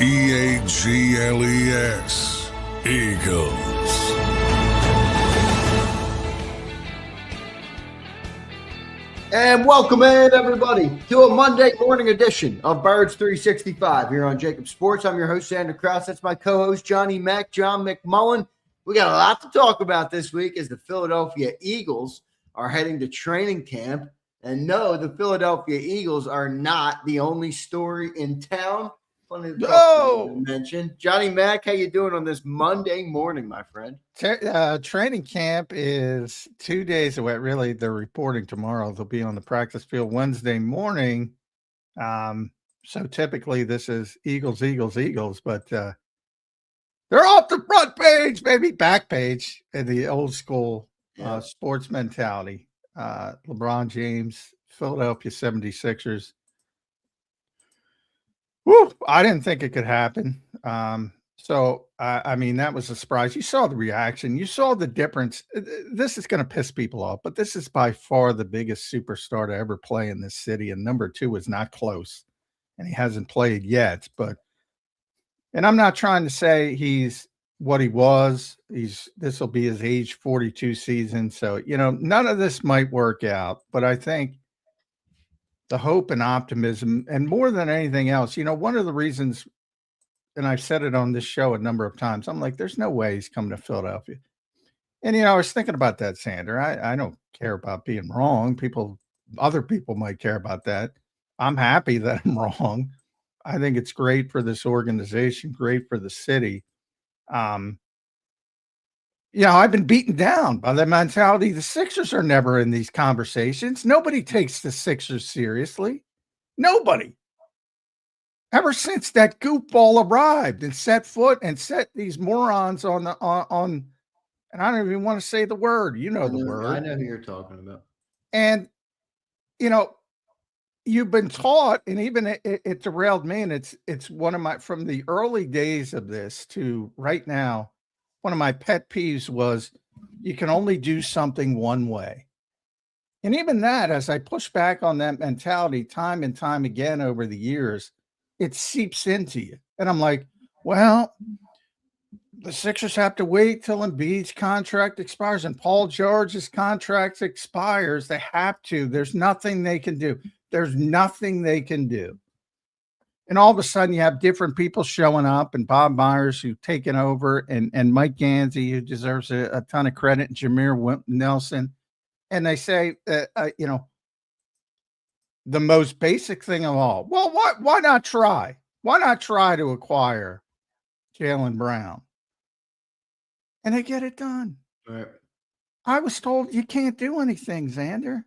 Eagles. Eagles. And welcome in, everybody, to a Monday morning edition of Birds 365 here on JAKIB Sports. I'm your host, Zander Krause. That's my co-host, John McMullen. We got a lot to talk about this week as the Philadelphia Eagles are heading to training camp. And no, the Philadelphia Eagles are not the only story in town. Funny to mention. Johnny Mac, how you doing on this Monday morning, my friend? Training camp is 2 days away. Really, they're reporting tomorrow. They'll be on the practice field Wednesday morning. So typically this is Eagles, but they're off the front page, maybe back page in the old school sports mentality. LeBron James, Philadelphia 76ers. Woo, I didn't think it could happen. So I mean, that was a surprise. You saw the reaction. You saw the difference. This is going to piss people off, but this is by far the biggest superstar to ever play in this city. And number 2 is not close. And he hasn't played yet. And I'm not trying to say he's what he was. This will be his age 42 season. So, none of this might work out. But I think the hope and optimism, and more than anything else, one of the reasons, and I've said it on this show a number of times, I'm like, there's no way he's coming to Philadelphia. And, I was thinking about that, Zander. I don't care about being wrong. Other people might care about that. I'm happy that I'm wrong. I think it's great for this organization, great for the city. I've been beaten down by the mentality. The Sixers are never in these conversations. Nobody takes the Sixers seriously. Nobody. Ever since that goofball arrived and set foot and set these morons on, and I don't even want to say the word. The word. I know who you're talking about. And, you've been taught, and even it derailed me, and it's one of from the early days of this to right now, one of my pet peeves was you can only do something one way. And even that, as I push back on that mentality time and time again over the years, it seeps into you. And I'm like, well, the Sixers have to wait till Embiid's contract expires and Paul George's contract expires. They have to. There's nothing they can do. And all of a sudden you have different people showing up, and Bob Myers who's taken over, and Mike Gansey, who deserves a ton of credit, and Jameer Nelson. And they say, the most basic thing of all, well, why not try? Why not try to acquire Jalen Brown? And they get it done. Right. I was told you can't do anything, Zander.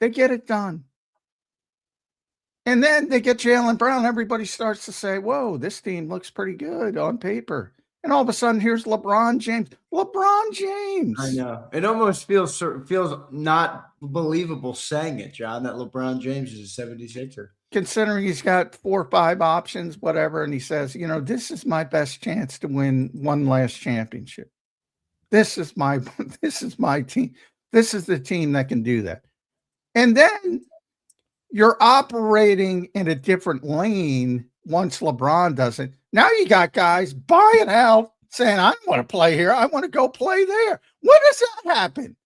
They get it done. And then they get Jalen Brown. Everybody starts to say, whoa, this team looks pretty good on paper. And all of a sudden, here's LeBron James. LeBron James. I know. It almost feels not believable saying it, John, that LeBron James is a 76er. Considering he's got 4 or 5 options, whatever, and he says, this is my best chance to win one last championship. This is my team. This is the team that can do that. And then you're operating in a different lane once LeBron does it. Now you got guys buying out, saying, I don't want to play here. I want to go play there. When does that happen?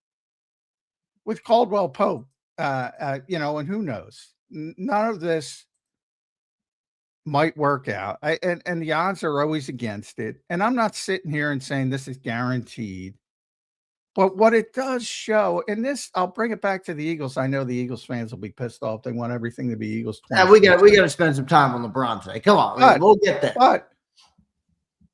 With Caldwell Pope, and who knows? None of this might work out. And the odds are always against it. And I'm not sitting here and saying this is guaranteed. But what it does show, and this, I'll bring it back to the Eagles. I know the Eagles fans will be pissed off. They want everything to be Eagles. Yeah, we got to spend some time on LeBron today. Come on, we'll get there.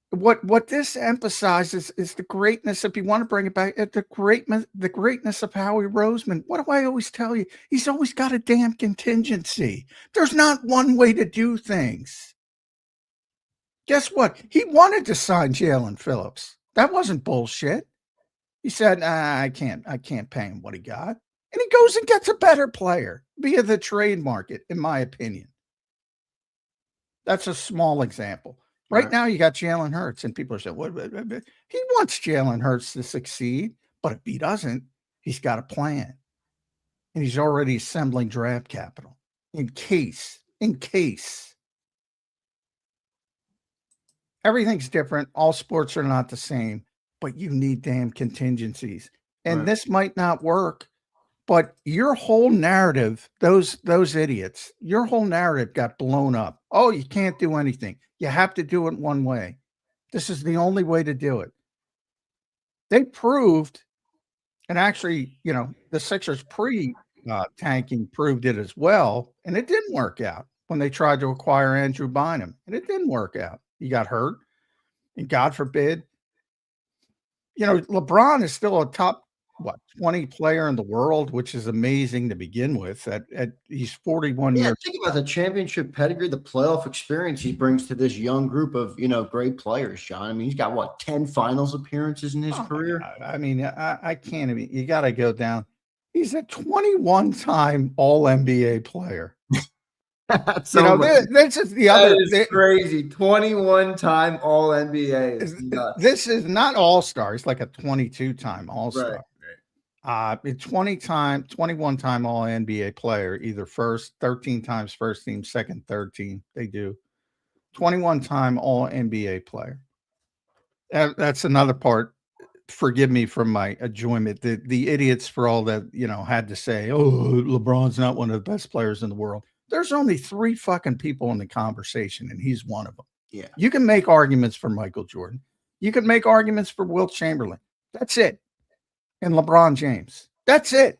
But what this emphasizes is the greatness. If you want to bring it back, the greatness of Howie Roseman. What do I always tell you? He's always got a damn contingency. There's not one way to do things. Guess what? He wanted to sign Jalen Phillips. That wasn't bullshit. He said, I can't pay him what he got. And he goes and gets a better player via the trade market, in my opinion. That's a small example. Right now, you got Jalen Hurts, and people are saying, what? He wants Jalen Hurts to succeed, but if he doesn't, he's got a plan. And he's already assembling draft capital in case Everything's different. All sports are not the same, but you need damn contingencies. And this might not work, but your whole narrative, those idiots, your whole narrative got blown up. Oh, you can't do anything. You have to do it one way. This is the only way to do it. They proved, and actually, the Sixers tanking proved it as well, and it didn't work out when they tried to acquire Andrew Bynum, and it didn't work out. He got hurt, and God forbid, LeBron is still a top 20 player in the world, which is amazing to begin with. He's 41 years. Think about the championship pedigree, the playoff experience he brings to this young group of great players, John. I mean, he's got 10 finals appearances in his career. I mean, I can't even. You got to go down. He's a 21-time All NBA player. This is the other. That is crazy. 21-time All NBA. This is not All Star. He's like a 22-time All Star. Right. 21-time All NBA player, either 13 times first team, second, third team. They do 21-time All NBA player. That's another part. Forgive me for my enjoyment. The idiots for all that had to say, oh, LeBron's not one of the best players in the world. There's only 3 fucking people in the conversation, and he's one of them. Yeah, you can make arguments for Michael Jordan. You can make arguments for Wilt Chamberlain. That's it. And LeBron James. That's it.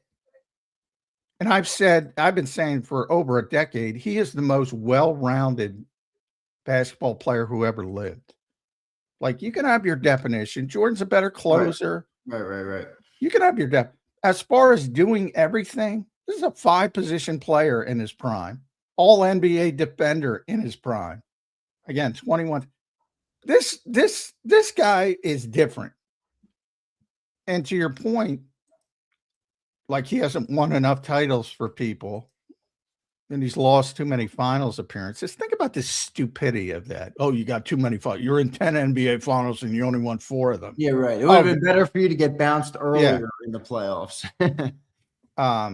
And I've been saying for over a decade, he is the most well-rounded basketball player who ever lived. Like, you can have your definition. Jordan's a better closer. Right. You can have your depth. As far as doing everything, this is a 5-position player in his prime. All NBA defender in his prime. Again, 21. This guy is different. And to your point, like, he hasn't won enough titles for people, and he's lost too many finals appearances. Think about the stupidity of that. Oh, you got too many finals. You're in 10 NBA finals and you only won 4 of them. Yeah, right. It would have been better for you to get bounced earlier in the playoffs. I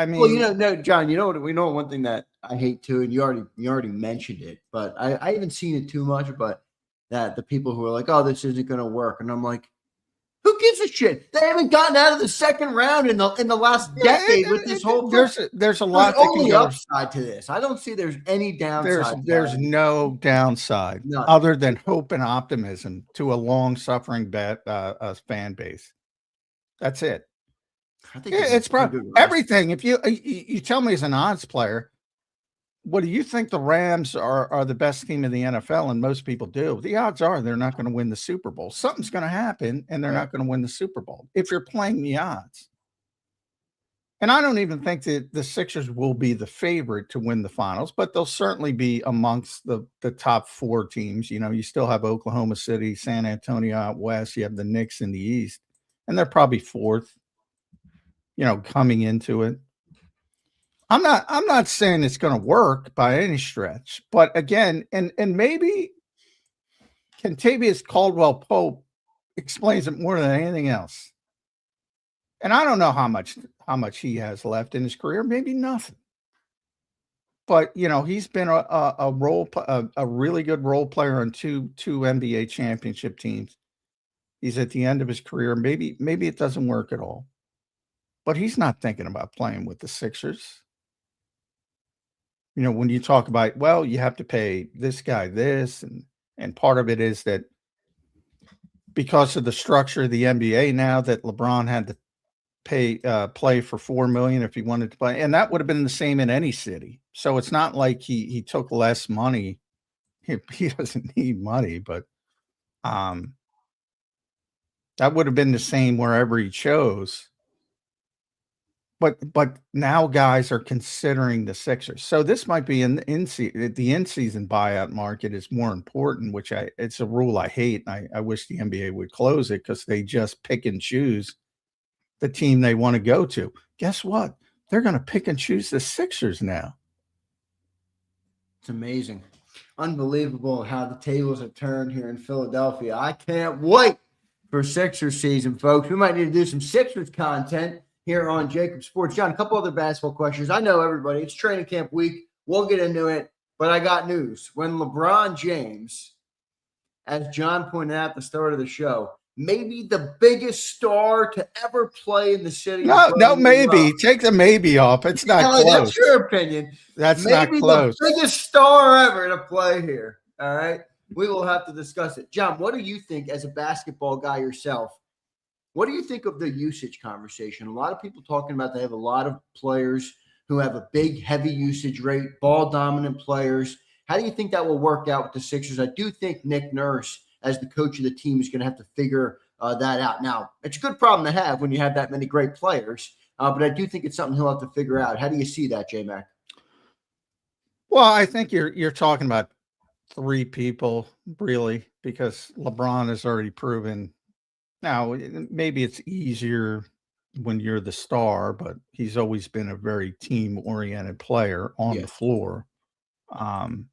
mean, well, no, John, we know one thing that I hate too, and you already mentioned it, but I haven't seen it too much, but that the people who are like, oh, this isn't going to work. And I'm like, who gives a shit? They haven't gotten out of the second round in the last decade with this whole. There's a lot. There's only upside to this. I don't see there's any downside. There's no downside other than hope and optimism to a long-suffering fan base. That's it. I think it's probably everything. If you tell me as an odds player, what do you think the Rams are the best team in the NFL? And most people do. The odds are they're not going to win the Super Bowl. Something's going to happen, and they're not going to win the Super Bowl if you're playing the odds. And I don't even think that the Sixers will be the favorite to win the finals, but they'll certainly be amongst the top 4 teams. You still have Oklahoma City, San Antonio out west. You have the Knicks in the east, and they're probably 4th, coming into it. I'm not saying it's going to work by any stretch, but again, and maybe Kentavious Caldwell-Pope explains it more than anything else. And I don't know how much he has left in his career, maybe nothing. But he's been a really good role player on two NBA championship teams. He's at the end of his career. Maybe it doesn't work at all. But he's not thinking about playing with the Sixers. When you talk about, well, you have to pay this guy this, and part of it is that because of the structure of the NBA now, that LeBron had to play for $4 million if he wanted to play, and that would have been the same in any city. So it's not like he took less money. He doesn't need money, but that would have been the same wherever he chose. But now guys are considering the Sixers. So this might be the in-season buyout market is more important, which it's a rule I hate. And I wish the NBA would close it because they just pick and choose the team they want to go to. Guess what? They're going to pick and choose the Sixers now. It's amazing. Unbelievable how the tables have turned here in Philadelphia. I can't wait for Sixers season, folks. We might need to do some Sixers content here on JAKIB Sports. John, a couple other basketball questions. I know everybody, it's training camp week. We'll get into it. But I got news. When LeBron James, as John pointed out at the start of the show, maybe the biggest star to ever play in the city. No, maybe. Take the maybe off. It's not Kelly, close. that's your opinion. That's maybe not close. The biggest star ever to play here. All right. We will have to discuss it. John, what do you think as a basketball guy yourself? What do you think of the usage conversation? A lot of people talking about they have a lot of players who have a big, heavy usage rate, ball-dominant players. How do you think that will work out with the Sixers? I do think Nick Nurse, as the coach of the team, is going to have to figure that out. Now, it's a good problem to have when you have that many great players, but I do think it's something he'll have to figure out. How do you see that, J-Mac? Well, I think you're talking about three people, really, because LeBron has already proven. Now, maybe it's easier when you're the star, but he's always been a very team-oriented player on the floor. And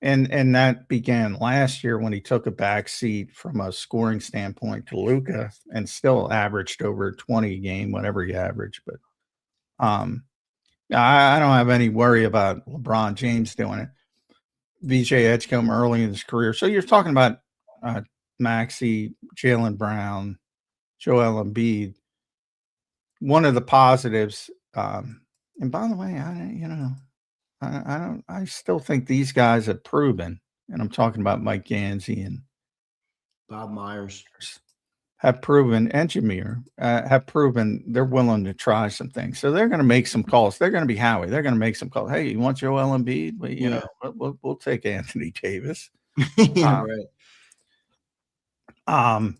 that began last year when he took a back seat from a scoring standpoint to Luka and still averaged over 20 a game, whatever he averaged. But I don't have any worry about LeBron James doing it. VJ Edgecombe early in his career. So you're talking about Maxey, Jalen Brown, Joel Embiid. One of the positives, and by the way, I still think these guys have proven, and I'm talking about Mike Gansey and Bob Myers, have proven, and Jameer have proven they're willing to try some things. So they're going to make some calls. They're going to be Howie. They're going to make some calls. Hey, you want Joel Embiid? Well, you know, we'll take Anthony Davis. Right.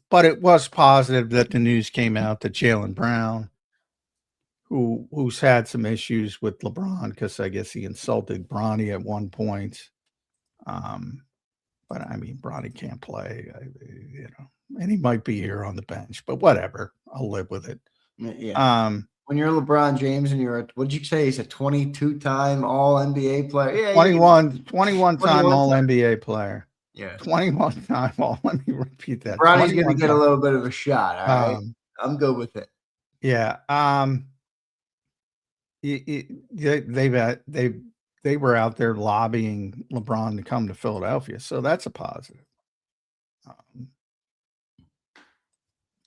But it was positive that the news came out that Jalen Brown, who's had some issues with LeBron because I guess he insulted Bronny at one point. But I mean, Bronny can't play, and he might be here on the bench, but whatever, I'll live with it. Yeah. When you're LeBron James and what'd you say? He's a 22-time All NBA player. Yeah, 21-time All NBA player. Yeah, 21-time All. Let me repeat that. Bronny's going to get a little bit of a shot. All right, I'm good with it. Yeah. They were out there lobbying LeBron to come to Philadelphia, so that's a positive.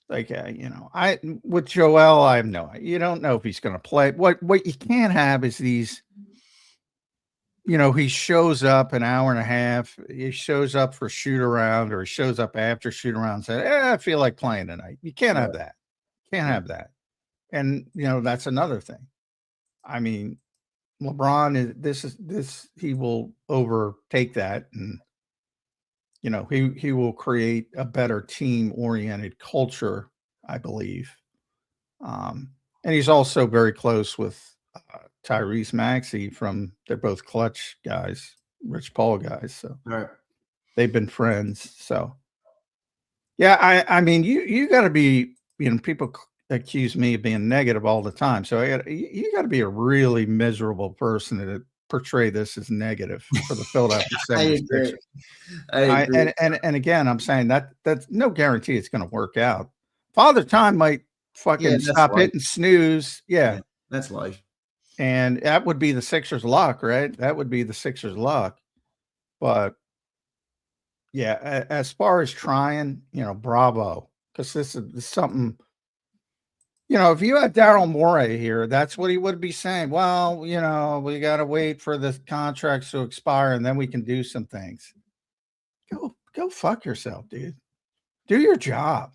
With Joel, I have no idea. You don't know if he's going to play. What you can't have is these. He shows up an hour and a half. He shows up for shoot around, or he shows up after shoot around and says, I feel like playing tonight. You can't have that. Can't have that. And that's another thing. I mean, LeBron he will overtake that, and he will create a better team-oriented culture, I believe. And he's also very close with Tyrese Maxey they're both Clutch guys, Rich Paul guys. So they've been friends. So yeah, I mean, you got to be, people accuse me of being negative all the time. So you got to be a really miserable person to portray this as negative for the Philadelphia 76ers. I agree. And again, I'm saying that's no guarantee it's going to work out. Father Time might fucking stop hitting snooze. Yeah, that's life. And that would be the Sixers' luck, right? That would be the Sixers' luck. But yeah, as far as trying, bravo, because this is something. If you had Daryl Morey here, that's what he would be saying. Well, we got to wait for the contracts to expire and then we can do some things. Go fuck yourself, dude. Do your job.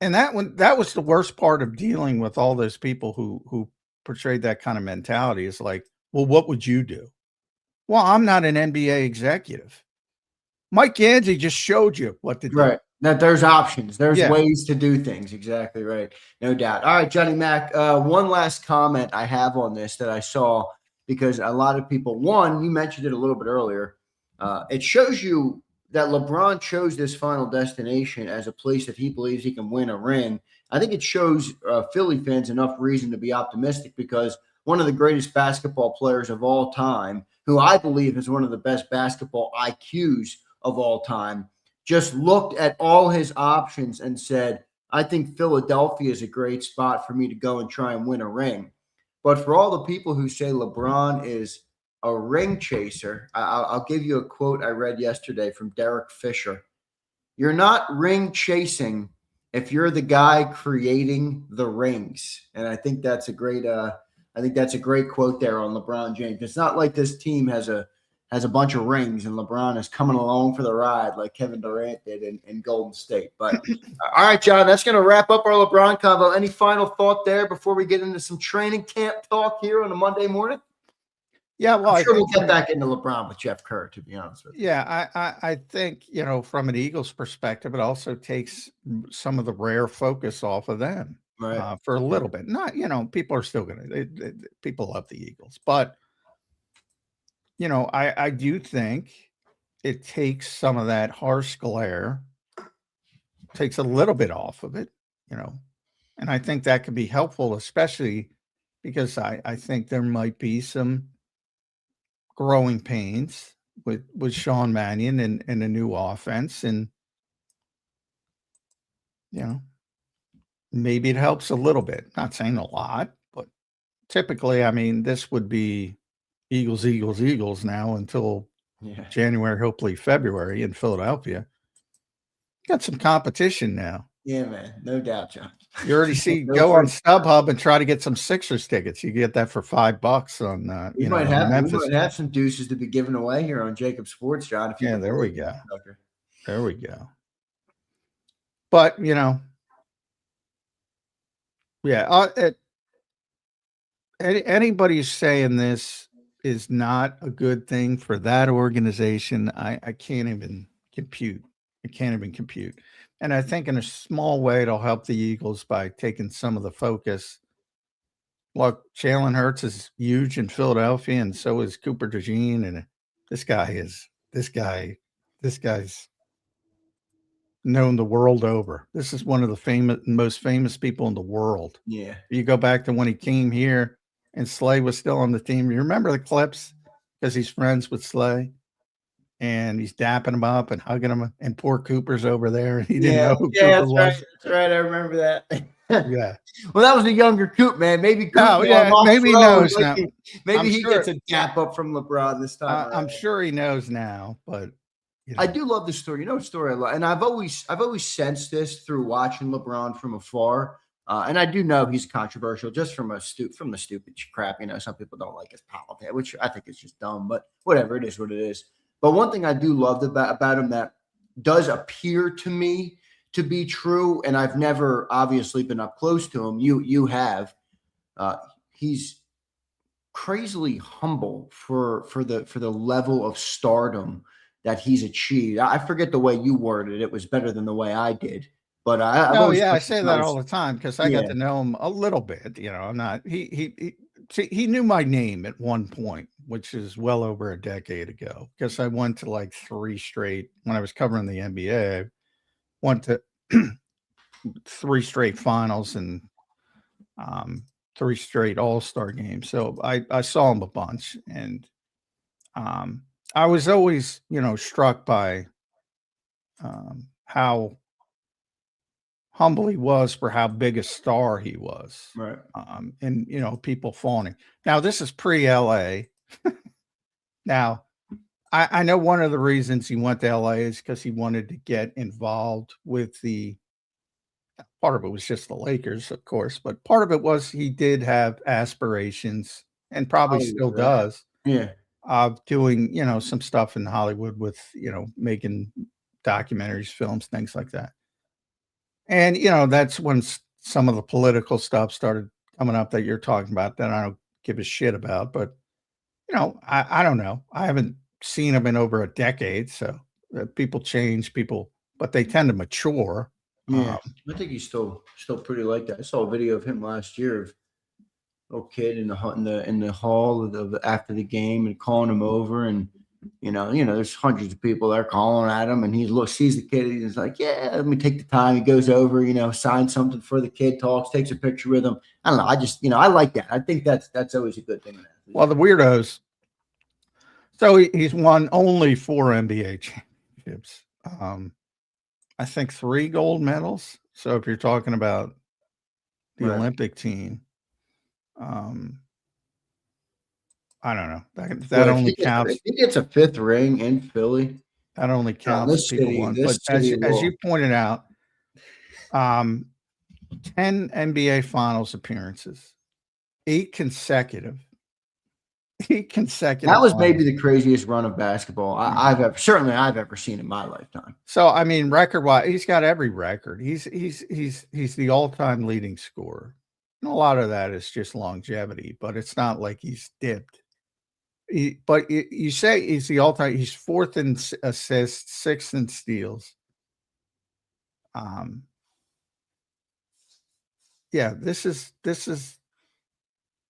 And that was the worst part of dealing with all those people who portrayed that kind of mentality, is like, well, what would you do? Well, I'm not an NBA executive. Mike Gansey just showed you what to do. Right. That there's options. There's ways to do things. Exactly right. No doubt. All right, Johnny Mac. One last comment I have on this that I saw, because a lot of people, you mentioned it a little bit earlier. It shows you that LeBron chose this final destination as a place that he believes he can win a ring. I think it shows Philly fans enough reason to be optimistic, because one of the greatest basketball players of all time, who I believe is one of the best basketball IQs of all time, just looked at all his options and said, I think Philadelphia is a great spot for me to go and try and win a ring. But for all the people who say LeBron is a ring chaser. I'll give you a quote I read yesterday from Derek Fisher. You're not ring chasing if you're the guy creating the rings. And I think that's a great quote there on LeBron James. It's not like this team has a bunch of rings and LeBron is coming along for the ride like Kevin Durant did in Golden State. But all right, John, that's going to wrap up our LeBron convo. Any final thought there before we get into some training camp talk here on a Monday morning? Yeah, well, I'm sure we'll get back into LeBron with Jeff Kerr, to be honest with you. Yeah, I think, from an Eagles perspective, it also takes some of the rare focus off of them for a little bit. Not, people are still going to, people love the Eagles, but, I do think it takes some of that harsh glare, takes a little bit off of it, and I think that could be helpful, especially because I think there might be some growing pains with Sean Mannion and a new offense. And, maybe it helps a little bit. Not saying a lot, but typically, this would be Eagles now until January, hopefully February in Philadelphia. Got some competition now. Yeah, man. No doubt, John. You already see, go on StubHub and try to get some Sixers tickets. You get that for $5 on, we might have some deuces to be given away here on JAKIB Sports, John. There we go. There we go. But, anybody saying this is not a good thing for that organization, I can't even compute. And I think in a small way, it'll help the Eagles by taking some of the focus. Look, Jalen Hurts is huge in Philadelphia, and so is Cooper DeJean. And this guy's known the world over. This is one of the most famous people in the world. Yeah. You go back to when he came here and Slay was still on the team. You remember the clips? Because he's friends with Slay. And he's dapping him up and hugging him, and poor Cooper's over there, and he didn't know who Cooper was. Right. That's right. I remember that. Yeah. Well, that was a younger Coop, man. Maybe Coop maybe he knows now. Maybe he gets a dap up from LeBron this time. I'm sure he knows now, but I do love the story. A story I love, and I've always sensed this through watching LeBron from afar. And I do know he's controversial just from the stupid crap. Some people don't like his politics, which I think is just dumb. But whatever, it is what it is. But one thing I do love about him that does appear to me to be true, and I've never obviously been up close to him. You have. He's crazily humble for the level of stardom that he's achieved. I forget the way you worded it. It was better than the way I did. But I say that all the time because I got to know him a little bit. I'm not. He knew my name at one point, which is well over a decade ago, because I went to like 3 straight when I was covering the NBA. I went to 3 straight finals and 3 straight All-Star games. So I saw him a bunch, and I was always, struck by how humble he was for how big a star he was. Right. And, people fawning. Now, this is pre-LA. Now, I know one of the reasons he went to LA is because he wanted to get involved with part of it was just the Lakers, of course, but part of it was he did have aspirations and probably still does. Yeah. Of doing, some stuff in Hollywood with, making documentaries, films, things like that. And, that's when some of the political stuff started coming up that you're talking about that I don't give a shit about. But, I don't know. I haven't seen him in over a decade. So people change, but they tend to mature. Yeah. I think he's still pretty like that. I saw a video of him last year of a little kid in the hall after the game and calling him over, and there's hundreds of people there calling at him, and he sees the kid, and he's like, yeah, let me take the time. He goes over, signs something for the kid, talks, takes a picture with him. I don't know. I just, I like that. I think that's always a good thing. Well, the weirdos. So he's won only 4 NBA championships. I think 3 gold medals. So if you're talking about the Olympic team, I don't know. That only counts. If he gets a 5th ring in Philly, that only counts if people won. But as you pointed out, 10 NBA Finals appearances, 8 consecutive. That was maybe the craziest run of basketball I've ever seen in my lifetime. So I mean, record-wise, he's got every record. He's the all-time leading scorer. And a lot of that is just longevity, but it's not like he's dipped. But you say he's the all-time. He's 4th in assists, 6th in steals. Yeah, this is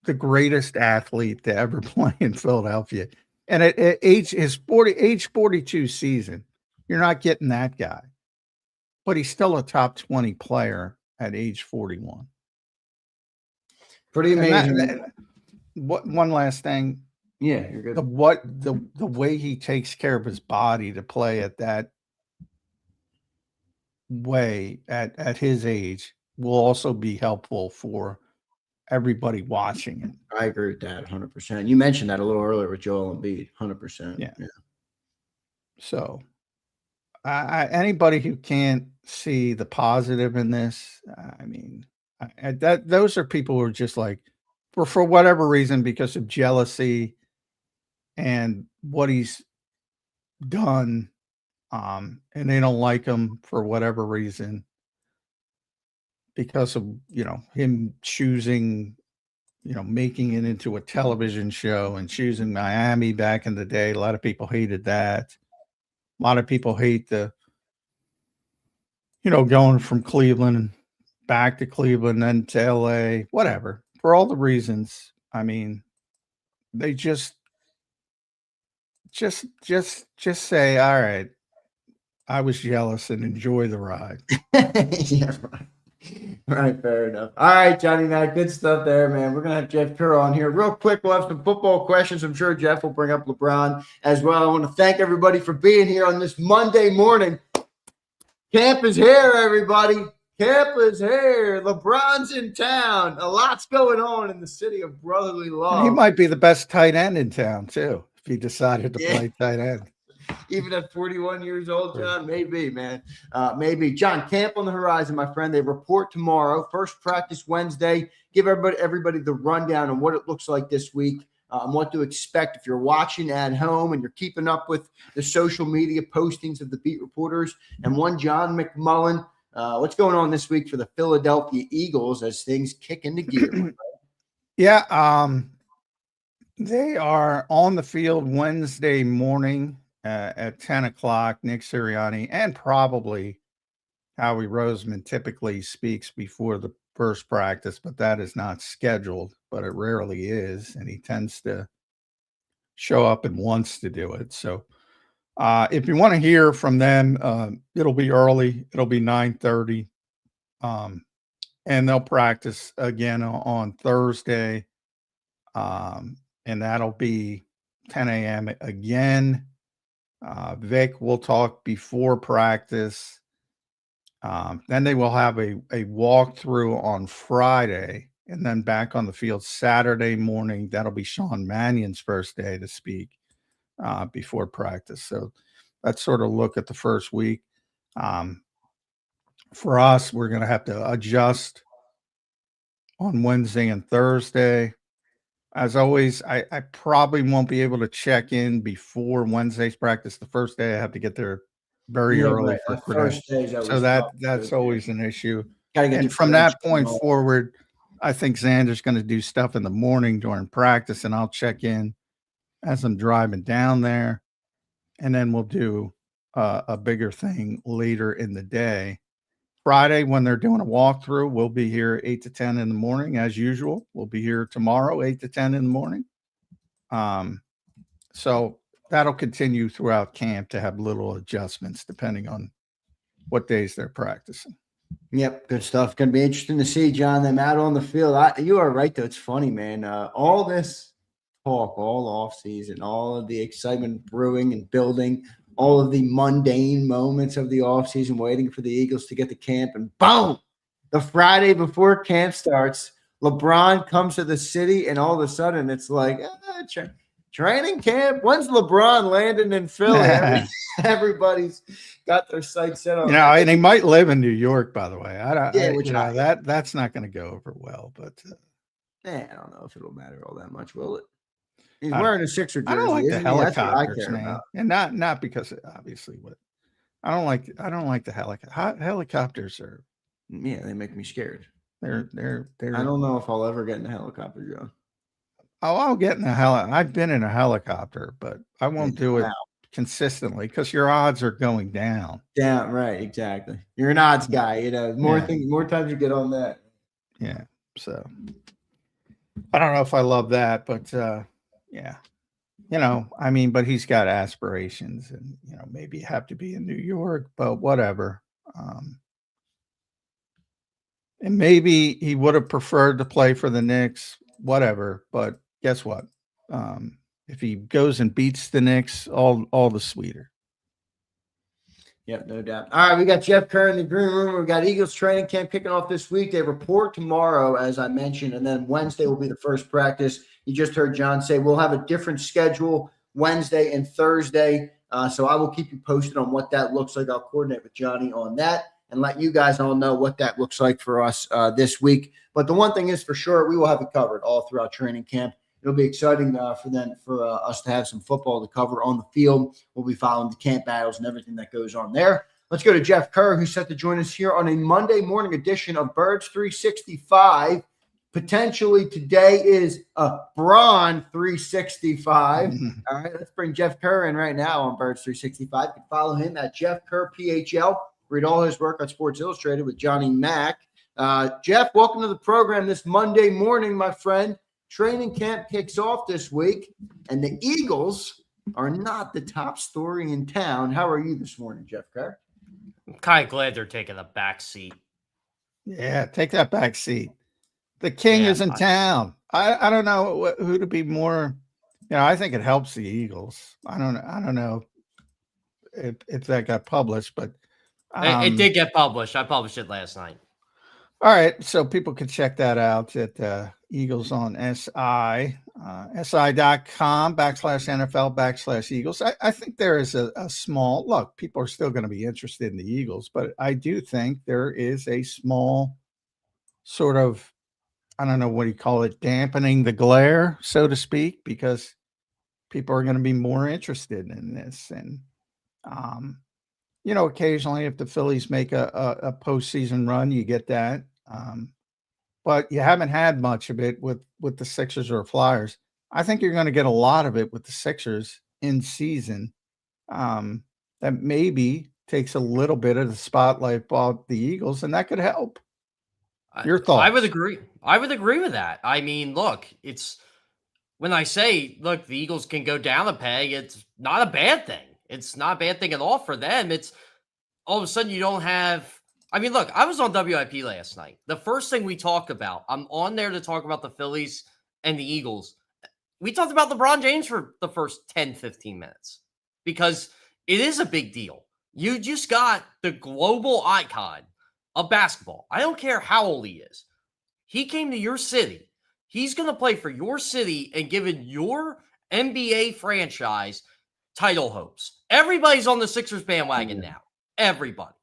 the greatest athlete to ever play in Philadelphia. And at age 42 season, you're not getting that guy. But he's still a top 20 player at age 41. Pretty amazing. One last thing. Yeah, you're good. The way he takes care of his body to play at that way at his age will also be helpful for everybody watching it. I agree with that 100%. You mentioned that a little earlier with Joel Embiid, 100%. Yeah. So, anybody who can't see the positive in this, I mean, those are people who are just like, for whatever reason, because of jealousy and what he's done, and they don't like him for whatever reason because of him choosing, making it into a television show and choosing Miami back in the day. A lot of people hated that. A lot of people hate the going from Cleveland back to Cleveland, then to LA, whatever, for all the reasons. I mean, they just say, all right, I was jealous and enjoy the ride. Yeah, right. Right, fair enough. All right, Johnny, Mac, good stuff there, man. We're going to have Jeff Kerr on here real quick. We'll have some football questions. I'm sure Jeff will bring up LeBron as well. I want to thank everybody for being here on this Monday morning. Camp is here, everybody. Camp is here. LeBron's in town. A lot's going on in the city of brotherly love. He might be the best tight end in town, too, if he decided to play tight end. Even at 41 years old, John, maybe, man. Maybe. John, camp on the horizon, my friend. They report tomorrow. First practice Wednesday. Give everybody the rundown on what it looks like this week and what to expect if you're watching at home and you're keeping up with the social media postings of the beat reporters. And one John McMullen. What's going on this week for the Philadelphia Eagles as things kick into gear? Yeah, they are on the field Wednesday morning at 10 o'clock. Nick Sirianni and probably Howie Roseman typically speaks before the first practice, but that is not scheduled, but it rarely is, and he tends to show up and wants to do it. So if you want to hear from them, it'll be early. It'll be 9:30, and they'll practice again on Thursday, and that'll be 10 a.m. again. Vic will talk before practice. Then they will have a walkthrough on Friday, and then back on the field Saturday morning. That'll be Sean Mannion's first day to speak before practice. So let's sort of look at the first week. For us, we're going to have to adjust on Wednesday and Thursday. As always, I probably won't be able to check in before Wednesday's practice. The first day I have to get there very early for credentials. So that's always an issue. And from that point forward, I think Zander's going to do stuff in the morning during practice, and I'll check in as I'm driving down there. And then we'll do a bigger thing later in the day. Friday, when they're doing a walkthrough, we'll be here 8 to 10 in the morning, as usual. We'll be here tomorrow, 8 to 10 in the morning. So that'll continue throughout camp to have little adjustments depending on what days they're practicing. Yep, good stuff. Going to be interesting to see, John, them out on the field. You are right, though. It's funny, man. All this talk, all off season, all of the excitement brewing and building, all of the mundane moments of the offseason, waiting for the Eagles to get to camp, and boom, the Friday before camp starts, LeBron comes to the city, and all of a sudden it's like training camp. When's LeBron landing in Philly? Everybody's got their sights set on. And he might live in New York, by the way. That's not going to go over well. But I don't know if it'll matter all that much, will it? He's wearing a Sixer jersey. I don't like the helicopters, man, about. and not because obviously what I don't like the helicopters are. Yeah, they make me scared. They're. I don't know if I'll ever get in a helicopter, John. Oh, I'll get in a I've been in a helicopter, but I won't do it consistently because your odds are going down. Down, right? Exactly. You're an odds guy. More times you get on that. Yeah. So I don't know if I love that, but yeah. But he's got aspirations, and maybe you have to be in New York, but whatever. And maybe he would have preferred to play for the Knicks, whatever. But guess what? If he goes and beats the Knicks, all the sweeter. Yep, no doubt. All right, we got Jeff Kerr in the green room. We got Eagles training camp kicking off this week. They report tomorrow, as I mentioned, and then Wednesday will be the first practice. You just heard John say we'll have a different schedule Wednesday and Thursday. So I will keep you posted on what that looks like. I'll coordinate with Johnny on that and let you guys all know what that looks like for us this week. But the one thing is for sure, we will have it covered all throughout training camp. It'll be exciting for us to have some football to cover on the field. We'll be following the camp battles and everything that goes on there. Let's go to Jeff Kerr, who's set to join us here on a Monday morning edition of Birds 365. Potentially today is a Braun 365. All right, let's bring Jeff Kerr in right now on Birds 365. You can follow him at Jeff Kerr PHL. Read all his work on Sports Illustrated with Johnny Mack. Jeff, welcome to the program this Monday morning, my friend. Training camp kicks off this week, and the Eagles are not the top story in town. How are you this morning, Jeff Kerr? I'm kind of glad they're taking a back seat. Yeah, take that back seat. The king is in town. I don't know who to be more. I think it helps the Eagles. I don't know if that got published, but it did get published. I published it last night. All right, so people can check that out at Eagles on SI, si.com/NFL/Eagles. I think there is a small look. People are still going to be interested in the Eagles, but I do think there is a small sort of, I don't know what you call it, dampening the glare, so to speak, because people are going to be more interested in this. And, occasionally if the Phillies make a postseason run, you get that. But you haven't had much of it with the Sixers or Flyers. I think you're going to get a lot of it with the Sixers in season. That maybe takes a little bit of the spotlight off the Eagles, and that could help. Your thoughts? I would agree. I would agree with that. I mean, look, when I say, look, the Eagles can go down a peg, it's not a bad thing. It's not a bad thing at all for them. It's all of a sudden you don't have. I mean, look, I was on WIP last night. The first thing we talk about, I'm on there to talk about the Phillies and the Eagles. We talked about LeBron James for the first 10, 15 minutes because it is a big deal. You just got the global icon of basketball. I don't care how old he is. He came to your city. He's going to play for your city and given your NBA franchise title hopes. Everybody's on the Sixers bandwagon now. Everybody.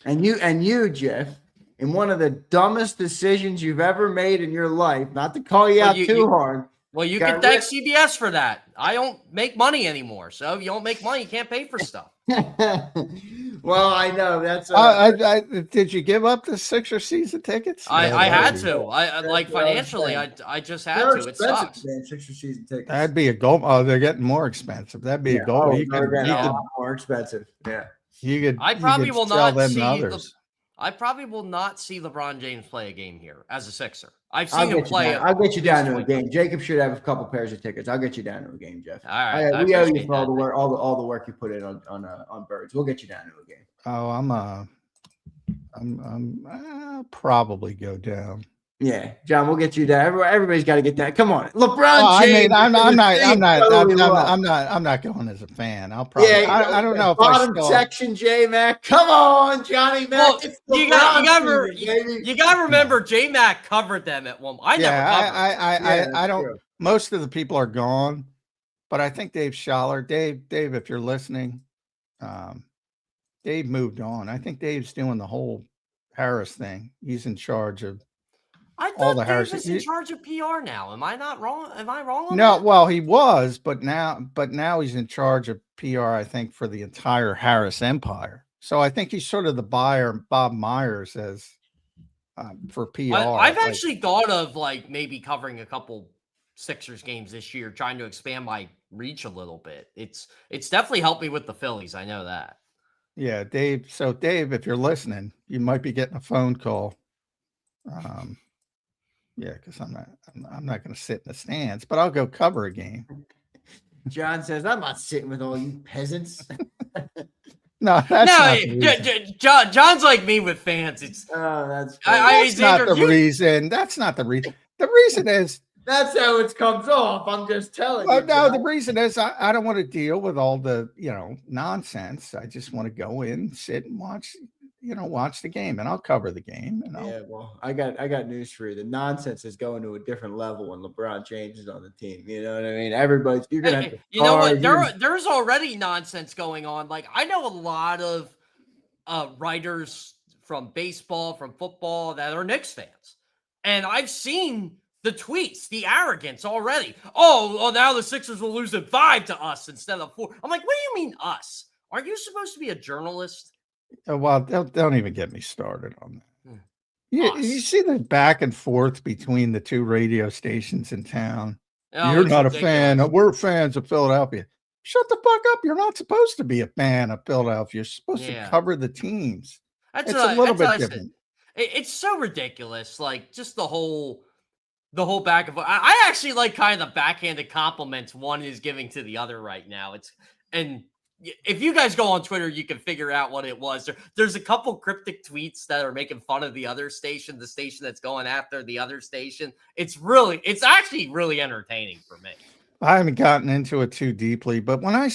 And you, Jeff, in one of the dumbest decisions you've ever made in your life, not to call you out too hard. Well, you can thank CBS for that. I don't make money anymore. So if you don't make money, you can't pay for stuff. Well, I know that's. Did you give up the Sixers season tickets? I had to. I like financially. I just had to. It sucks. Sixers season tickets. That'd be a goal. Oh, they're getting more expensive. That'd be a goal. You could a lot more expensive. Yeah. I probably will not see LeBron James play a game here as a Sixer. I've seen him play. I'll get you down to a game. Jacob should have a couple pairs of tickets. I'll get you down to a game, Jeff. All right. We owe you for all the work, all the work you put in on Birds. We'll get you down to a game. Oh, I'll probably go down. Yeah, John, we'll get you there. Everybody's got to get that. Come on, LeBron I James. mean, I'm Totally not going as a fan. I'll probably. Yeah, I don't know if bottom I still. section, J Mac. Come on, Johnny Mac. Well, It's you LeBron got season, baby. you got to remember, J Mac covered them at one. I never covered. I don't. True. Most of the people are gone, but I think Dave Schaller, Dave, if you're listening, Dave moved on. I think Dave's doing the whole Harris thing. He's in charge of. I all thought the Dave Harris. was in charge of PR now. Am I not wrong? Am I wrong on No, that? well, he was, but now he's in charge of PR, I think, for the entire Harris empire. So I think he's sort of the buyer, Bob Myers, as for PR. I've actually thought of like maybe covering a couple Sixers games this year, trying to expand my reach a little bit. It's definitely helped me with the Phillies. I know that. Yeah, Dave. So Dave, if you're listening, you might be getting a phone call. Yeah, because I'm not going to sit in the stands, but I'll go cover a game. John says, "I'm not sitting with all you peasants." No, John's like me with fans. It's that's not the reason. That's not the reason. The reason is that's how it comes off. I'm just telling you. No, John. The reason is I don't want to deal with all the nonsense. I just want to go in, sit, and watch the game, and I'll cover the game. Yeah, well, I got news for you. The nonsense is going to a different level when LeBron James is on the team. You know what I mean? You're gonna have to. You know what? There's already nonsense going on. Like I know a lot of writers from baseball, from football that are Knicks fans, and I've seen the tweets, the arrogance already. Oh, now the Sixers will lose in 5 to us instead of 4. I'm like, what do you mean us? Aren't you supposed to be a journalist? Well, don't even get me started on that. You see the back and forth between the two radio stations in town. Oh, you're not ridiculous. A fan. We're fans of Philadelphia. Shut the fuck up. You're not supposed to be a fan of Philadelphia. You're supposed to cover the teams. It's a little bit different. It's so ridiculous. Like just the whole back and forth. I actually like kind of the backhanded compliments one is giving to the other right now. If you guys go on Twitter, you can figure out what it was. There's a couple cryptic tweets that are making fun of the other station, the station that's going after the other station. It's actually really entertaining for me. I haven't gotten into it too deeply, but when I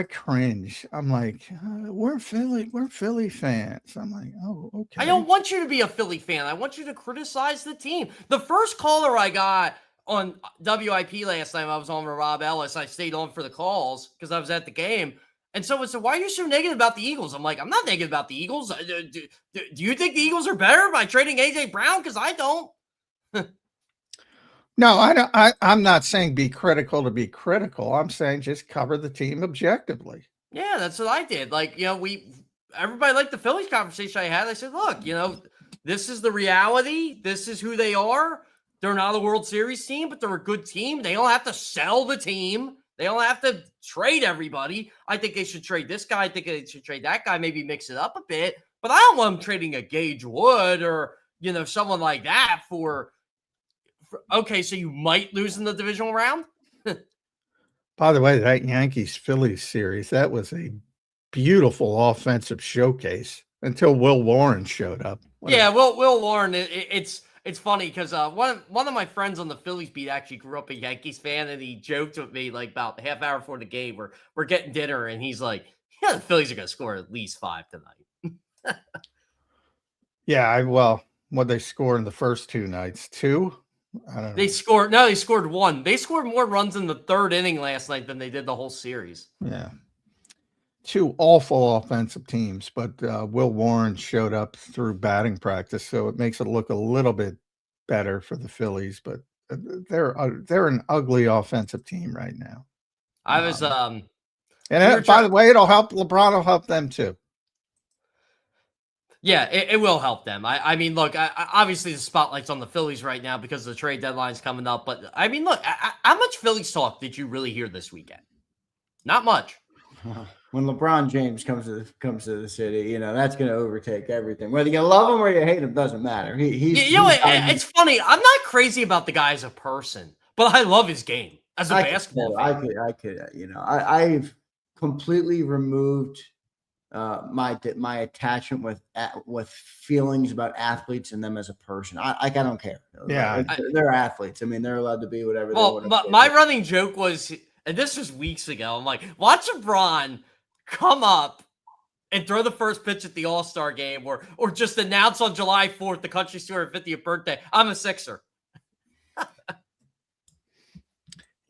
cringe. I'm like, we're Philly fans. I'm like, oh, okay. I don't want you to be a Philly fan. I want you to criticize the team. The first caller I got on WIP last time, I was on with Rob Ellis. I stayed on for the calls because I was at the game. And someone said, why are you so negative about the Eagles? I'm like, I'm not negative about the Eagles. Do you think the Eagles are better by trading A.J. Brown? Because I don't. No, I don't. I'm not saying be critical to be critical. I'm saying just cover the team objectively. Yeah, that's what I did. Like, everybody liked the Phillies conversation I had. I said, look, this is the reality. This is who they are. They're not a World Series team, but they're a good team. They don't have to sell the team. They don't have to trade everybody. I think they should trade this guy. I think they should trade that guy, maybe mix it up a bit. But I don't want them trading a Gage Wood or, someone like that for okay, so you might lose in the divisional round? By the way, that Yankees-Phillies series, that was a beautiful offensive showcase until Will Warren showed up. Will Warren, it's funny because one of my friends on the Phillies beat actually grew up a Yankees fan, and he joked with me like about a half hour before the game where we're getting dinner, and he's like, "Yeah, the Phillies are going to score at least 5 tonight." Yeah, what they score in the first 2 nights? 2? I don't know. They scored 1. They scored more runs in the third inning last night than they did the whole series. Yeah. 2 awful offensive teams, but Will Warren showed up through batting practice, so it makes it look a little bit better for the Phillies. But they're an ugly offensive team right now. I was and by the way, it'll help LeBron. Will help them too. Yeah, it will help them. I mean, look, obviously the spotlight's on the Phillies right now because the trade deadline's coming up. But I mean, look, how much Phillies talk did you really hear this weekend? Not much. When LeBron James comes to the city, that's going to overtake everything. Whether you love him or you hate him, doesn't matter. It's funny. I'm not crazy about the guy as a person, but I love his game as a basketball fan. I've completely removed my attachment with feelings about athletes and them as a person. I don't care. Yeah, they're athletes. I mean, they're allowed to be whatever they Well, want to. my running joke was, and this was weeks ago, I'm like, watch LeBron come up and throw the first pitch at the All-Star game, or just announce on July 4th, the country's 250th birthday, I'm a Sixer.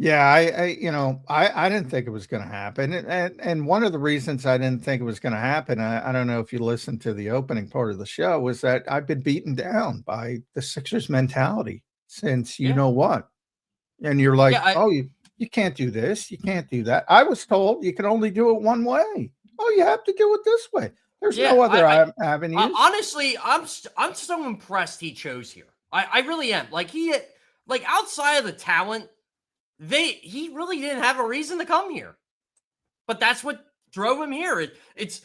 Yeah, I didn't think it was going to happen, and one of the reasons I didn't think it was going to happen, I don't know if you listened to the opening part of the show, was that I've been beaten down by the Sixers mentality since you know what, and you're like, you can't do this, you can't do that. I was told you can only do it one way. Oh, you have to do it this way. There's no other avenues. Honestly, I'm so impressed he chose here. I really am. Like outside of the talent. He really didn't have a reason to come here, but that's what drove him here. It's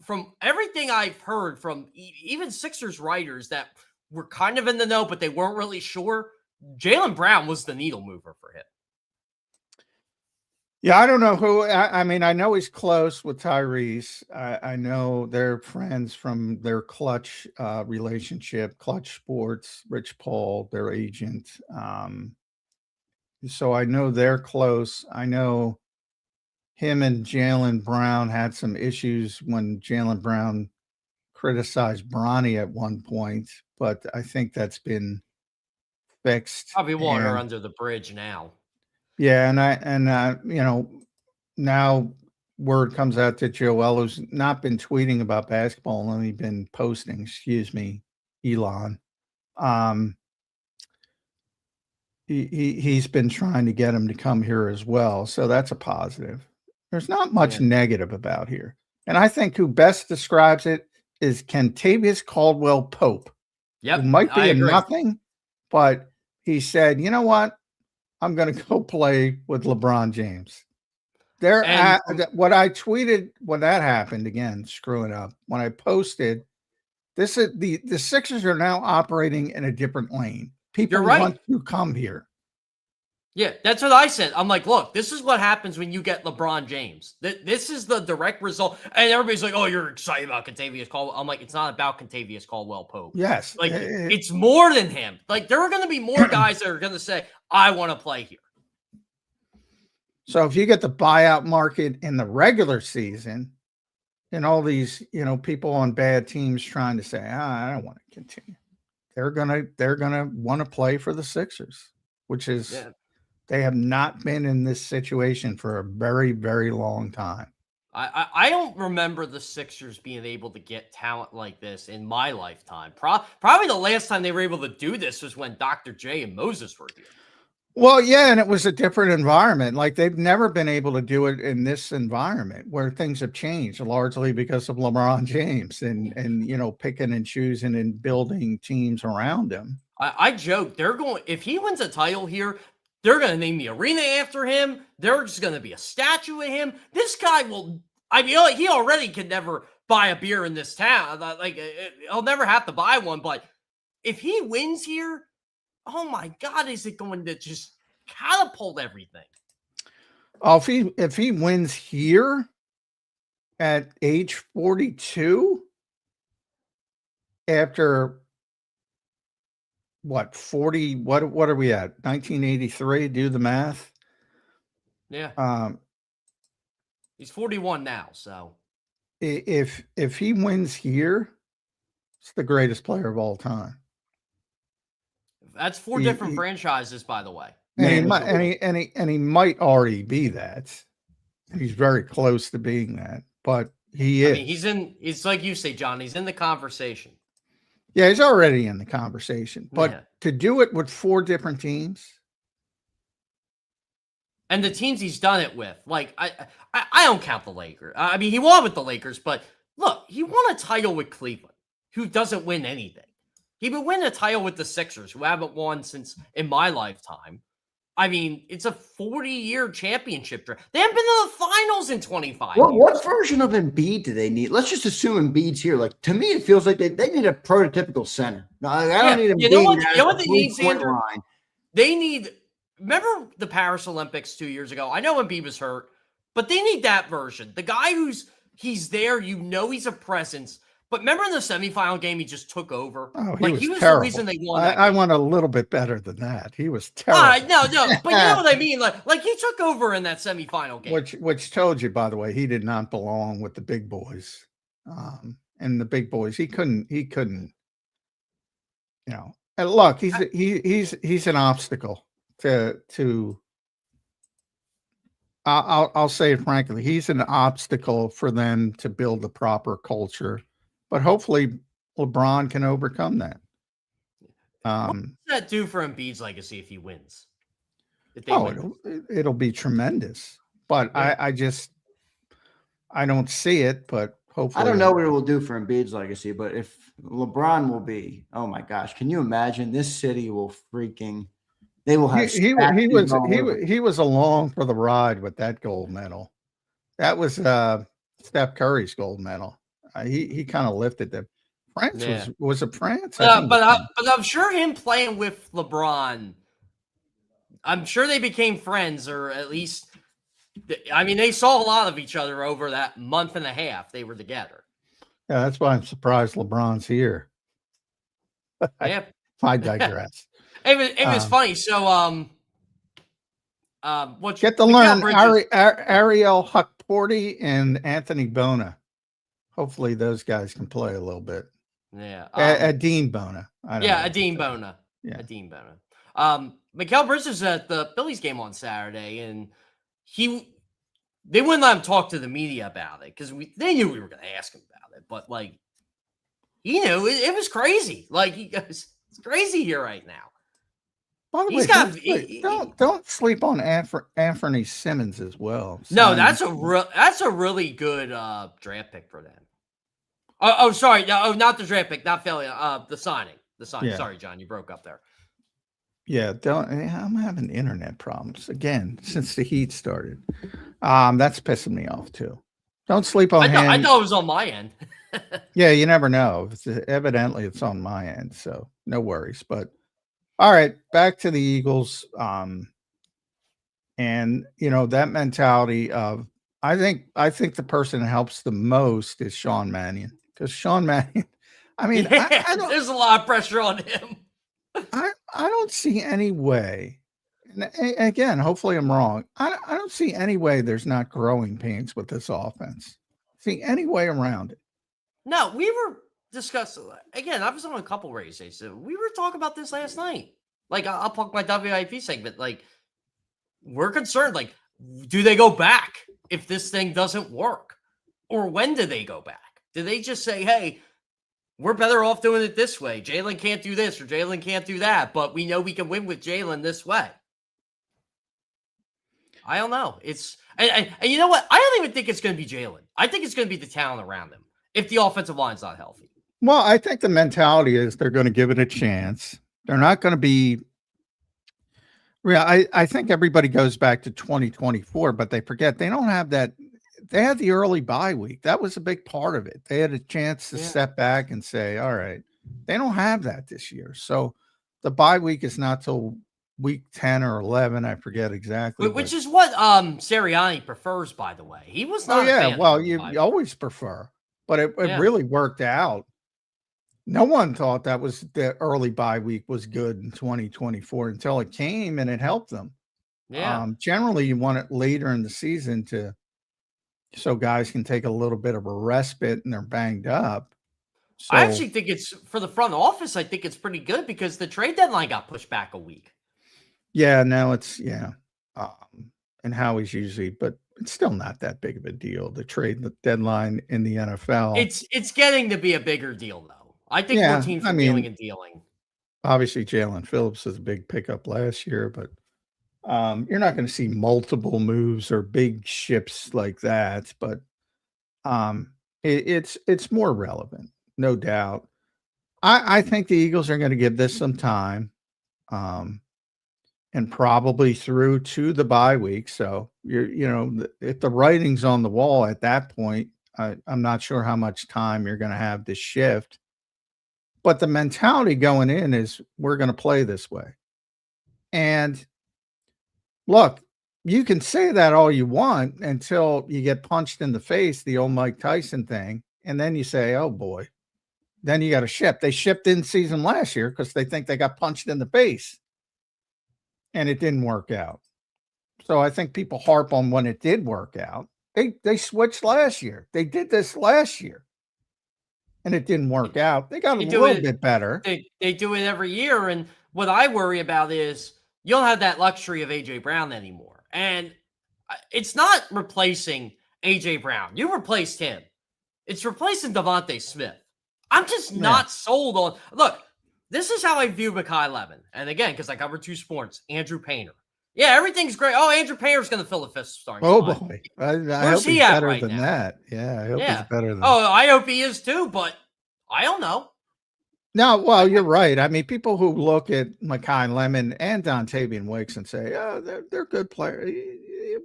from everything I've heard from even Sixers writers that were kind of in the know, but they weren't really sure. Jaylen Brown was the needle mover for him. Yeah, I don't know who. I mean, I know he's close with Tyrese. I know they're friends from their Clutch relationship, Clutch Sports, Rich Paul, their agent. So I know they're close. I know him and Jaylen Brown had some issues when Jaylen Brown criticized Bronny at one point, but I think that's been fixed. Probably water under the bridge now. Yeah, and now word comes out that Joel, who's not been tweeting about basketball, only been posting. Excuse me, Elon. He's been trying to get him to come here as well. So that's a positive. There's not much negative about here. And I think who best describes it is Kentavious Caldwell Pope. Yep. Who might be a nothing, but he said, you know what? I'm going to go play with LeBron James. What I tweeted when that happened, again, screwing up, when I posted, this is the Sixers are now operating in a different lane. People want to come here. Yeah, that's what I said. I'm like, look, this is what happens when you get LeBron James. This is the direct result. And everybody's like, oh, you're excited about Kentavious Caldwell. I'm like, it's not about Kentavious Caldwell Pope. Yes. Like, it's more than him. Like, there are going to be more guys that are going to say, I want to play here. So if you get the buyout market in the regular season, and all these, people on bad teams trying to say, I don't want to continue. They're gonna want to play for the Sixers, which is they have not been in this situation for a very, very long time. I don't remember the Sixers being able to get talent like this in my lifetime. Probably the last time they were able to do this was when Dr. J and Moses were here. Well, yeah, and it was a different environment. Like they've never been able to do it in this environment where things have changed largely because of LeBron James and picking and choosing and building teams around him. I joke if he wins a title here, they're going to name the arena after him. There's going to be a statue of him. This guy he already can never buy a beer in this town. Like he'll never have to buy one. But if he wins here, oh my God, is it going to just catapult everything? Oh, if he wins here at age 42, after what 40? What are we at? 1983. Do the math. Yeah. He's 41 now. So if he wins here, it's the greatest player of all time. That's four different franchises, by the way. And he might already be that. He's very close to being that, but he is. I mean, it's like you say, John, he's in the conversation. Yeah, he's already in the conversation. But to do it with four different teams. And the teams he's done it with, like, I don't count the Lakers. I mean, he won with the Lakers, but look, he won a title with Cleveland, who doesn't win anything. He would win a title with the Sixers, who haven't won since in my lifetime. I mean, it's a 40-year championship. They haven't been to the finals in 25 years. What version of Embiid do they need? Let's just assume Embiid's here. Like, to me, it feels like they need a prototypical center. No, I don't need Embiid. You know what they need, Zander? They need – remember the Paris Olympics 2 years ago? I know Embiid was hurt, but they need that version. The guy who's He's there. You know he's a presence. But remember in the semifinal game, he just took over? Oh, He was terrible. the reason they won that I game. want a little bit better than that. He was terrible. No. But you know what I mean? Like he took over in that semifinal game. Which told you, by the way, he did not belong with the big boys. And the big boys, he couldn't, and look, he's an obstacle to I'll say it frankly, he's an obstacle for them to build the proper culture, but hopefully LeBron can overcome that. What does that do for Embiid's legacy if he wins? It'll be tremendous, but yeah. I don't see it, but hopefully. I don't know what it will do for Embiid's legacy, but if LeBron will be, oh my gosh, can you imagine? This city will they will have. He was along for the ride with that gold medal. That was Steph Curry's gold medal. He kind of lifted them. France was a France. But I'm sure him playing with LeBron, I'm sure they became friends, or at least, I mean, they saw a lot of each other over that month and a half they were together. Yeah, that's why I'm surprised LeBron's here. Yeah. I digress. It was funny. So, get to learn Ariel Huckporty and Anthony Bona. Hopefully, those guys can play a little bit. Yeah, Adine Bona. Adine Bona. Yeah, Adine Bona. Mikal Bridges was at the Phillies game on Saturday, and they wouldn't let him talk to the media about it because they knew we were going to ask him about it. But he knew it was crazy. He goes, it's crazy here right now. By the way, don't sleep on Anthony Simmons as well. No, that's a really good draft pick for them. Oh, sorry. No, not the draft pick, not Philly. The signing. Yeah. Sorry, John, you broke up there. Yeah, I'm having internet problems again since the heat started. That's pissing me off too. Don't sleep on him. I thought it was on my end. Yeah, you never know. Evidently, it's on my end, so no worries. But all right, back to the Eagles. And that mentality of I think the person that helps the most is Sean Mannion, because Sean Mannion. I mean, I don't, there's a lot of pressure on him. I don't see any way. And again, hopefully I'm wrong. I don't see any way there's not growing pains with this offense. See any way around it. No, we were discussing again. I was on a couple radio stations. So we were talking about this last night. I'll plug my WIP segment. We're concerned. Do they go back if this thing doesn't work, or when do they go back? Do they just say, "Hey, we're better off doing it this way. Jalen can't do this or Jalen can't do that, but we know we can win with Jalen this way"? I don't know. And you know what? I don't even think it's going to be Jalen. I think it's going to be the talent around him if the offensive line's not healthy. Well, I think the mentality is they're going to give it a chance. They're not going to be. Yeah, I think everybody goes back to 2024, but they forget they don't have that. They had the early bye week. That was a big part of it. They had a chance to step back and say, all right, they don't have that this year. So the bye week is not till week 10 or 11. I forget exactly. Which is what Sirianni prefers, by the way. He was not. Oh, yeah. Well, you always prefer, but it really worked out. No one thought that was the early bye week was good in 2024 until it came and it helped them. Yeah. Generally, you want it later in the season so guys can take a little bit of a respite and they're banged up. So, I actually think it's for the front office. I think it's pretty good because the trade deadline got pushed back a week. Yeah, now it's and Howie's usually, but it's still not that big of a deal. The trade deadline in the NFL. It's getting to be a bigger deal though. I think more teams are dealing and dealing. Obviously, Jalen Phillips is a big pickup last year, but you're not going to see multiple moves or big ships like that. But it's more relevant, no doubt. I think the Eagles are going to give this some time, and probably through to the bye week. So if the writing's on the wall at that point, I'm not sure how much time you're going to have to shift. But the mentality going in is we're going to play this way. And look, you can say that all you want until you get punched in the face, the old Mike Tyson thing, and then you say, "Oh boy." Then you got to ship. They shipped in season last year because they think they got punched in the face, and it didn't work out. So I think people harp on when it did work out. They switched last year. They did this last year, and it didn't work out. They got a little bit better. They do it every year, and what I worry about is you don't have that luxury of AJ Brown anymore, and it's not replacing AJ Brown. You replaced him. It's replacing Devontae Smith. I'm just not sold on. Look, this is how I view Mekhi Levin, and again, because I cover 2 sports, Andrew Painter. Yeah, everything's great. Oh, Andrew Painter's going to fill the fifth starting spot. Boy, I hope he's better than that. Yeah, I hope he's better than. Oh, I hope he is too, but I don't know. No, well, you're right. I mean, people who look at Mekhi Lemon and Dontavian Wicks and say, "Oh, they're good players."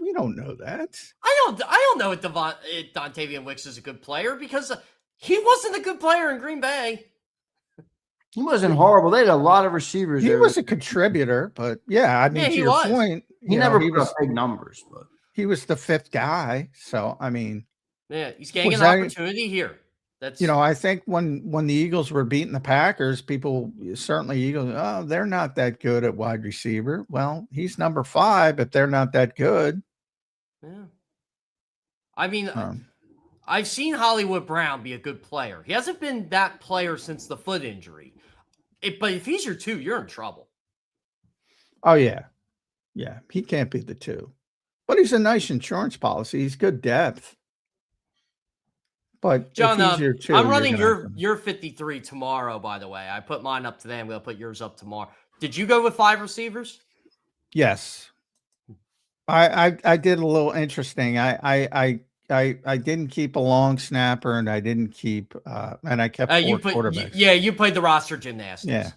We don't know that. I don't know if Dontavian Wicks is a good player because he wasn't a good player in Green Bay. He wasn't horrible. They had a lot of receivers. He was a contributor, but yeah, I mean, to your point, he never put up big numbers, but he was the 5th guy. So I mean, yeah, he's getting an opportunity here. That's I think when the Eagles were beating the Packers, people certainly they're not that good at wide receiver. Well, he's number 5 if they're not that good. Yeah, I mean. I've seen Hollywood Brown be a good player. He hasn't been that player since the foot injury. But if he's your 2, you're in trouble. Oh, yeah. Yeah, he can't be the 2. But he's a nice insurance policy. He's good depth. But John, if he's your 2, I'm running your 53 tomorrow, by the way. I put mine up today. I'm going to put yours up tomorrow. Did you go with 5 receivers? Yes. I did a little interesting. I didn't keep a long snapper, and I didn't keep, and I kept 4 quarterbacks. You played the roster gymnastics.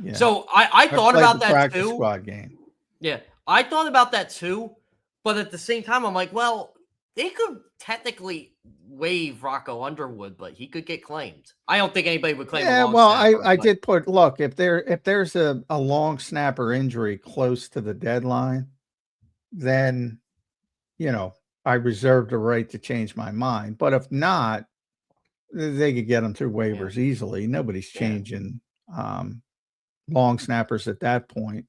Yeah. So I thought about that too. Squad game. Yeah, I thought about that too, but at the same time, I'm like, well, they could technically waive Rocco Underwood, but he could get claimed. I don't think anybody would claim. Yeah, well, I did put. Look, if there's a long snapper injury close to the deadline, then I reserve the right to change my mind. But if not, they could get them through waivers easily. Nobody's changing long snappers at that point.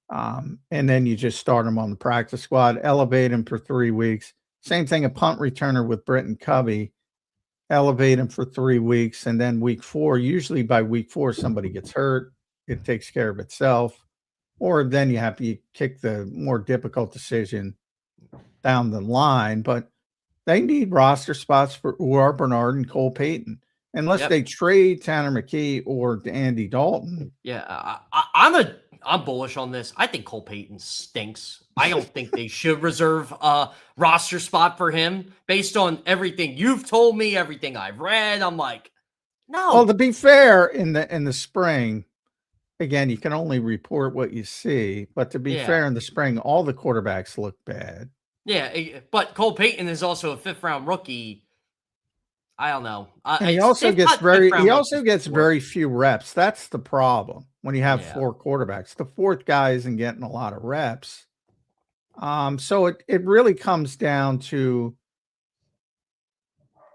And then you just start them on the practice squad, elevate them for 3 weeks. Same thing, a punt returner with Britton Covey, elevate him for 3 weeks. And then week 4, usually by week 4, somebody gets hurt. It takes care of itself. Or then you have to kick the more difficult decision down the line, but they need roster spots for Uar Bernard and Cole Payton, unless they trade Tanner McKee or Andy Dalton. Yeah, I'm bullish on this. I think Cole Payton stinks. I don't think they should reserve a roster spot for him based on everything you've told me, everything I've read. I'm like, no. Well, to be fair, in the spring, again, you can only report what you see, but to be fair, in the spring, all the quarterbacks look bad. Yeah, but Cole Payton is also a 5th-round rookie. I don't know. He also gets very few reps. That's the problem when you have 4 quarterbacks. The 4th guy isn't getting a lot of reps. So it really comes down to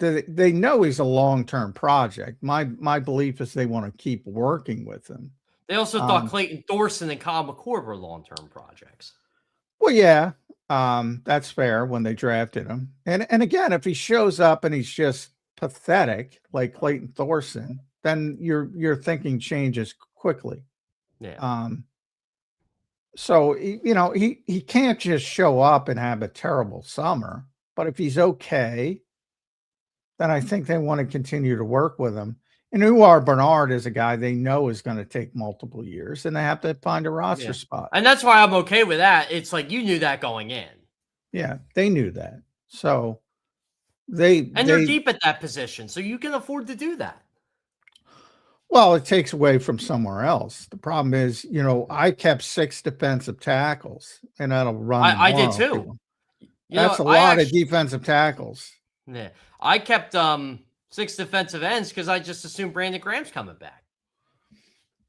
they know he's a long-term project. My belief is they want to keep working with him. They also thought Clayton Thorson and Kyle McCord were long-term projects. Well, yeah. That's fair when they drafted him. And again, if he shows up and he's just pathetic like Clayton Thorson, then your thinking changes quickly. Yeah. So he can't just show up and have a terrible summer, but if he's okay, then I think they want to continue to work with him. And Uar Bernard is a guy they know is going to take multiple years, and they have to find a roster spot. And that's why I'm okay with that. It's like you knew that going in. Yeah, they knew that. So they're deep at that position, so you can afford to do that. Well, it takes away from somewhere else. The problem is, I kept 6 defensive tackles, and that'll run. I did too. That's a lot of defensive tackles. Yeah, I kept 6 defensive ends because I just assumed Brandon Graham's coming back.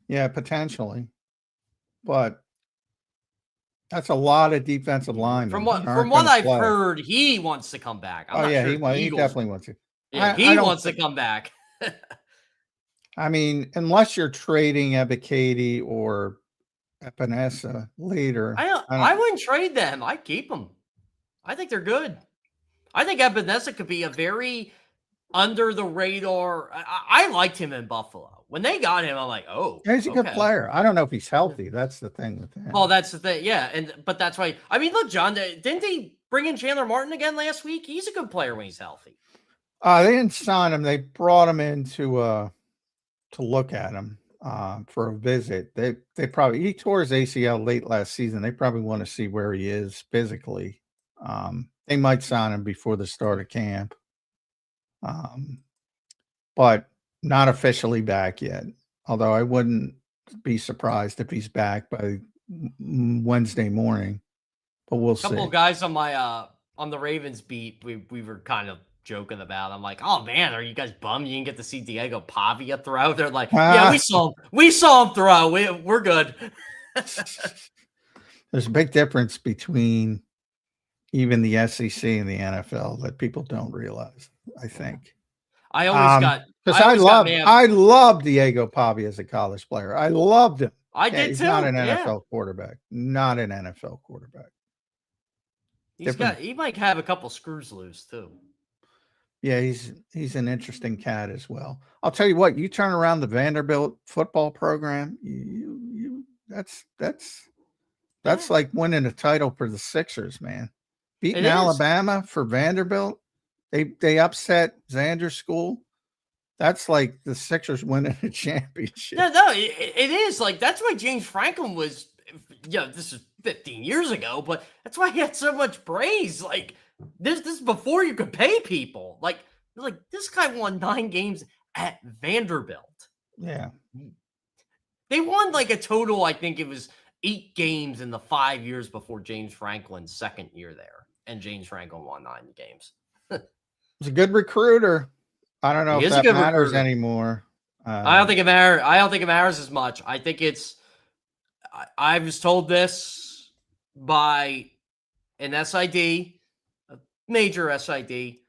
Yeah, potentially. But That's a lot of defensive linemen. From what I've heard, he wants to come back. I'm not sure he definitely wants to. Yeah, he wants to come back. I mean, unless you're trading Ebiketie or Epinesa later. I wouldn't trade them. I'd keep them. I think they're good. I think Epinesa could be a very under the radar. I liked him in Buffalo. When they got him, I'm like, oh. Yeah, he's a good player. I don't know if he's healthy. That's the thing with him. Well, that's the thing. Yeah. But that's why. I mean, look, John, didn't they bring in Chandler Martin again last week? He's a good player when he's healthy. They didn't sign him. They brought him in to look at him for a visit. They probably, he tore his ACL late last season. They probably want to see where he is physically. They might sign him before the start of camp. But not officially back yet. Although I wouldn't be surprised if he's back by Wednesday morning. But we'll see. A couple of guys on my on the Ravens beat, we were kind of joking about. I'm like, oh man, are you guys bummed you didn't get to see Diego Pavia throw? They're like, yeah, we saw him throw. We're good. There's a big difference between even the SEC and the NFL that people don't realize, I think. I always got because I love Diego Pavia as a college player. I loved him. I did he's too. Not an NFL quarterback. Not an NFL quarterback. He might have a couple screws loose too. Yeah, he's an interesting cat as well. I'll tell you what, you turn around the Vanderbilt football program, that's like winning a title for the Sixers, man. Beating Alabama for Vanderbilt, they upset Zander school. That's like the Sixers winning a championship. No, it is. Like, that's why James Franklin was, this is 15 years ago, but that's why he had so much praise. Like, this is before you could pay people. Like this guy won 9 games at Vanderbilt. Yeah. They won like a total, I think it was 8 games in the 5 years before James Franklin's second year there. And James Franklin won 9 games. He's a good recruiter. I don't know if that matters anymore. I don't think it matters. I don't think it matters as much. I think it's. I was told this by an SID, a major SID.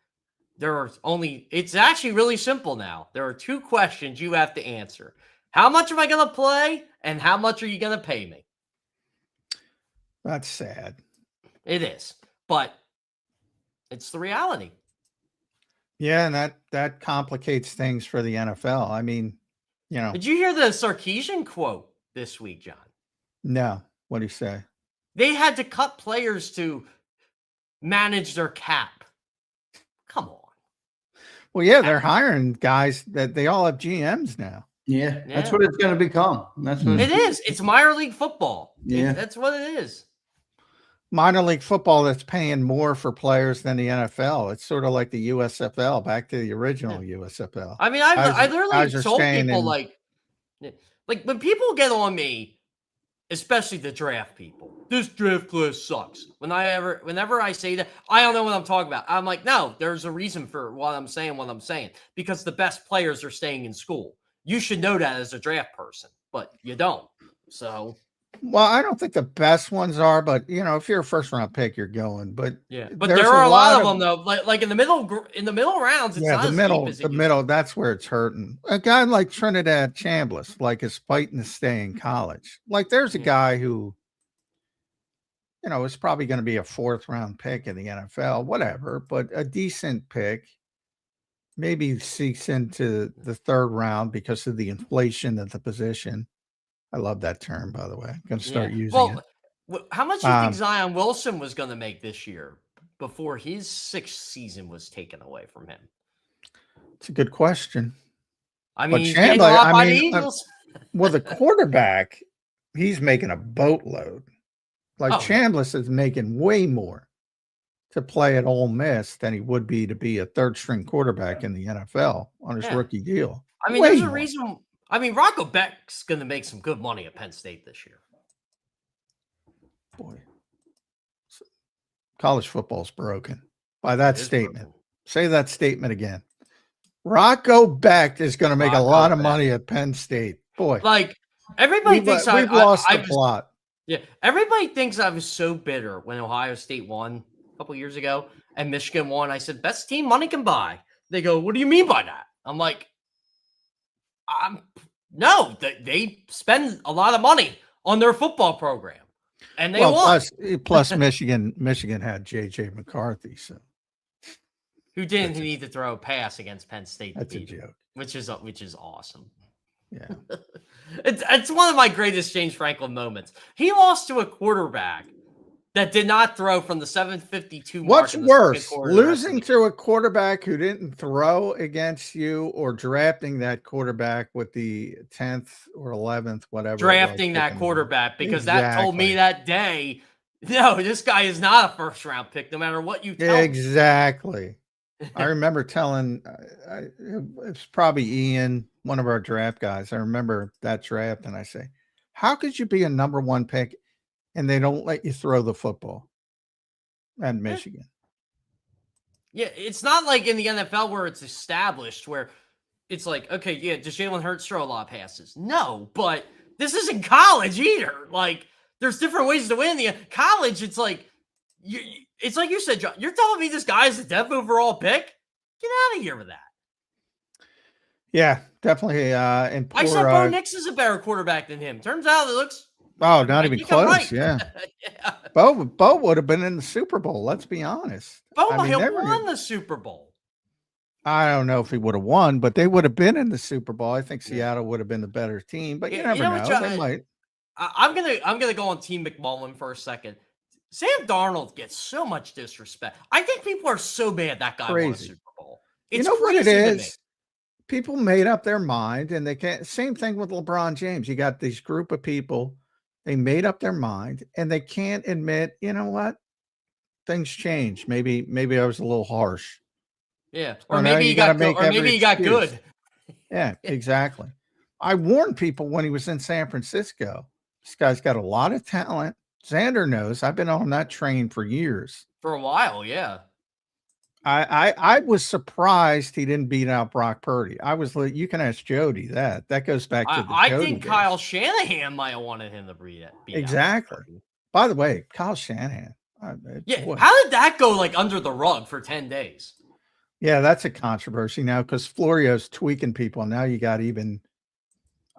It's actually really simple now. There are 2 questions you have to answer. How much am I going to play, and how much are you going to pay me? That's sad. It is, but it's the reality. Yeah, and that complicates things for the NFL. I mean, Did you hear the Sarkisian quote this week, John? No. What did he say? They had to cut players to manage their cap. Come on. Well, yeah, they're hiring guys that they all have GMs now. Yeah. That's what it's going to become. That's what it is. It's minor league football. Yeah. That's what it is. Minor league football that's paying more for players than the NFL. It's sort of like the USFL, back to the original USFL. I mean, I literally told people like when people get on me, especially the draft people, this draft class sucks. Whenever I say that, I don't know what I'm talking about. I'm like, no, there's a reason for what I'm saying, because the best players are staying in school. You should know that as a draft person, but you don't. So. Well, I don't think the best ones are, but if you're a first round pick, you're going. But yeah, but there are a lot of them though. Like in the middle rounds, it's not the middle. That's where it's hurting. A guy like Trinidad Chambliss, is fighting to stay in college. Like there's a guy who, is probably going to be a 4th round pick in the NFL, whatever, but a decent pick. Maybe seeks into the 3rd round because of the inflation of the position. I love that term, by the way. I'm going to start using it. How much do you think Zion Wilson was going to make this year before his 6th season was taken away from him? It's a good question. I mean, he's getting a lot by the Eagles. Well, the quarterback, he's making a boatload. Chambliss is making way more to play at Ole Miss than he would be to be a 3rd-string quarterback in the NFL on his rookie deal. I mean, there's a reason. I mean, Rocco Beck's going to make some good money at Penn State this year. Boy, college football's broken by that statement. Broken. Say that statement again. Rocco Beck is going to make a lot of money at Penn State. Boy, everybody thinks we've lost the plot. Yeah, everybody thinks I was so bitter when Ohio State won a couple years ago and Michigan won. I said, best team money can buy. They go, what do you mean by that? I'm like, no, they spend a lot of money on their football program, and they won. Plus Michigan had J.J. McCarthy, so who didn't need to throw a pass against Penn State. That's a joke. Which is awesome. Yeah. It's one of my greatest James Franklin moments. He lost to a quarterback that did not throw from the 752 mark. What's worse, losing to a quarterback who didn't throw against you, or drafting that quarterback with the 10th or 11th, whatever? Drafting that quarterback, because that told me that day, no, this guy is not a first round pick, no matter what you tell me. Exactly. I remember telling, it's probably Ian, one of our draft guys. I remember that draft, and I say, how could you be a number 1 pick and they don't let you throw the football at Michigan? Yeah, it's not like in the NFL where it's established, where it's like, okay, yeah, does Jalen Hurts throw a lot of passes? No, but this isn't college either. Like, there's different ways to win. The college, it's like, it's like you said, John, you're telling me this guy is the 10th overall pick? Get out of here with that. Yeah, definitely. And I said Bo Nix is a better quarterback than him. Turns out it looks. Oh, not even close. Right. Yeah. Yeah. Bo would have been in the Super Bowl. Let's be honest. Bo might have won the Super Bowl. I don't know if he would have won, but they would have been in the Super Bowl. I think Seattle would have been the better team, but you never know. John, they might. I'm gonna go on Team McMullen for a second. Sam Darnold gets so much disrespect. I think people are so mad that guy won a Super Bowl. It's what it is? People made up their mind, and they can't. Same thing with LeBron James. You got this group of people, they made up their mind, and they can't admit, you know what? Things change. Maybe I was a little harsh. Yeah, or maybe he got good. Or maybe he got good. Yeah, exactly. I warned people when he was in San Francisco. This guy's got a lot of talent. Zander knows. I've been on that train for years. For a while, yeah. I was surprised he didn't beat out Brock Purdy. I was like, you can ask Jody that. That goes back to the I Jody think days. Kyle Shanahan might have wanted him to beat exactly. out By the way, Kyle Shanahan. Yeah, how did that go like under the rug for 10 days? Yeah, that's a controversy now because Florio's tweaking people. Now you got even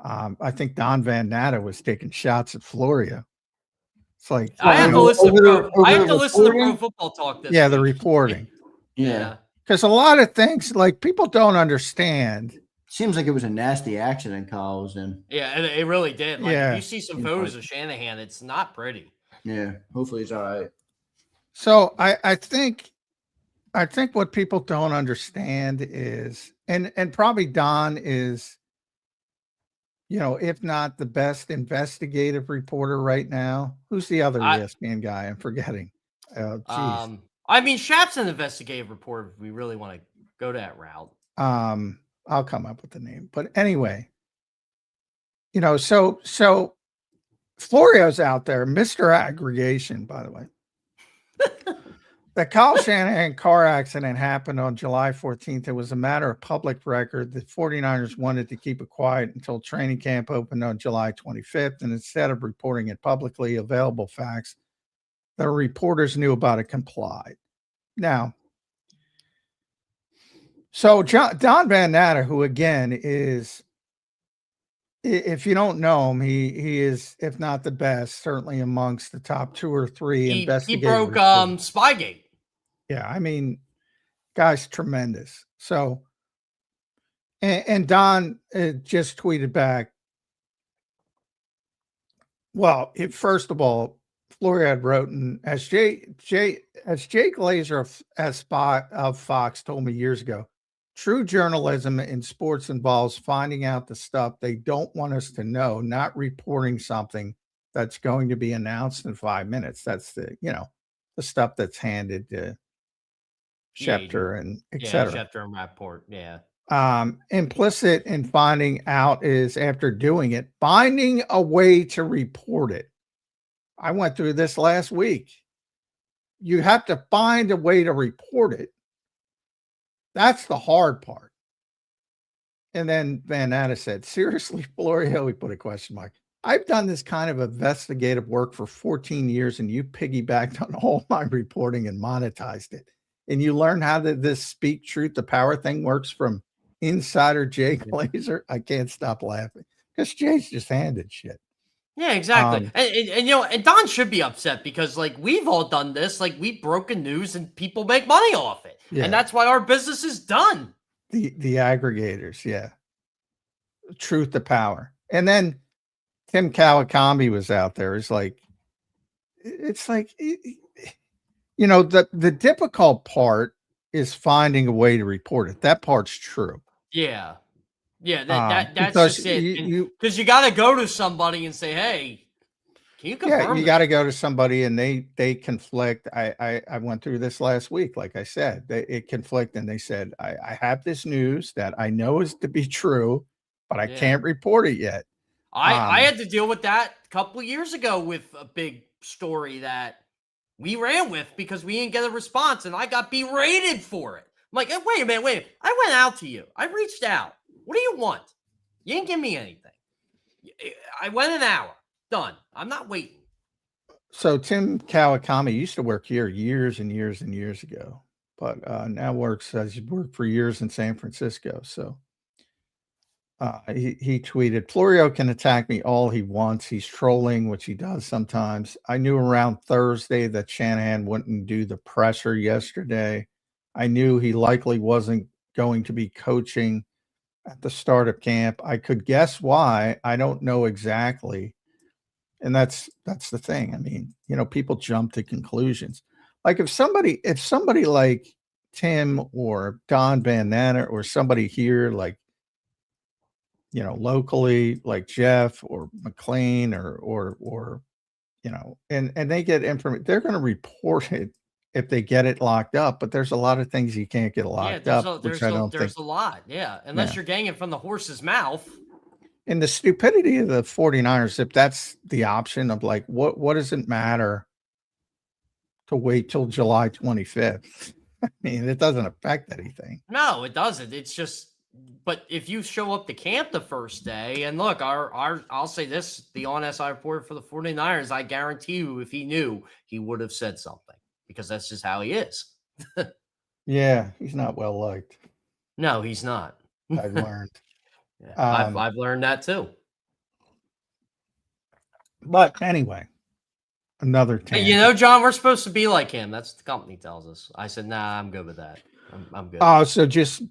I think Don Van Natta was taking shots at Florio. It's like I have to listen to Pro Football Talk this week. The reporting. Yeah. Because a lot of things, like, people don't understand. Seems like it was a nasty accident Kyle was in. Yeah, it really did. Like, if you see some photos of Shanahan, it's not pretty. Yeah, hopefully he's all right. So I think what people don't understand is, and probably Don is, if not the best investigative reporter right now. Who's the other ESPN guy? I'm forgetting. I mean, Shap's an investigative reporter if we really want to go that route. I'll come up with the name. But anyway, so Florio's out there, Mr. Aggregation, by the way. The Kyle Shanahan car accident happened on July 14th. It was a matter of public record. The 49ers wanted to keep it quiet until training camp opened on July 25th. And instead of reporting it publicly, available facts the reporters knew about it complied. Now, so Don Van Natta, who again is, if you don't know him, he is, if not the best, certainly amongst the top 2 or 3 investigators. He broke Spygate. Yeah, I mean, guy's tremendous. So, and Don just tweeted back. Well, first of all, Florio had wrote, and as Jake Glazer of Fox told me years ago, true journalism in sports involves finding out the stuff they don't want us to know, not reporting something that's going to be announced in 5 minutes. That's the stuff that's handed to Schefter and et cetera. Schefter and Rapport, yeah. Implicit in finding out is, after doing it, finding a way to report it. I went through this last week. You have to find a way to report it. That's the hard part. And then Van Natta said, seriously, Florio, we put a question mark. I've done this kind of investigative work for 14 years, and you piggybacked on all my reporting and monetized it. And you learn how this speak truth to power thing works from insider Jay Glazer. I can't stop laughing because Jay's just handed shit. Yeah, exactly. And and Don should be upset because like we've all done this, like we've broken news and people make money off it. Yeah. And that's why our business is done. The aggregators, yeah. Truth to power. And then Tim Kawakami was out there. It's like, the difficult part is finding a way to report it. That part's true. Yeah. Yeah, that's just it. Because you got to go to somebody and say, "Hey, can you confirm?" Yeah, you got to go to somebody, and they conflict. I went through this last week. Like I said, it conflict, and they said, "I have this news that I know is to be true, but I can't report it yet." I had to deal with that a couple of years ago with a big story that we ran with because we didn't get a response, and I got berated for it. I'm like, wait a minute. I went out to you. I reached out. What do you want? You didn't give me anything. I went an hour. Done. I'm not waiting. So Tim Kawakami used to work here years and years and years ago, but now has worked for years in San Francisco. So he tweeted, Florio can attack me all he wants. He's trolling, which he does sometimes. I knew around Thursday that Shanahan wouldn't do the presser yesterday. I knew he likely wasn't going to be coaching at the start of camp. I could guess why. I don't know exactly. And that's the thing. I mean, people jump to conclusions. Like if somebody like Tim or Don Bandana or somebody here, like, locally, like Jeff or McLean or and they get information, they're going to report it if they get it locked up, but there's a lot of things you can't get locked up. There's a lot. Yeah. Unless you're getting it from the horse's mouth. And the stupidity of the 49ers, if that's the option of like, what does it matter to wait till July 25th? I mean, it doesn't affect anything. No, it doesn't. It's just, but if you show up to camp the first day, and look, I'll say this, the on-SI reporter for the 49ers, I guarantee you, if he knew, he would have said something because that's just how he is. Yeah, he's not well liked. No, he's not. I've learned. I've learned that too. But anyway, another tangent. John, we're supposed to be like him. That's what the company tells us. I said, nah, I'm good with that. I'm good. Oh, so just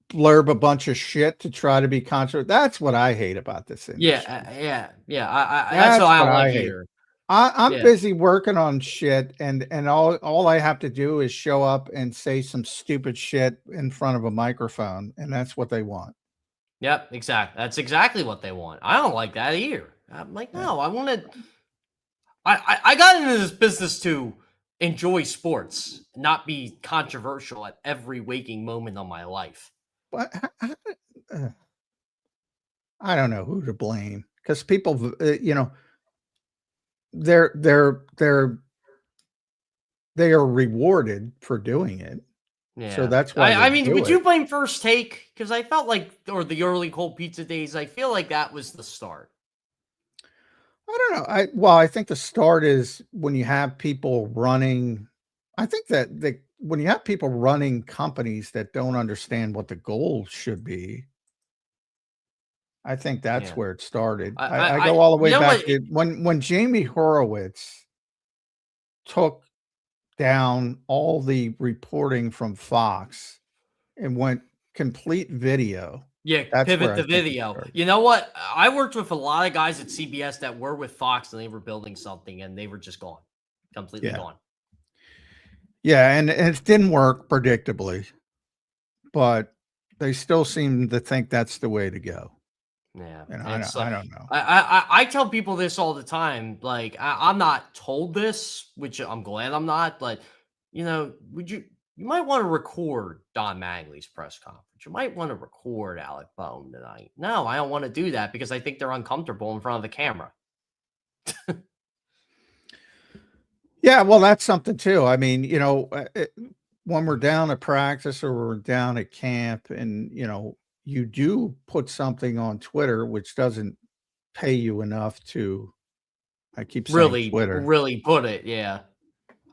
blurb a bunch of shit to try to be controversial. That's what I hate about this industry. Yeah. That's what I don't like either. I'm busy working on shit, and all I have to do is show up and say some stupid shit in front of a microphone, and that's what they want. Yep, exactly. That's exactly what they want. I don't like that either. I'm like, no, I want to. I got into this business to enjoy sports, not be controversial at every waking moment of my life. But I don't know who to blame because people, they are rewarded for doing it. Yeah. So that's why I mean, would you blame First Take? Because I felt like, or the early cold pizza days, I feel like that was the start. I don't know. I think the start is when you have people running. I think that when you have people running companies that don't understand what the goal should be, I think that's where it started. I go all the way back to when Jamie Horowitz took down all the reporting from Fox and went complete video. Yeah, pivot to video. You know what? I worked with a lot of guys at CBS that were with Fox and they were building something and they were just gone. Completely gone. Yeah, and it didn't work predictably, but they still seem to think that's the way to go. Yeah, and I don't know. I tell people this all the time. Like I'm not told this, which I'm glad I'm not. But you might want to record Don Mattingly's press conference. You might want to record Alec Boehm tonight. No, I don't want to do that because I think they're uncomfortable in front of the camera. Yeah, well, that's something too. I mean, when we're down at practice or we're down at camp and, you do put something on Twitter, which doesn't pay you enough to. I keep saying Twitter. Really put it. Yeah.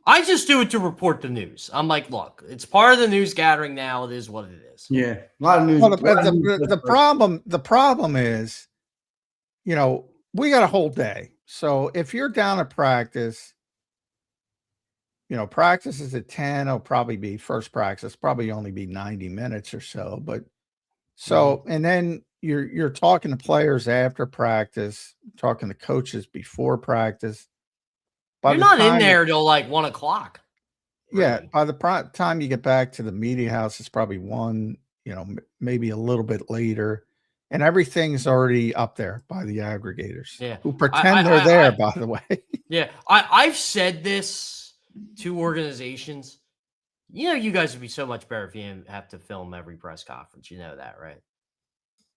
I just do it to report the news. I'm like, look, it's part of the news gathering now. It is what it is. Yeah, a lot of news. Well, the problem is, we got a whole day. So if you're down at practice, practice is at 10. It'll probably be first practice, probably only be 90 minutes or so. But and then you're talking to players after practice, talking to coaches before practice. You're not in there till like 1:00. Yeah. Really. By the time you get back to the media house, it's probably 1, maybe a little bit later. And everything's already up there by the aggregators. Yeah. Who pretend they're there, by the way. Yeah. I've said this to organizations. You guys would be so much better if you didn't have to film every press conference. You know that, right?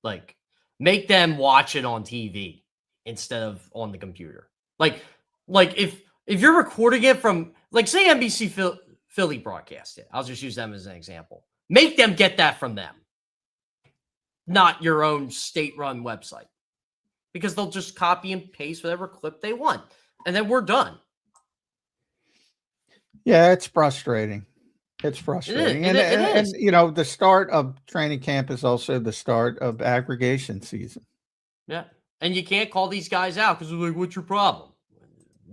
Like, make them watch it on TV instead of on the computer. Like if you're recording it from, like, say NBC Philly broadcast it. I'll just use them as an example. Make them get that from them, not your own state-run website, because they'll just copy and paste whatever clip they want, and then we're done. Yeah, it's frustrating. It's frustrating. It is. And the start of training camp is also the start of aggregation season. Yeah. And you can't call these guys out because they're like, what's your problem?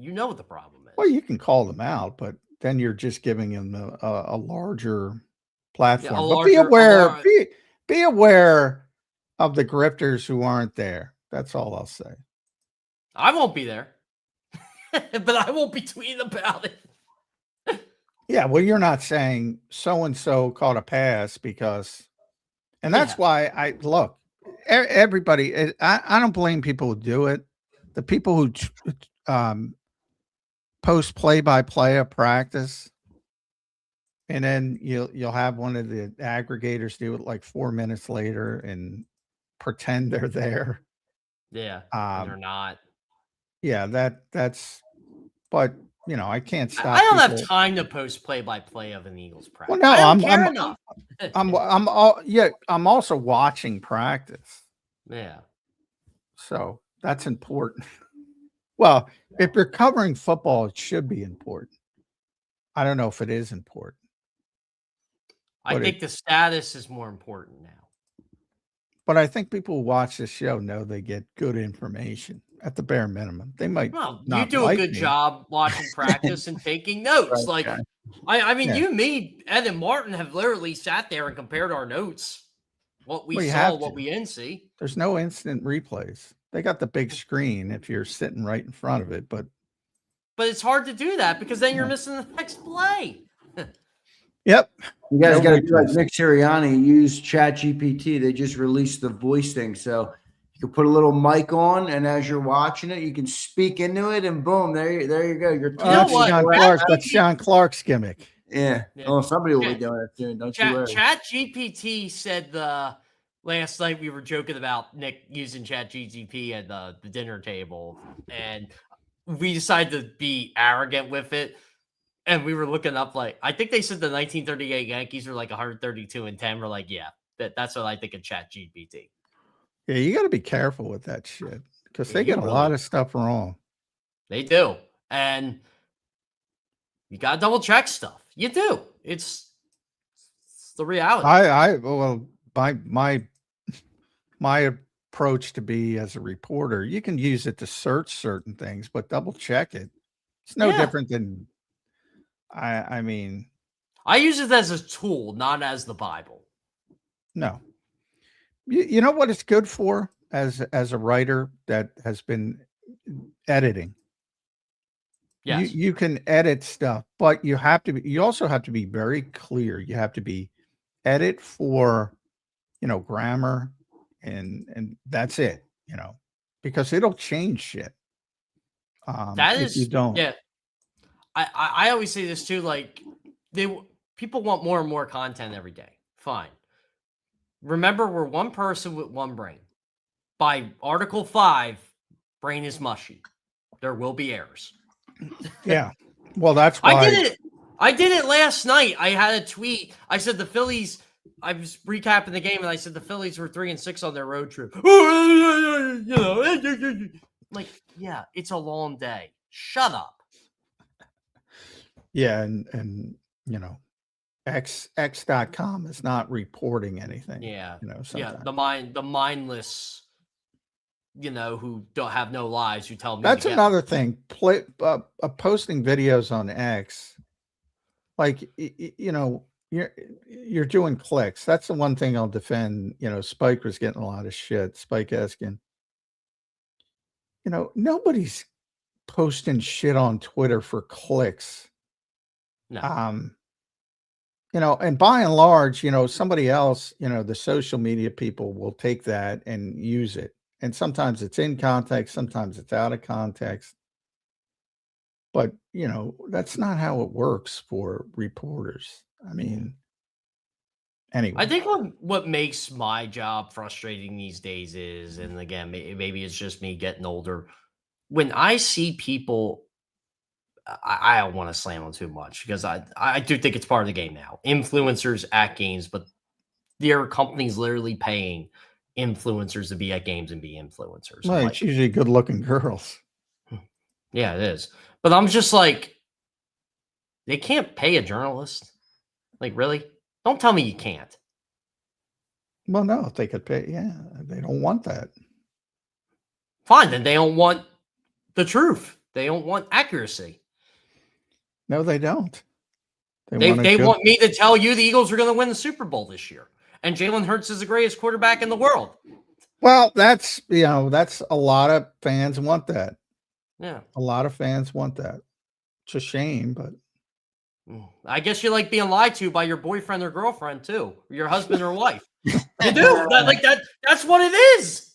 You know what the problem is. Well, you can call them out, but then you're just giving them a larger platform. But be aware of the grifters who aren't there. That's all I'll say. I won't be there, but I won't be tweeting about it. Yeah, well, you're not saying so-and-so caught a pass and that's why everybody, I don't blame people who do it. The people who post play-by-play of practice, and then you'll have one of the aggregators do it like 4 minutes later and pretend they're there. Yeah, they're not. Yeah, that's, but I can't stop. I don't have time to post play-by-play of an Eagles practice. Well, no, I don't care enough. I'm also watching practice. Yeah. So that's important. Well, if you're covering football, it should be important. I don't know if it is important. I think the status is more important now. But I think people who watch this show know they get good information at the bare minimum. They might. Well, you do a good job watching practice and taking notes. Right, like, I mean, you, me, Ed, and Martin have literally sat there and compared our notes. What we saw, what we didn't see. There's no instant replays. They got the big screen if you're sitting right in front of it, but it's hard to do that because then you're missing the next play. Yep. You guys got to do like Nick Sirianni, use ChatGPT. They just released the voice thing. So you can put a little mic on, and as you're watching it, you can speak into it, and boom, there you go. That's Sean Clark's gimmick. Yeah. Oh, somebody will be doing it soon. Don't you worry. ChatGPT said last night we were joking about Nick using ChatGPT at the dinner table, and we decided to be arrogant with it. And we were looking up, like, I think they said the 1938 Yankees were like 132-10. We're like, yeah, that's what I think of ChatGPT. Yeah, you got to be careful with that shit because they get a lot of stuff wrong. They do. And you got to double check stuff. You do. It's the reality. My approach to be as a reporter, you can use it to search certain things, but double check it. It's no different than, I mean, I use it as a tool, not as the Bible. No. You know what it's good for as a writer that has been editing? Yes. You can edit stuff, but you also have to be very clear. You have to be edit for, grammar and that's it, because it'll change shit. If you don't. Yeah. I always say this too, like people want more and more content every day. Fine. Remember, we're one person with one brain. By Article 5, brain is mushy. There will be errors. Yeah. Well, that's why I did it last night. I had a tweet. I said the Phillies I was recapping the game and I said the Phillies were 3-6 on their road trip. You know, like, yeah, it's a long day. Shut up. Yeah, and you know, X.com is not reporting anything. Yeah. You know, Yeah. sometimes. The mindless, who don't have no lives, who tell me That's another thing. Posting videos on X, like you're doing clicks. That's the one thing I'll defend. Spike was getting a lot of shit. Spike Eskin. Nobody's posting shit on Twitter for clicks. No. And by and large, somebody else, the social media people will take that and use it. And sometimes it's in context, sometimes it's out of context. But, that's not how it works for reporters. I mean, anyway. I think what makes my job frustrating these days is, and again, maybe it's just me getting older, when I see people, I don't want to slam them too much because I do think it's part of the game now. Influencers at games, but there are companies literally paying influencers to be at games and be influencers. Well, it's usually good-looking girls. Yeah, it is. But I'm just like, they can't pay a journalist. Like, really? Don't tell me you can't. Well, no, if they could pay, yeah, they don't want that. Fine, then they don't want the truth. They don't want accuracy. No, they don't. They want me to tell you the Eagles are going to win the Super Bowl this year. And Jalen Hurts is the greatest quarterback in the world. Well, that's a lot of fans want that. Yeah. A lot of fans want that. It's a shame, but I guess you like being lied to by your boyfriend or girlfriend too, or your husband or wife. You do. That's what it is.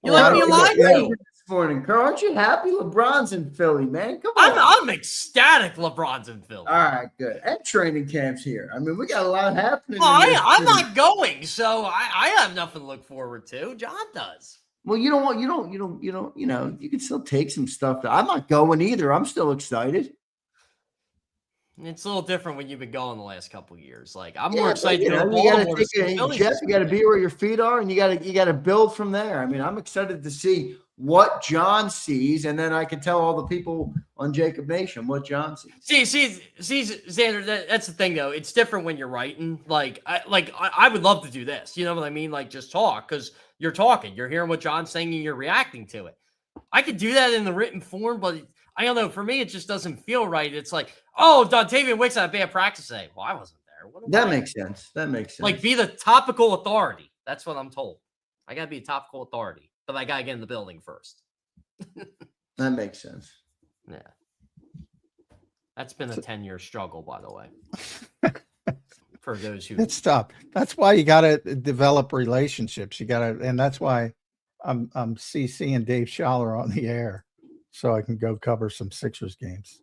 You like being lied to. This morning, Carl, aren't you happy LeBron's in Philly, man? Come on. I'm ecstatic LeBron's in Philly. All right, good. And training camps here. I mean, we got a lot happening. I'm not going, so I have nothing to look forward to. John does. Well, you can still take some stuff. I'm not going either. I'm still excited. It's a little different when you've been going the last couple of years. Like, I'm more excited to go to Baltimore. Jeff, you got to be where your feet are, and you got to build from there. I mean, I'm excited to see what John sees, and then I can tell all the people on JAKIB Nation what John sees. See, Zander, that's the thing, though. It's different when you're writing. I would love to do this. You know what I mean? Like, just talk, because you're talking. You're hearing what John's saying, and you're reacting to it. I could do that in the written form, but I don't know. For me, it just doesn't feel right. It's like, oh, Dontavian Wicks had a bad practice today. Well, I wasn't there. That makes sense. Like, be the topical authority. That's what I'm told. I got to be a topical authority, but I got to get in the building first. That makes sense. Yeah. That's been a 10-year struggle, by the way. For those who... It's tough. That's why you got to develop relationships. You got to, and that's why I'm CC and Dave Schaller on the air, so I can go cover some Sixers games.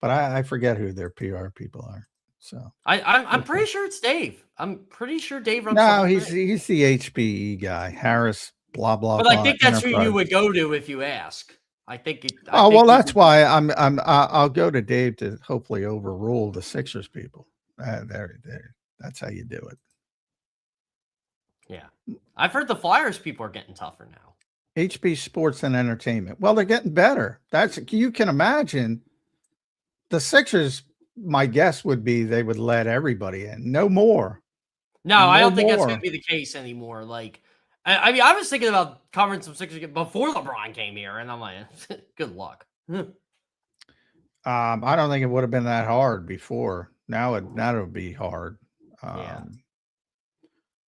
But I forget who their PR people are. So I'm pretty sure it's Dave. I'm pretty sure Dave runs. No, he's the HBE guy, Harris. Blah blah. But blah, I think that's who you would go to if you ask. That's why I'll go to Dave to hopefully overrule the Sixers people. There. That's how you do it. Yeah, I've heard the Flyers people are getting tougher now. HB Sports and Entertainment. Well, they're getting better. You can imagine. The Sixers, my guess would be they would let everybody in. No more. No, I don't think that's going to be the case anymore. Like, I mean, I was thinking about covering some Sixers before LeBron came here, and I'm like, good luck. I don't think it would have been that hard before. Now it would be hard. Yeah.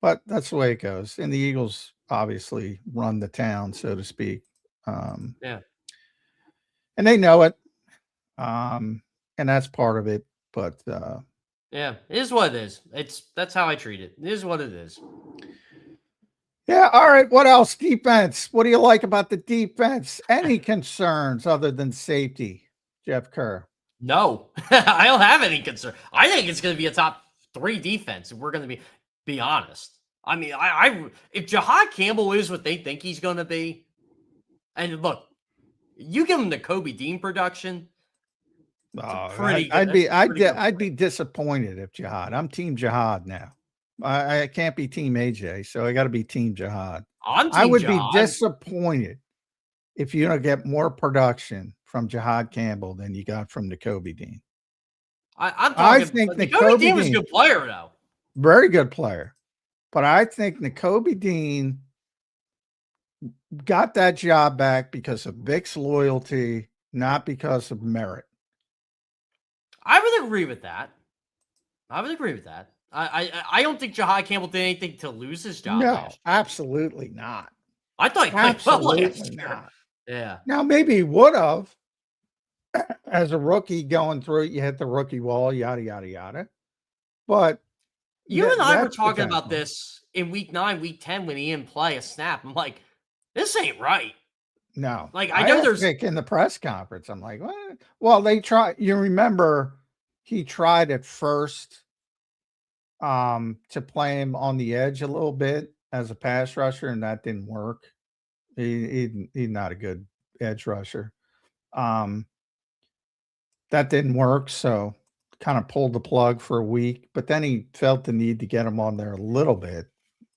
But that's the way it goes. And the Eagles obviously run the town, so to speak. Yeah. And they know it. And that's part of it, but yeah, it is what it is. That's how I treat it. It is what it is. Yeah. All right. What else? Defense. What do you like about the defense? Any concerns other than safety, Jeff Kerr? No, I don't have any concern. I think it's going to be a top 3 defense. If we're going to be honest. I mean, if Jahad Campbell is what they think he's going to be, and look, you give him the Kobe Dean production. I'd be disappointed if Jahad. I'm team Jahad now. I can't be Team AJ, so I got to be Team Jihad. I'm I Team would be Jihad. disappointed if you don't get more production from Jihad Campbell than you got from Nakobe Dean. I'm I talking. think Nakobe Dean was a good player, though. Very good player. But I think Nakobe Dean got that job back because of Vic's loyalty, not because of merit. I would agree with that. I don't think Jahai Campbell did anything to lose his job. No, last year. absolutely not. I thought he played well last year. Not. Yeah. Now maybe he would have as a rookie going through it. You hit the rookie wall, yada yada yada. But you and I were talking about this in week 9, week 10 when he didn't play a snap. I'm like, this ain't right. No, like I know there's in the press conference. I'm like, what? Well, they try. You remember he tried at first to play him on the edge a little bit as a pass rusher, and that didn't work. He's not a good edge rusher. That didn't work, so kind of pulled the plug for a week. But then he felt the need to get him on there a little bit,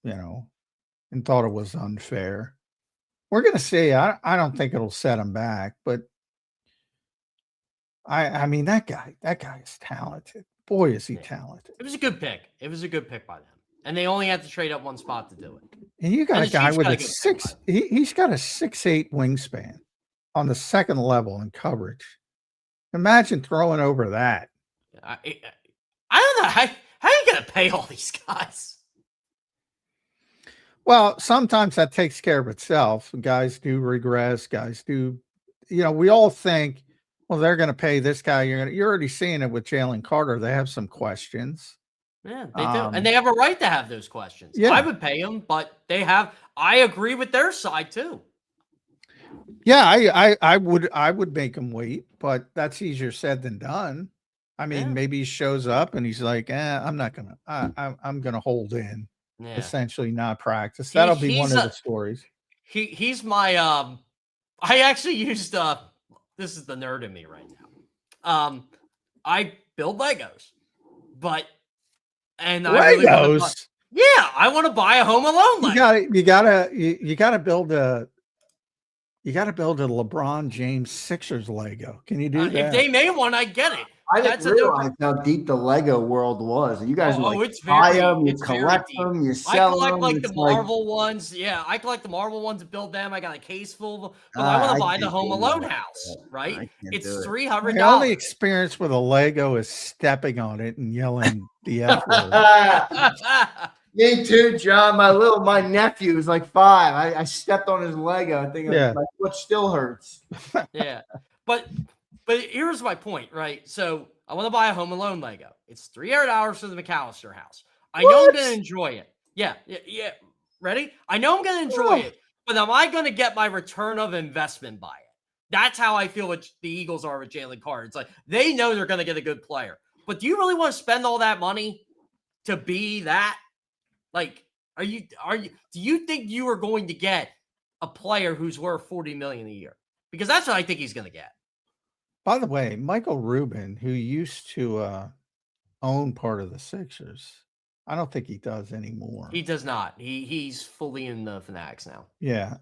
and thought it was unfair. We're going to see. I don't think it'll set him back, but I mean, that guy is talented. Boy, is he talented. It was a good pick. It was a good pick by them. And they only had to trade up one spot to do it. And you got a guy with he's got a 6'8" wingspan on the second level in coverage. Imagine throwing over that. I don't know. How are you going to pay all these guys? Well, sometimes that takes care of itself. Guys do regress. Guys do, we all think, well, they're going to pay this guy. You're already seeing it with Jalen Carter. They have some questions. Yeah, they do. And they have a right to have those questions. Yeah. I would pay them, but I agree with their side too. Yeah, I would make him wait, but that's easier said than done. I mean, maybe he shows up and he's like, I'm not going to, I'm going to hold in. Yeah. Essentially not practice. That'll be one of the stories. He's my I actually used this is the nerd in me right now. I build Legos, Legos. I want to buy a Home Alone Lego. You gotta build a LeBron James Sixers Lego. Can you do that? If they made one, I get it. I didn't realize how deep the Lego world was. You guys buy them, you collect them, you sell them. I collect the Marvel ones. Yeah, I collect the Marvel ones and build them. I got a case full of them. But I want to buy the Home Alone house, right? It's $300. The only experience with a Lego is stepping on it and yelling the F word. Me too, John. My nephew is like 5. I stepped on his Lego. I think my foot still hurts. Yeah, but here's my point, right? So I want to buy a Home Alone Lego. It's $300 for the McAllister house. I know I'm going to enjoy it. Yeah. Ready? I know I'm going to enjoy it, but am I going to get my return of investment by it? That's how I feel what the Eagles are with Jalen Carter. It's like they know they're going to get a good player, but do you really want to spend all that money to be that? Like, do you think you are going to get a player who's worth $40 million a year? Because that's what I think he's going to get. By the way, Michael Rubin, who used to own part of the Sixers, I don't think he does anymore. He does not. He's fully in the Fanatics now. Yeah.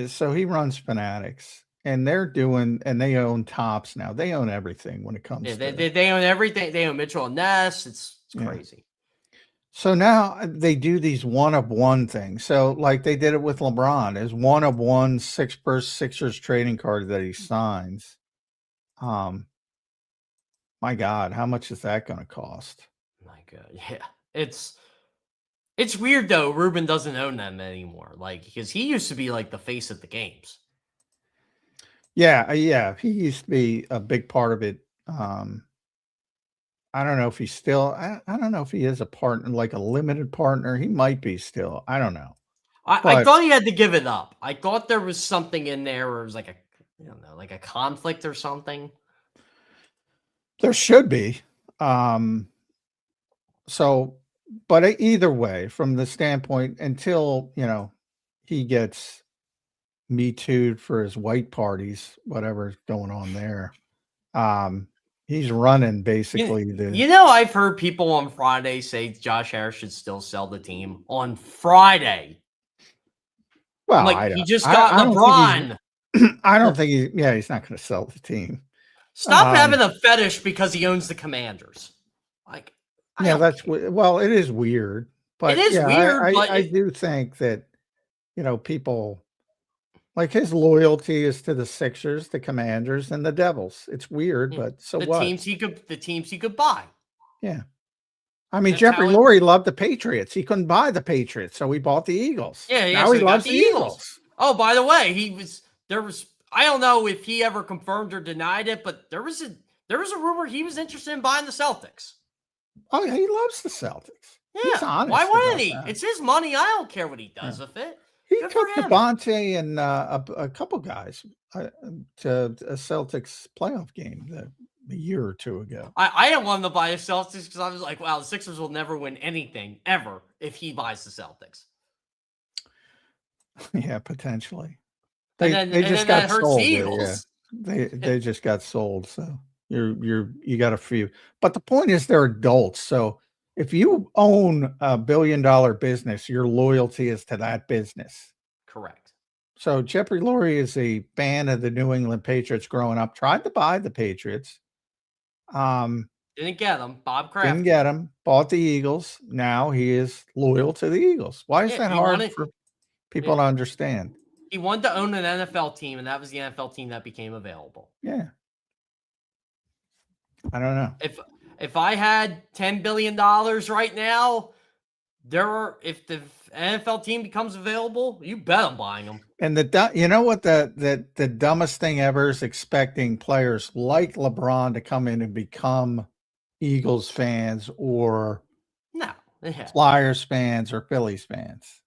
So he runs Fanatics, and they own Tops now. They own everything when it comes to they own everything. They own Mitchell and Ness. It's crazy. So now they do these one-of-one things. So like they did it with LeBron, is one-of-one Sixers trading card that he signs. My God, how much is that going to cost? My God, yeah, it's weird though. Rubin doesn't own them anymore, because he used to be like the face of the games. Yeah, he used to be a big part of it. I don't know if he's still. I don't know if he is a partner, like a limited partner. He might be still. I don't know. I thought he had to give it up. I thought there was something in there where it was like a conflict or something. There should be. So, but either way, from the standpoint, until, he gets Me Too'd for his white parties, whatever's going on there. He's running basically I've heard people on Friday say Josh Harris should still sell the team on Friday. Well, he just got LeBron. I don't think he's not going to sell the team. Stop having a fetish because he owns the Commanders. It is weird, but it is weird. I do think that, people like his loyalty is to the Sixers, the Commanders, and the Devils. It's weird, but the teams he could buy. Yeah. I mean, Jeffrey Lurie loved the Patriots. He couldn't buy the Patriots, so he bought the Eagles. Yeah, now he loves the Eagles. Oh, by the way, I don't know if he ever confirmed or denied it, but there was a rumor he was interested in buying the Celtics. Oh, yeah, he loves the Celtics. Yeah, he's honest. Why wouldn't he? That. It's his money. I don't care what he does with it. He took Devontae and a couple guys to a Celtics playoff game a year or two ago. I didn't want him to buy the Celtics because I was like, wow, the Sixers will never win anything ever if he buys the Celtics. Yeah, potentially. They just got sold. Yeah. They just got sold. So you got a few. But the point is they're adults. So if you own $1 billion business, your loyalty is to that business. Correct. So Jeffrey Lurie is a fan of the New England Patriots growing up, tried to buy the Patriots. Didn't get him. Bob Kraft didn't get him. Bought the Eagles. Now he is loyal to the Eagles. Why is that hard for people to understand? He wanted to own an NFL team, and that was the NFL team that became available. Yeah. I don't know. If I had $10 billion right now, if the NFL team becomes available, you bet I'm buying them. And the dumbest thing ever is expecting players like LeBron to come in and become Eagles fans or Flyers fans or Phillies fans.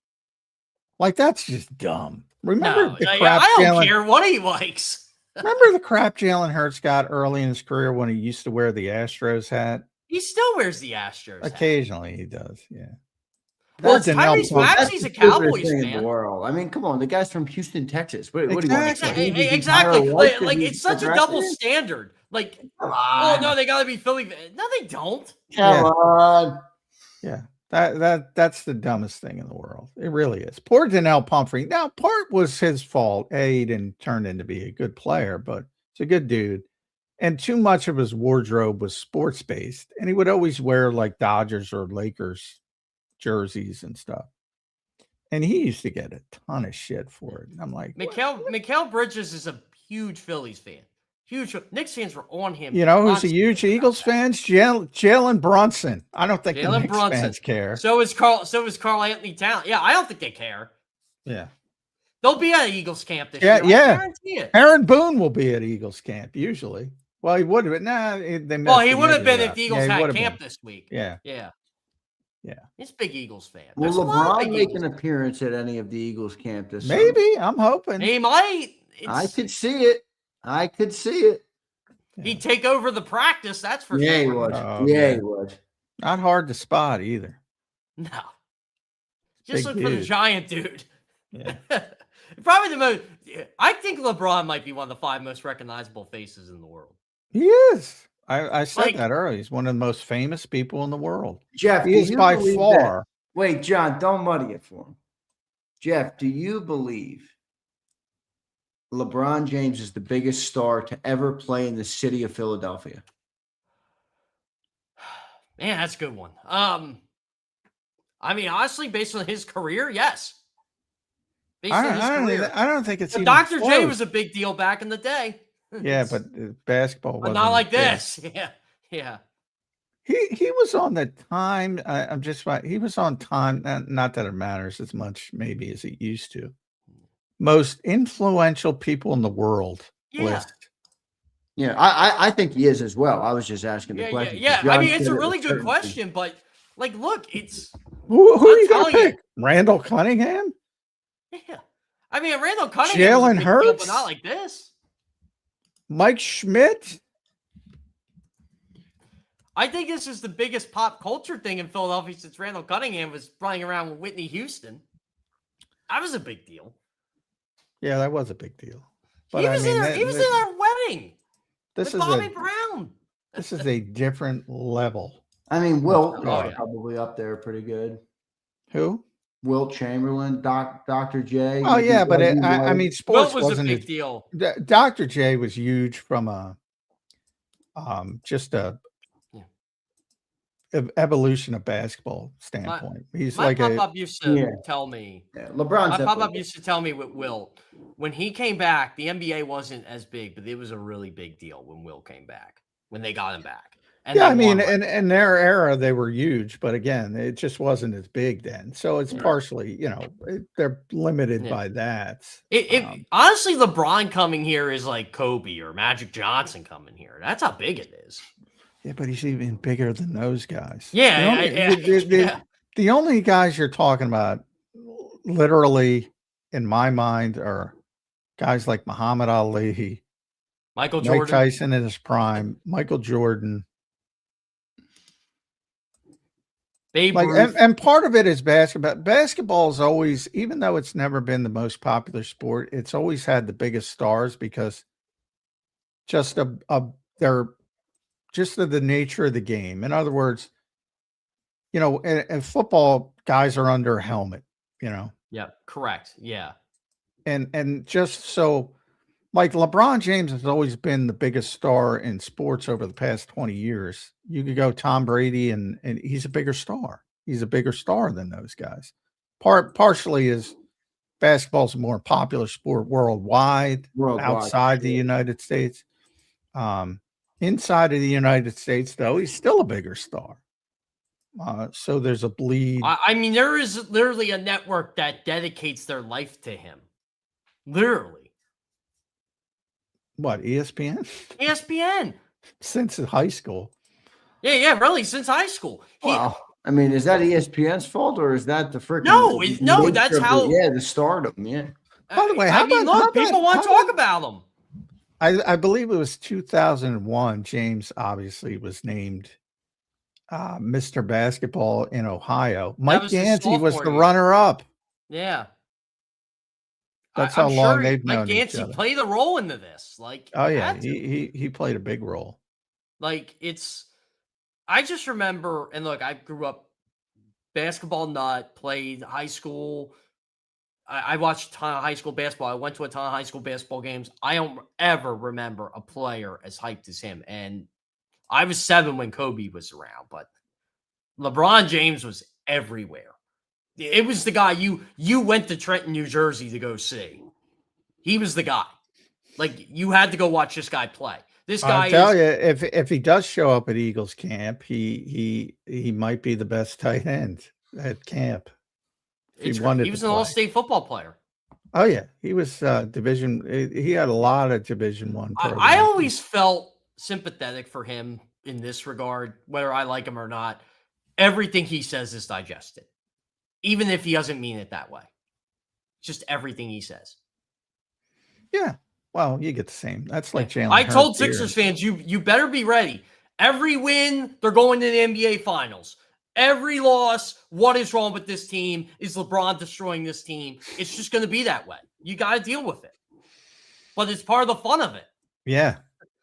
Like, that's just dumb. Remember I don't care what he likes. Remember the crap Jalen Hurts got early in his career when he used to wear the Astros hat? He still wears the Astros hat. Occasionally he does, yeah. Well, Tyrese Maxey's a Cowboys fan. In the world. I mean, come on, the guy's from Houston, Texas. What do you want? Exactly. Like it's such a double standard. Like, oh no, they got to be Philly. No, they don't. Come on. Yeah. That's the dumbest thing in the world. It really is. Poor Donnell Pumphrey. Now, part was his fault. He didn't turn into be a good player, but he's a good dude. And too much of his wardrobe was sports based, and he would always wear like Dodgers or Lakers jerseys and stuff. And he used to get a ton of shit for it. And I'm like, Mikal Bridges is a huge Phillies fan. Huge Knicks fans were on him. You know who's a huge Eagles fan? Jalen Brunson. I don't think the Knicks fans care. So is Carl Anthony Towns. Yeah, I don't think they care. Yeah. They'll be at Eagles camp this year. Yeah. I guarantee it. Aaron Boone will be at Eagles camp usually. Well, he would have been. He would have been if the Eagles had camp this week. Yeah. He's a big Eagles fan. Will LeBron make an appearance at any of the Eagles camp this summer? Maybe. I'm hoping. He might. I could see it. He'd take over the practice, that's for sure. Yeah, he would. He would. Not hard to spot either. No. Just look for the giant dude. Yeah. Probably the most. I think LeBron might be one of the 5 most recognizable faces in the world. He is. I said that earlier. He's one of the most famous people in the world. Jeff, he is by far. Wait, John, don't muddy it for him. Jeff, do you believe LeBron James is the biggest star to ever play in the city of Philadelphia? Man, that's a good one. I mean, honestly, based on his career, yes. I don't think it's even Dr. close. J was a big deal back in the day. Yeah, but basketball wasn't. But not like this. Yeah. He was on the time. He was on time. Not that it matters as much, maybe, as it used to. Most influential people in the world list. Yeah, I think he is as well. I was just asking the question. Yeah. I mean, it's a really good question, but like, look, it's who are you gonna pick? Randall Cunningham? Yeah, I mean, Randall Cunningham, Jalen Hurts, but not like this. Mike Schmidt. I think this is the biggest pop culture thing in Philadelphia since Randall Cunningham was running around with Whitney Houston. That was a big deal. Yeah, that was a big deal. But he was in our wedding. This with is Bobby Brown. This is a different level. I mean, Wilt Oh, is yeah. probably up there pretty good. Who? Wilt Chamberlain, Dr. J. Oh yeah, but Reggie I White. mean, Wilt sports was a wasn't big as deal. Dr. J was huge from a just a evolution of basketball standpoint. He's My like pop-up used to Yeah. tell me. Yeah, LeBron's My pop-up definitely- used to tell me with Wilt, when he came back, the NBA wasn't as big, but it was a really big deal when Wilt came back, when they got him back. And yeah, they I mean, won, right? in their era, they were huge, but again, it just wasn't as big then. So it's partially, they're limited Yeah. by that. Honestly, LeBron coming here is like Kobe or Magic Johnson coming here. That's how big it is. Yeah, but he's even bigger than those guys. Yeah, The only guys you're talking about, literally, in my mind, are guys like Muhammad Ali, Michael Mike Jordan. Tyson in his prime, Michael Jordan. Babe Like, Ruth. and part of it is basketball. Basketball is always, even though it's never been the most popular sport, it's always had the biggest stars because just they're just of the nature of the game. In other words, in football, guys are under a helmet, Yeah, correct. Yeah. and just so, like, LeBron James has always been the biggest star in sports over the past 20 years. You could go Tom Brady, and he's a bigger star. He's a bigger star than those guys. Partially is basketball's a more popular sport worldwide. Outside the United States. Inside of the United States, though, he's still a bigger star. So there's a bleed. I mean, there is literally a network that dedicates their life to him. Literally. What, ESPN? ESPN. Since high school. Yeah, really, since high school. Wow. I mean, is that ESPN's fault or is that the freaking? No, that's how. The stardom. Yeah. By the way, people want to talk about him. I believe it was 2001. James obviously was named Mr. Basketball in Ohio. Mike Dancy was the runner-up. Yeah. That's how long they've known Mike Dancy each other. Played a role into this. Like, oh yeah, he played a big role. Like, I just remember, and look, I grew up basketball nut, played high school. I watched a ton of high school basketball. I went to a ton of high school basketball games. I don't ever remember a player as hyped as him. And I was 7 when Kobe was around, but LeBron James was everywhere. It was the guy you went to Trenton, New Jersey to go see. He was the guy. Like, you had to go watch this guy play. This guy. I'll tell you, if he does show up at Eagles camp, he might be the best tight end at camp. He was an all-state football player. Oh yeah, he was division. He had a lot of Division I. I always felt sympathetic for him in this regard, whether I like him or not. Everything he says is digested, even if he doesn't mean it that way. Just everything he says. Yeah, well, you get the same. That's like Jalen. I told Sixers fans, you better be ready. Every win, they're going to the NBA Finals. Every loss, what is wrong with this team? Is LeBron destroying this team? It's just going to be that way. You got to deal with it. But it's part of the fun of it. Yeah.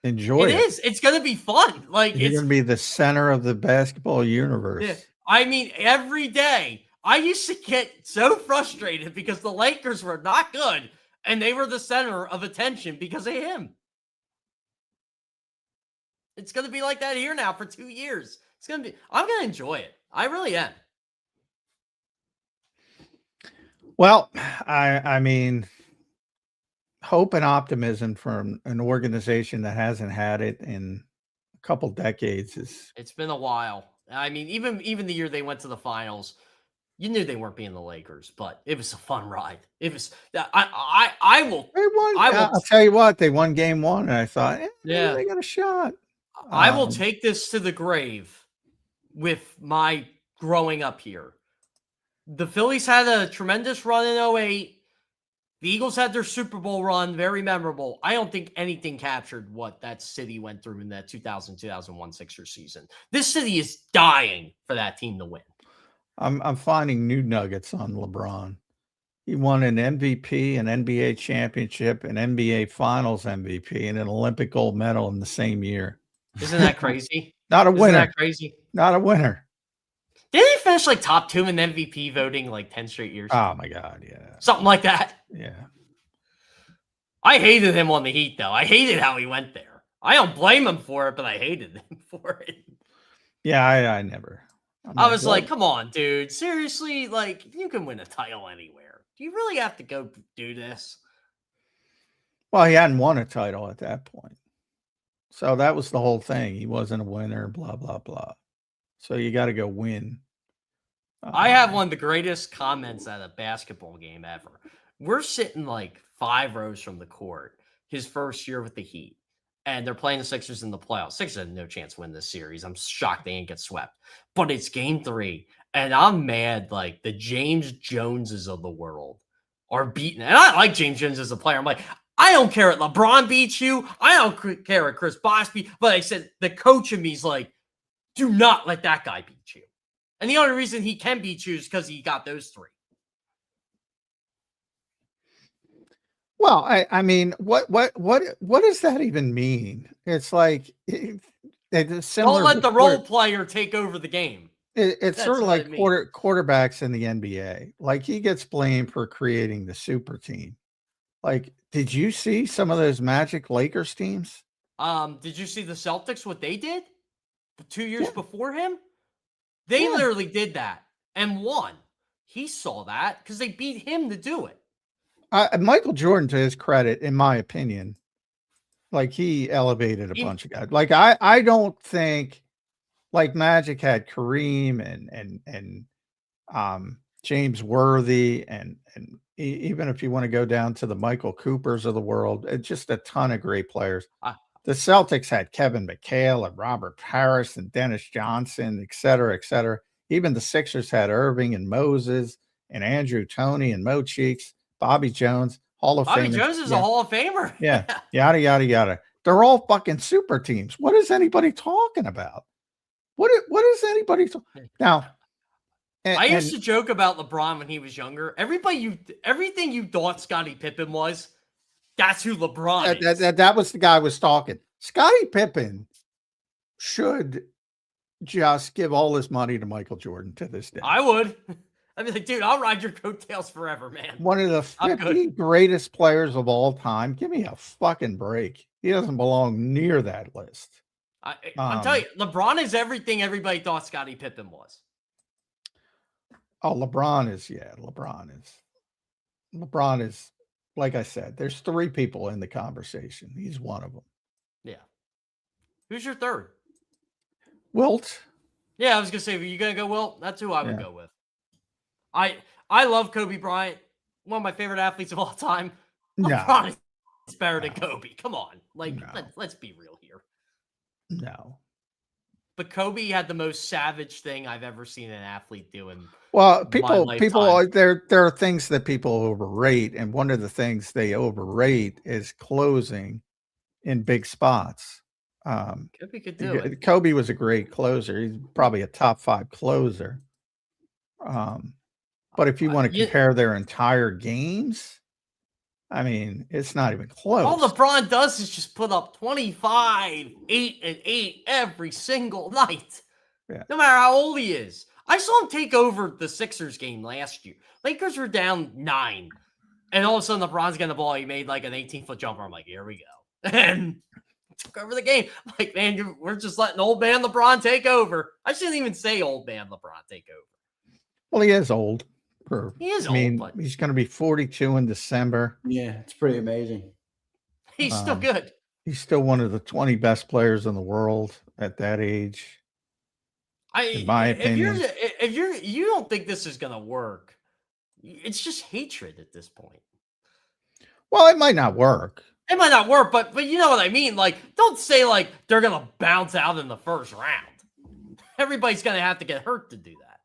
Enjoy it. It is. It's going to be fun. Like, you're going to be the center of the basketball universe. Yeah. I mean, every day, I used to get so frustrated because the Lakers were not good and they were the center of attention because of him. It's going to be like that here now for 2 years. I'm going to enjoy it. I really am. Well, I mean, hope and optimism from an organization that hasn't had it in a couple decades it's been a while. I mean, even the year they went to the finals, you knew they weren't being the Lakers, but it was a fun ride. It was. I will. They won. I'll tell you what, they won game 1, and I thought, yeah, they got a shot. I will take this to the grave with my growing up here. The Phillies had a tremendous run in 2008. The Eagles had their Super Bowl run, very memorable. I don't think anything captured what that city went through in that 2000-2001 Sixers season. This city is dying for that team to win. I'm finding new nuggets on LeBron. He won an MVP, an NBA championship, an NBA Finals MVP, and an Olympic gold medal in the same year. Isn't that crazy? Not a Isn't winner. that crazy? Not a winner. Didn't he finish like top 2 in MVP voting like 10 straight years? Oh my God, yeah. Something like that. Yeah. I hated him on the Heat, though. I hated how he went there. I don't blame him for it, but I hated him for it. Yeah, I never. I was like, come on, dude. Seriously? Like, you can win a title anywhere. Do you really have to go do this? Well, he hadn't won a title at that point. So that was the whole thing. He wasn't a winner, blah, blah, blah. So you got to go win. I have one of the greatest comments at a basketball game ever. We're sitting like 5 rows from the court, his first year with the Heat, and they're playing the Sixers in the playoffs. Sixers have no chance to win this series. I'm shocked they didn't get swept. But it's game 3, and I'm mad like the James Joneses of the world are beaten. And I like James Jones as a player. I'm like, I don't care if LeBron beats you. I don't care if Chris Bosh beats you. But I said the coach in me's like, do not let that guy beat you. And the only reason he can beat you is because he got those 3. Well, I mean, what does that even mean? It's like it's similar. Don't let the role player take over the game. It's sort of like quarterbacks in the NBA. Like he gets blamed for creating the super team. Like, did you see some of those Magic Lakers teams? Did you see the Celtics, what they did 2 years before him? They literally did that and won. He saw that because they beat him to do it. Michael Jordan, to his credit, in my opinion, like he elevated a bunch of guys. Like I don't think like Magic had Kareem and James Worthy and even if you want to go down to the Michael Coopers of the world, it's just a ton of great players. The Celtics had Kevin McHale and Robert Parrish and Dennis Johnson, et cetera, et cetera. Even the Sixers had Irving and Moses and Andrew Toney and Mo Cheeks, Bobby Jones, Hall of Fame. Bobby Jones is a Hall of Famer. Yeah. Yada, yada, yada. They're all fucking super teams. What is anybody talking about? What is anybody talking now? I used to joke about LeBron when he was younger. Everything you thought Scottie Pippen was, that's who LeBron is. That was the guy was talking. Scottie Pippen should just give all his money to Michael Jordan to this day. I would. I'd be like, dude, I'll ride your coattails forever, man. One of the 50 greatest players of all time. Give me a fucking break. He doesn't belong near that list. I'm telling you, LeBron is everything everybody thought Scottie Pippen was. Oh, LeBron is, like I said, there's 3 people in the conversation. He's one of them. Yeah. Who's your third? Wilt. Yeah, I was going to say, are you going to go Wilt? That's who I would go with. I love Kobe Bryant, one of my favorite athletes of all time. LeBron is better than Kobe. Come on. Let's be real here. No. But Kobe had the most savage thing I've ever seen an athlete do. Well, people, there are things that people overrate, and one of the things they overrate is closing in big spots. Kobe could do it. Kobe was a great closer. He's probably a top 5 closer. But if you want to compare their entire games, I mean, it's not even close. All LeBron does is just put up 25, 8, and 8 every single night. Yeah. No matter how old he is. I saw him take over the Sixers game last year. Lakers were down 9. And all of a sudden, LeBron's getting the ball. He made like an 18-foot jumper. I'm like, here we go. And took over the game. I'm like, man, we're just letting old man LeBron take over. I shouldn't even say old man LeBron take over. Well, he is old. He is old. But he's going to be 42 in December. Yeah, it's pretty amazing. He's still good. He's still one of the 20 best players in the world at that age. In my opinion, if you don't think this is going to work, it's just hatred at this point. Well, it might not work. It might not work, but you know what I mean. Like, don't say like they're going to bounce out in the first round. Everybody's going to have to get hurt to do that.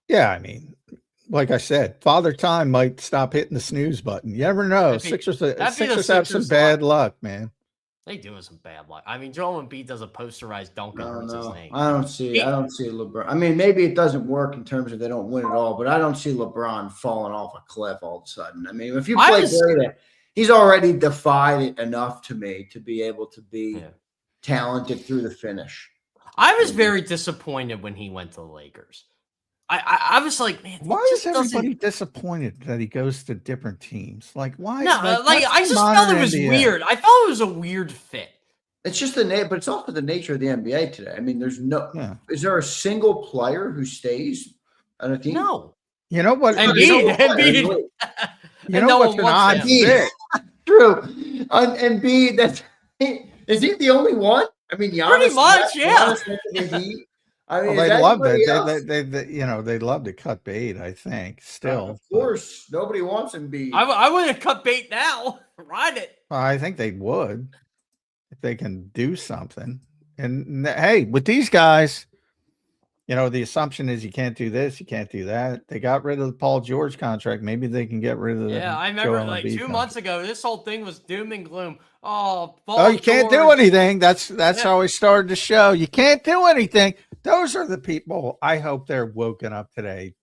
Yeah, I mean, like I said, Father Time might stop hitting the snooze button. You never know. Sixers have some bad luck, man. They do have some bad luck. I mean, Joel Embiid does a posterized dunk on Hurts' name. I don't see LeBron. I mean, maybe it doesn't work in terms of they don't win it all, but I don't see LeBron falling off a cliff all of a sudden. I mean, if you play great, he's already defied it enough to me to be able to be talented through the finish. I was very disappointed when he went to the Lakers. I was like, man, why is everybody disappointed that he goes to different teams? Like, why? No, I just felt it was weird. I felt it was a weird fit. It's just but it's also the nature of the NBA today. I mean, is there a single player who stays on a team? No. You know what? Embiid. You know what's an odd fit? True. Embiid, is he the only one? I mean, Giannis, pretty much, yeah. I mean, well, they love that. They love to cut bait. I think still, of course, nobody wants Embiid. I want to cut bait now. Ride it. I think they would if they can do something. And hey, with these guys, the assumption is you can't do this, you can't do that. They got rid of the Paul George contract. Maybe they can get rid of the. Yeah, I remember like 2 months ago, this whole thing was doom and gloom. Oh, you can't do anything. That's how we started the show. You can't do anything. Those are the people. I hope they're woken up today,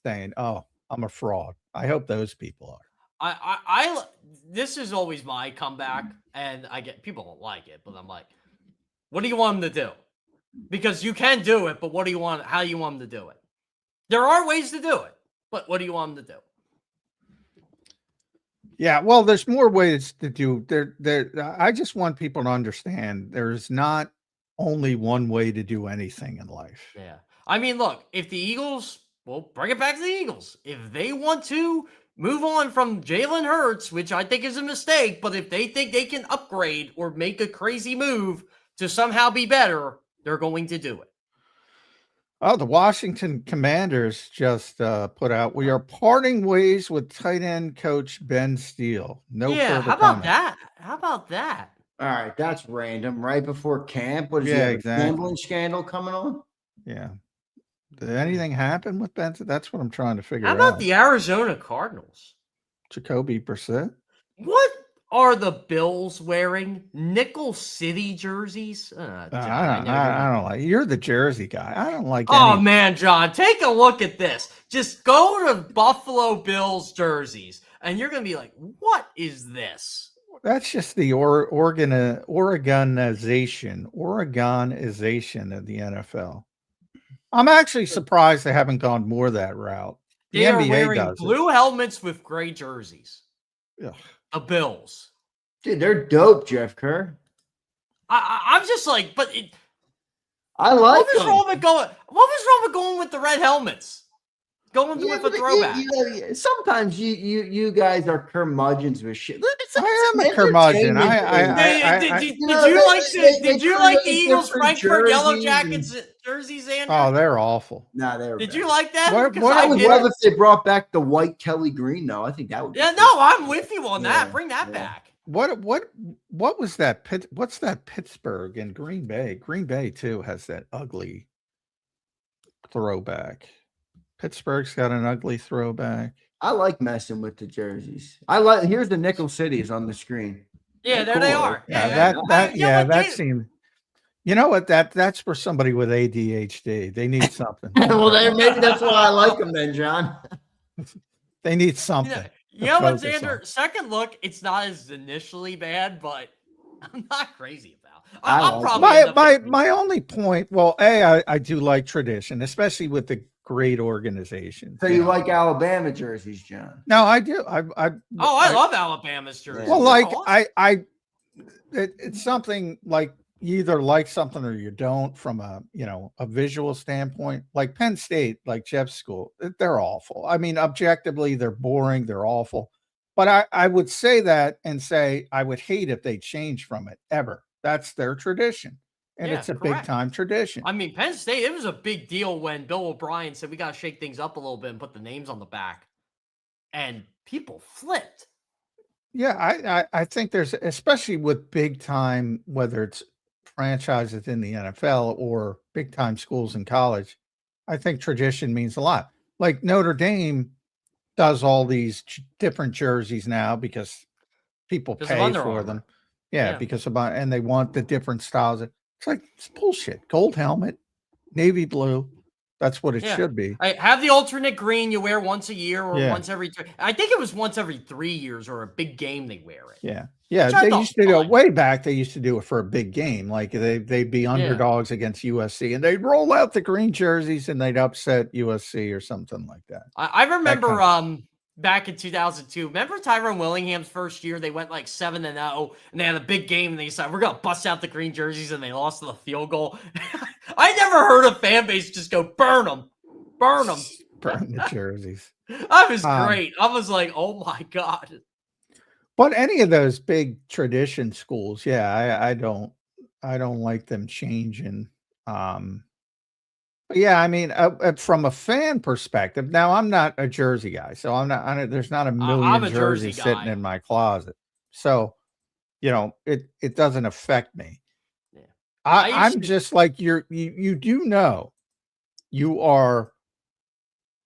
saying, "Oh, I'm a fraud." I hope those people are. This is always my comeback, and I get people don't like it, but I'm like, what do you want them to do? Because you can do it, but what do you want? How do you want them to do it? There are ways to do it, but what do you want them to do? Yeah, well, there's more ways to do. I just want people to understand there's not only one way to do anything in life. Yeah. I mean, look, if the Eagles, well, bring it back to the Eagles. If they want to move on from Jalen Hurts, which I think is a mistake, but if they think they can upgrade or make a crazy move to somehow be better, they're going to do it. Oh, the Washington Commanders just put out, we are parting ways with tight end coach Ben Steele. How about that? How about that? All right, that's random. Right before camp, what is a gambling scandal coming on? Yeah. Did anything happen with Ben? That's what I'm trying to figure out. How about the Arizona Cardinals? Jacoby Brissett. What are the Bills wearing? Nickel City jerseys? I don't like. You're the jersey guy. I don't like. Man, John, take a look at this. Just go to Buffalo Bills jerseys, and you're gonna be like, "What is this?" That's just the Oregonization of the NFL. I'm actually surprised they haven't gone more that route. They are wearing blue helmets with gray jerseys. Ugh. The Bills. Dude, they're dope, Jeff Kerr. I'm just like, but I like what was wrong with going with the red helmets? Going with a throwback. Sometimes you guys are curmudgeons with shit. I am a curmudgeon. Did you like the Eagles Frankfurt Yellow Jackets jerseys, Zander? Oh, they're awful. No, they were. Did you like that? I would love if they brought back the white Kelly green, though. I think that would. Yeah, no, I'm with you on that. Bring that back. What was that? What's that? Pittsburgh and Green Bay. Green Bay too has that ugly throwback. Pittsburgh's got an ugly throwback. I like messing with the jerseys. Here's the Nickel Cities on the screen. Yeah, there they are. That seemed. You know what? That's for somebody with ADHD. They need something. Well, maybe that's why I like them, then, John. They need something. You know what, Zander? Second look, it's not as initially bad, but I'm not crazy about. I'll probably my only point. Well, I do like tradition, especially with the great organization. So you like Alabama jerseys, John? No, I do. I love Alabama's jerseys. Well, like awesome. It's something like you either like something or you don't from a visual standpoint. Like Penn State, like Jeff's school, they're awful. I mean, objectively, they're boring, they're awful. But I would say that and say I would hate if they changed from it ever. That's their tradition. And it's a big time tradition. I mean, Penn State, it was a big deal when Bill O'Brien said we got to shake things up a little bit and put the names on the back. And people flipped. Yeah, I think there's, especially with big time, whether it's franchises in the NFL or big time schools in college, I think tradition means a lot. Like Notre Dame does all these different jerseys now because people pay for them. Yeah, and they want the different styles. It's like, it's bullshit. Gold helmet, navy blue. That's what it Yeah. should be. I have the alternate green you wear once a year or Yeah. once every 3. I think it was once every 3 years or a big game they wear it. Yeah. Yeah. Which I They thought used to do was it fine. way back. They used to do it for a big game. Like they'd be underdogs against USC and they'd roll out the green jerseys and they'd upset USC or something like that. I remember back in 2002. Remember Tyrone Willingham's first year? They went like 7-0 and they had a big game and they decided we're gonna bust out the green jerseys and they lost to the field goal. I never heard a fan base just go burn them. Burn them. Burn the jerseys. That was great. I was like, oh my God. But any of those big tradition schools, yeah, I don't like them changing. But yeah, I mean, from a fan perspective, now I'm not a jersey guy, so there's not a million I'm a jersey jerseys sitting guy. in my closet. So, it doesn't affect me. Yeah. I'm just like you do know you are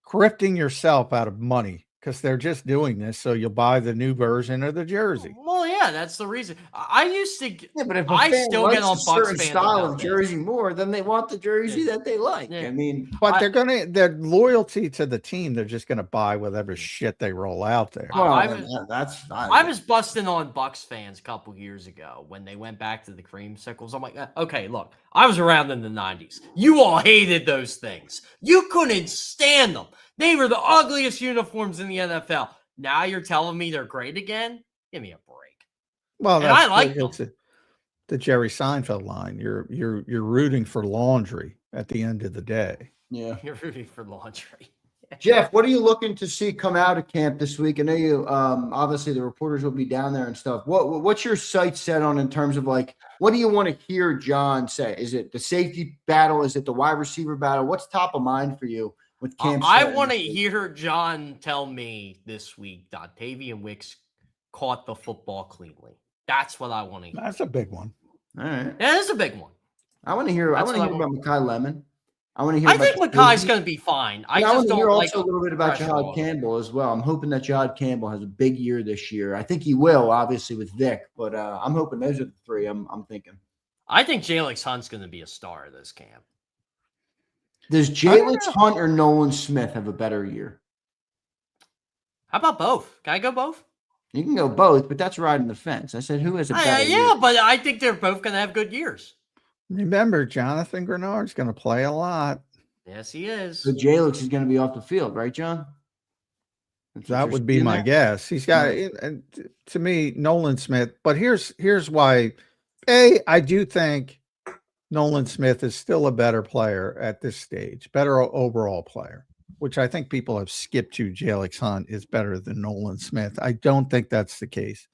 grifting yourself out of money because they're just doing this so you'll buy the new version of the jersey. Well, yeah, that's the reason. I used to. Yeah, but if I a fan still get likes on a Bucks certain fans style about of this. jersey more, then they want the jersey Yeah. that they like. Yeah. I mean, But their loyalty to the team, they're just going to buy whatever shit they roll out there. well, I was busting on Bucks fans a couple years ago when they went back to the creamsicles. I'm like, okay, look, I was around in the 90s. You all hated those things. You couldn't stand them. They were the ugliest uniforms in the NFL. Now you're telling me they're great again? Give me a break. Well, And I like them. the Jerry Seinfeld line. You're rooting for laundry at the end of the day. yeah. You're rooting for laundry. Jeff, what are you looking to see come out of camp this week? I know you obviously the reporters will be down there and stuff. What's your sight set on in terms of like what do you want to hear John say? Is it the safety battle? Is it the wide receiver battle? What's top of mind for you with camp? I want to hear John tell me this week Dontavian Wicks caught the football cleanly. That's what I want to hear. That's a big one. All right. That is a big one. I want to hear about Mekhi Lemon. I want to hear I think Mekhi's going to be fine. I just want to don't hear like also a little bit about Jahad Campbell as well. I'm hoping that Jahad Campbell has a big year this year. I think he will, obviously, with Vic, but I'm hoping those are the three I'm thinking. I think Jalen Hunt's going to be a star of this camp. Does Jalen Hunt or Nolan Smith have a better year? How about both? Can I go both? You can go both, but that's riding the fence. I said, who has a better year? Yeah, but I think they're both going to have good years. Remember, Jonathan Grenard's going to play a lot. Yes, he is. So Jalix is going to be off the field, right, John? That would be my guess. He's got, to me, Nolan Smith. But here's why. I do think Nolan Smith is still a better player at this stage, better overall player, which I think people have skipped to. Jalen Hunt is better than Nolan Smith. I don't think that's the case.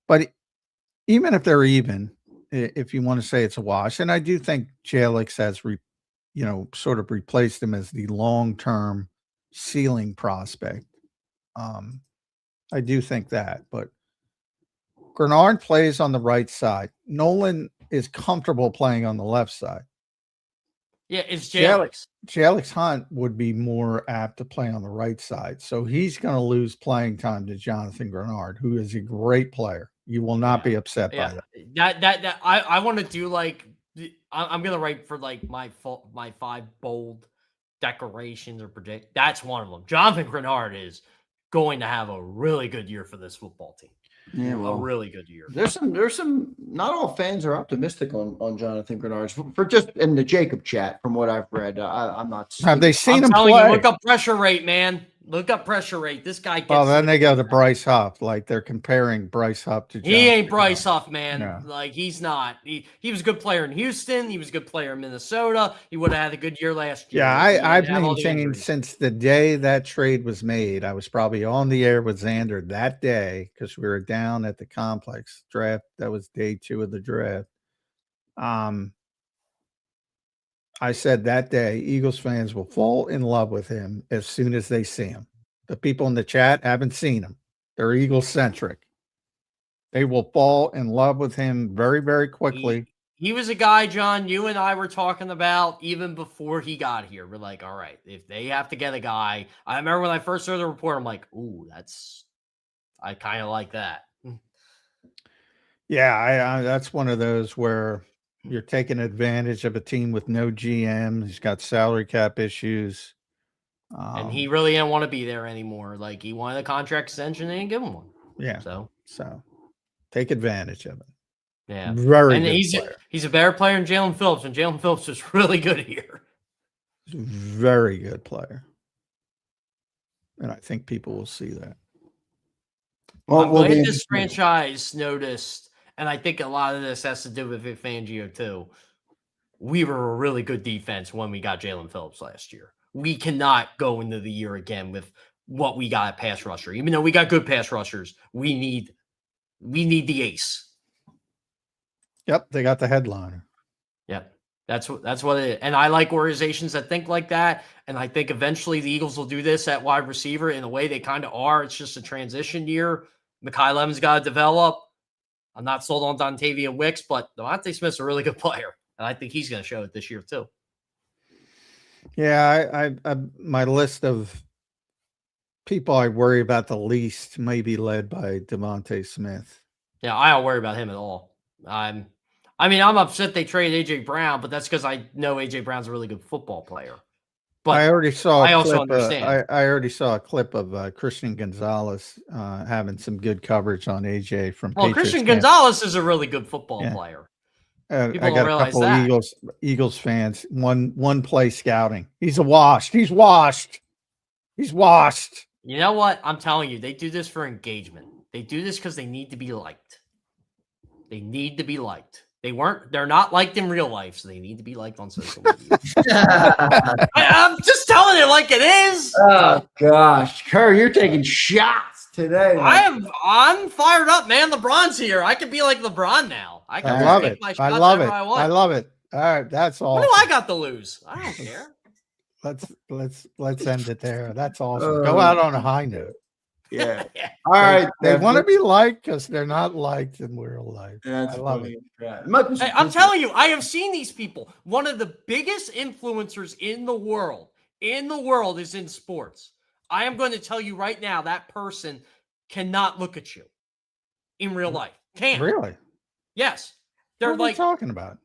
But even if they're even, if you want to say it's a wash, and I do think Jalix has, sort of replaced him as the long-term ceiling prospect. I do think that, but Grenard plays on the right side. Nolan is comfortable playing on the left side. Yeah, it's Jalix. Jalix Hunt would be more apt to play on the right side. So he's going to lose playing time to Jonathan Grenard, who is a great player. You will not be upset by that. I want to do like I'm gonna write for like my 5 bold declarations or predict. That's one of them. Jonathan Grenard is going to have a really good year for this football team. Yeah, well, a really good year. There's some. Not all fans are optimistic on Jonathan Grenard for just in the JAKIB chat. From what I've read, I'm not. Have they seen him play? You, look up pressure rate, man. Look up pressure rate. This guy gets. Well, then they go to Bryce Huff. Like they're comparing Bryce Huff to. He ain't Bryce Huff, man. No. Like he's not. He was a good player in Houston. He was a good player in Minnesota. He would have had a good year last year. Yeah, I've maintained since the day that trade was made. I was probably on the air with Zander that day because we were down at the complex draft. That was day 2 of the draft. I said that day, Eagles fans will fall in love with him as soon as they see him. The people in the chat haven't seen him. They're Eagles centric. They will fall in love with him very, very quickly. He was a guy, John, you and I were talking about even before he got here. We're like, all right, if they have to get a guy. I remember when I first heard the report, I'm like, ooh, I kind of like that. Yeah, I that's one of those where You're taking advantage of a team with no GM. He's got salary cap issues. And he really didn't want to be there anymore. Like, he wanted a contract extension, and they didn't give him one. Yeah. So take advantage of it. Yeah. Very and good he's player. He's a better player than Jalen Phillips, and Jalen Phillips is really good here. Very good player. And I think people will see that. Well, I'm glad this franchise noticed, and I think a lot of this has to do with Vic Fangio too. We were a really good defense when we got Jalen Phillips last year. We cannot go into the year again with what we got at pass rusher. Even though we got good pass rushers, we need the ace. Yep, they got the headliner. Yep. That's what it is. And I like organizations that think like that. And I think eventually the Eagles will do this at wide receiver in a way they kind of are. It's just a transition year. Mekhi Levin's got to develop. I'm not sold on Dontavian Wicks, but Devontae Smith's a really good player. And I think he's going to show it this year too. Yeah, I my list of people I worry about the least may be led by Devontae Smith. Yeah, I don't worry about him at all. I'm upset they traded AJ Brown, but that's because I know AJ Brown's a really good football player. But I already saw. I also understand. I already saw a clip of Christian Gonzalez having some good coverage on AJ from. Well, Patriots Christian camp. Gonzalez is a really good football player. I got a couple of Eagles fans. One play scouting. He's washed. He's washed. You know what? I'm telling you, they do this for engagement. They do this because they need to be liked. They need to be liked. They're not liked in real life, so they need to be liked on social media. I'm just telling it like it is. Oh gosh, Kerr, you're taking shots today. I'm fired up, man. LeBron's here. I could be like LeBron now. I love it. I love it. I love it. All right, that's all. What do I got to lose? I don't care. Let's end it there. That's awesome. Go out on a high note. Yeah. All right. They want to be liked because they're not liked in real life. I love it. Hey, I'm telling you, I have seen these people. One of the biggest influencers in the world is in sports. I am going to tell you right now, that person cannot look at you in real life. Can't. Really? Yes. They're what are you talking about?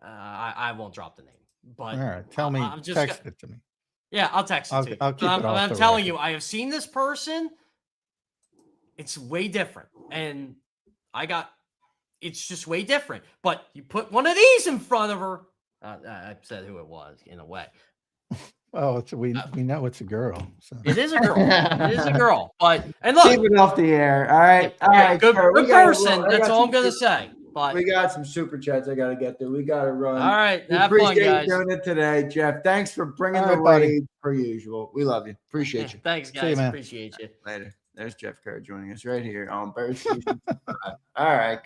I won't drop the name. But all right, tell me. Text it to me. Yeah, I'll text it to you. I'll keep it off I'm the telling record. you, I have seen this person. It's way different. And it's just way different. But you put one of these in front of her. I said who it was in a way. Oh, we know it's a girl. So. It is a girl. It is a girl. But look, keep it off the air. All right. All right. Good person. That's all I'm going to say. But we got some super chats I got to get to. We got to run. All right. Have fun, guys. Doing it today, Jeff. Thanks for bringing the raid per usual. We love you. Appreciate you. Thanks, guys. Appreciate you. Later. There's Jeff Kerr joining us right here on Birds. All right.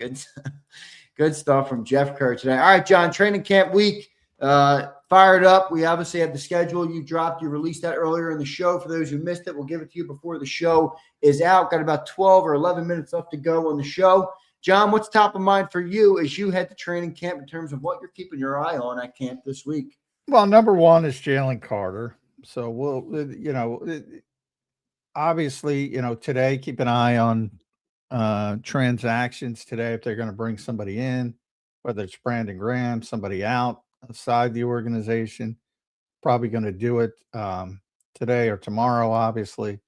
Good stuff from Jeff Kerr today. All right, John. Training camp week. Fired up. We obviously have the schedule you dropped. You released that earlier in the show. For those who missed it, we'll give it to you before the show is out. Got about 12 or 11 minutes left to go on the show. John, what's top of mind for you as you head to training camp in terms of what you're keeping your eye on at camp this week? Well, number one is Jalen Carter. So obviously, today, keep an eye on transactions today. If they're going to bring somebody in, whether it's Brandon Graham, somebody outside the organization, probably going to do it today or tomorrow, obviously,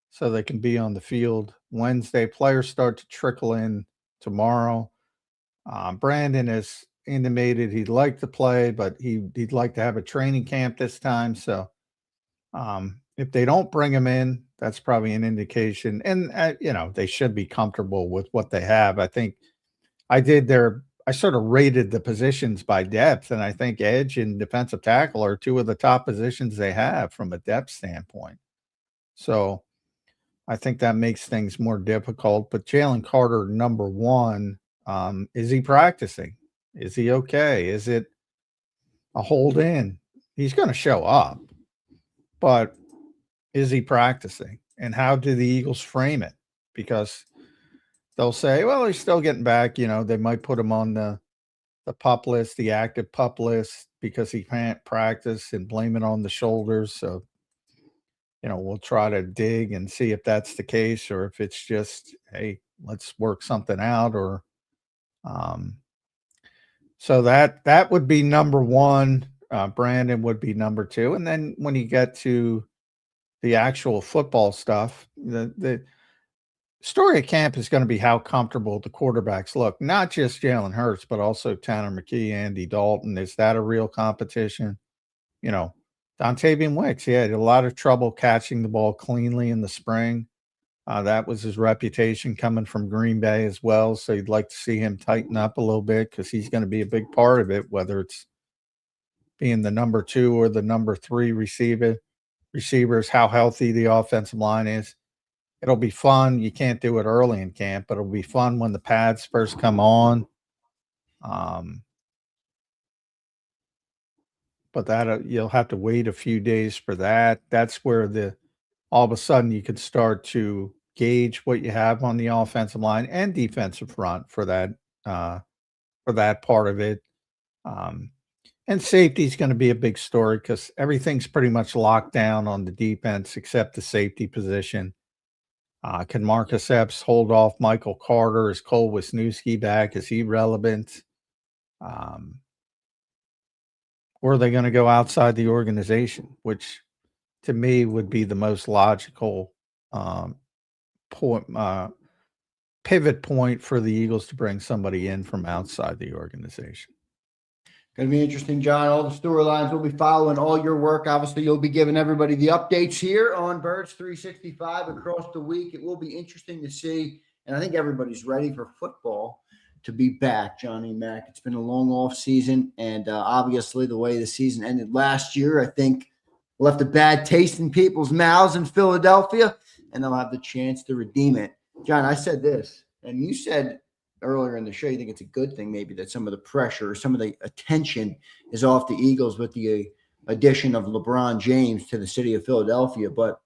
so they can be on the field Wednesday. Players start to trickle in tomorrow. Brandon has intimated he'd like to play, but he'd like to have a training camp this time. So if they don't bring him in, that's probably an indication. And, they should be comfortable with what they have. I think I sort of rated the positions by depth, and I think edge and defensive tackle are two of the top positions they have from a depth standpoint. So I think that makes things more difficult. But Jalen Carter, number one, is he practicing? Is he okay? Is it a hold in? He's going to show up, but is he practicing? And how do the Eagles frame it? Because they'll say, well, he's still getting back. They might put him on the pup list, the active pup list, because he can't practice and blame it on the shoulders. So, we'll try to dig and see if that's the case, or if it's just, hey, let's work something out. Or So that would be number one. Brandon would be number two. And then when you get to the actual football stuff, the story of camp is going to be how comfortable the quarterbacks look, not just Jalen Hurts, but also Tanner McKee, Andy Dalton. Is that a real competition? Dontavian Wicks, he had a lot of trouble catching the ball cleanly in the spring. That was his reputation coming from Green Bay as well. So you'd like to see him tighten up a little bit because he's going to be a big part of it, whether it's being the number 2 or the number 3 receivers, how healthy the offensive line is. It'll be fun. You can't do it early in camp, but it'll be fun when the pads first come on. But that you'll have to wait a few days for that. That's where all of a sudden you can start to gauge what you have on the offensive line and defensive front for that part of it. And safety is going to be a big story because everything's pretty much locked down on the defense except the safety position. Can Marcus Epps hold off Michael Carter? Is Cole Wisniewski back? Is he relevant? Or are they going to go outside the organization, which to me would be the most logical pivot point for the Eagles to bring somebody in from outside the organization. Going to be interesting, John. All the storylines we'll be following, all your work. Obviously, you'll be giving everybody the updates here on Birds 365 across the week. It will be interesting to see, and I think everybody's ready for football to be back, Johnny Mac. It's been a long off season, and obviously the way the season ended last year, I think left a bad taste in people's mouths in Philadelphia, and they'll have the chance to redeem it. John, I said this, and you said earlier in the show you think it's a good thing maybe that some of the pressure, some of the attention is off the Eagles with the addition of LeBron James to the city of Philadelphia, but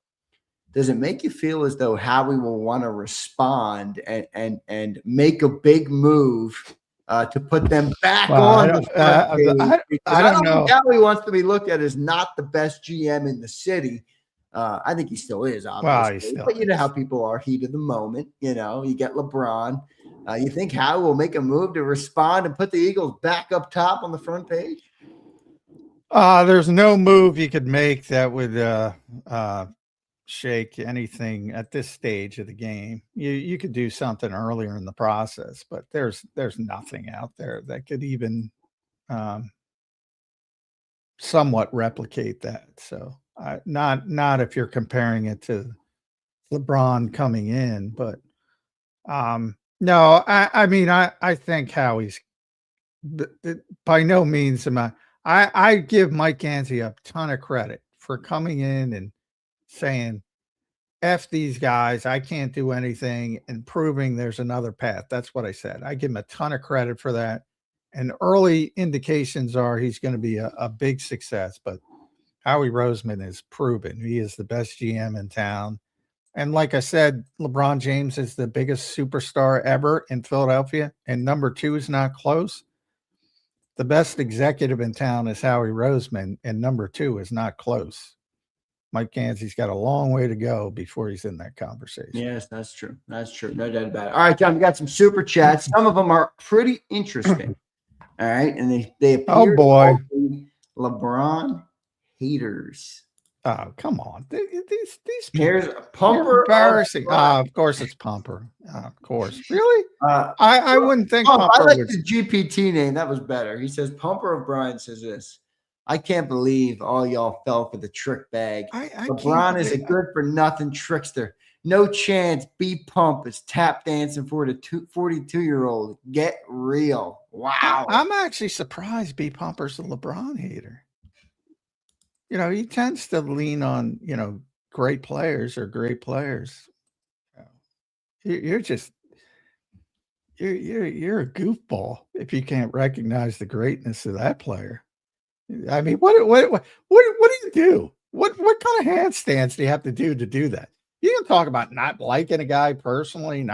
does it make you feel as though Howie will want to respond and make a big move to put them back on the front page? I don't know. Howie wants to be looked at as not the best GM in the city. I think he still is, obviously. But you know how people are, heat of the moment. You get LeBron. You think Howie will make a move to respond and put the Eagles back up top on the front page? There's no move you could make that would shake anything at this stage of the game. You could do something earlier in the process, but there's nothing out there that could even somewhat replicate that. So not if you're comparing it to LeBron coming in, but no, I mean I think Howie's by no means I give Mike Gansey a ton of credit for coming in and saying, F these guys, I can't do anything, and proving there's another path. That's what I said. I give him a ton of credit for that. And early indications are he's going to be a big success. But Howie Roseman is proven he is the best GM in town. And like I said, LeBron James is the biggest superstar ever in Philadelphia, and number 2 is not close. The best executive in town is Howie Roseman, and number 2 is not close. Mike Gansey's got a long way to go before he's in that conversation. Yes, that's true. That's true. No doubt about it. All right, John, we got some super chats. Some of them are pretty interesting. All right, and they appear to be LeBron haters. Oh, come on. These here's Pumper. Embarrassing. Of course it's Pumper. Of course. Really? I wouldn't think Pumper I like the GPT name. That was better. He says, Pumper O'Brien says this. I can't believe all y'all fell for the trick bag. LeBron is a good-for-nothing trickster. No chance B Pump is tap dancing for the 42-year-old. Get real. Wow. I'm actually surprised B Pumper's a LeBron hater. He tends to lean on, great players or great players. You're a goofball if you can't recognize the greatness of that player. I mean, what do you do? What kind of handstands do you have to do that? You can talk about not liking a guy personally,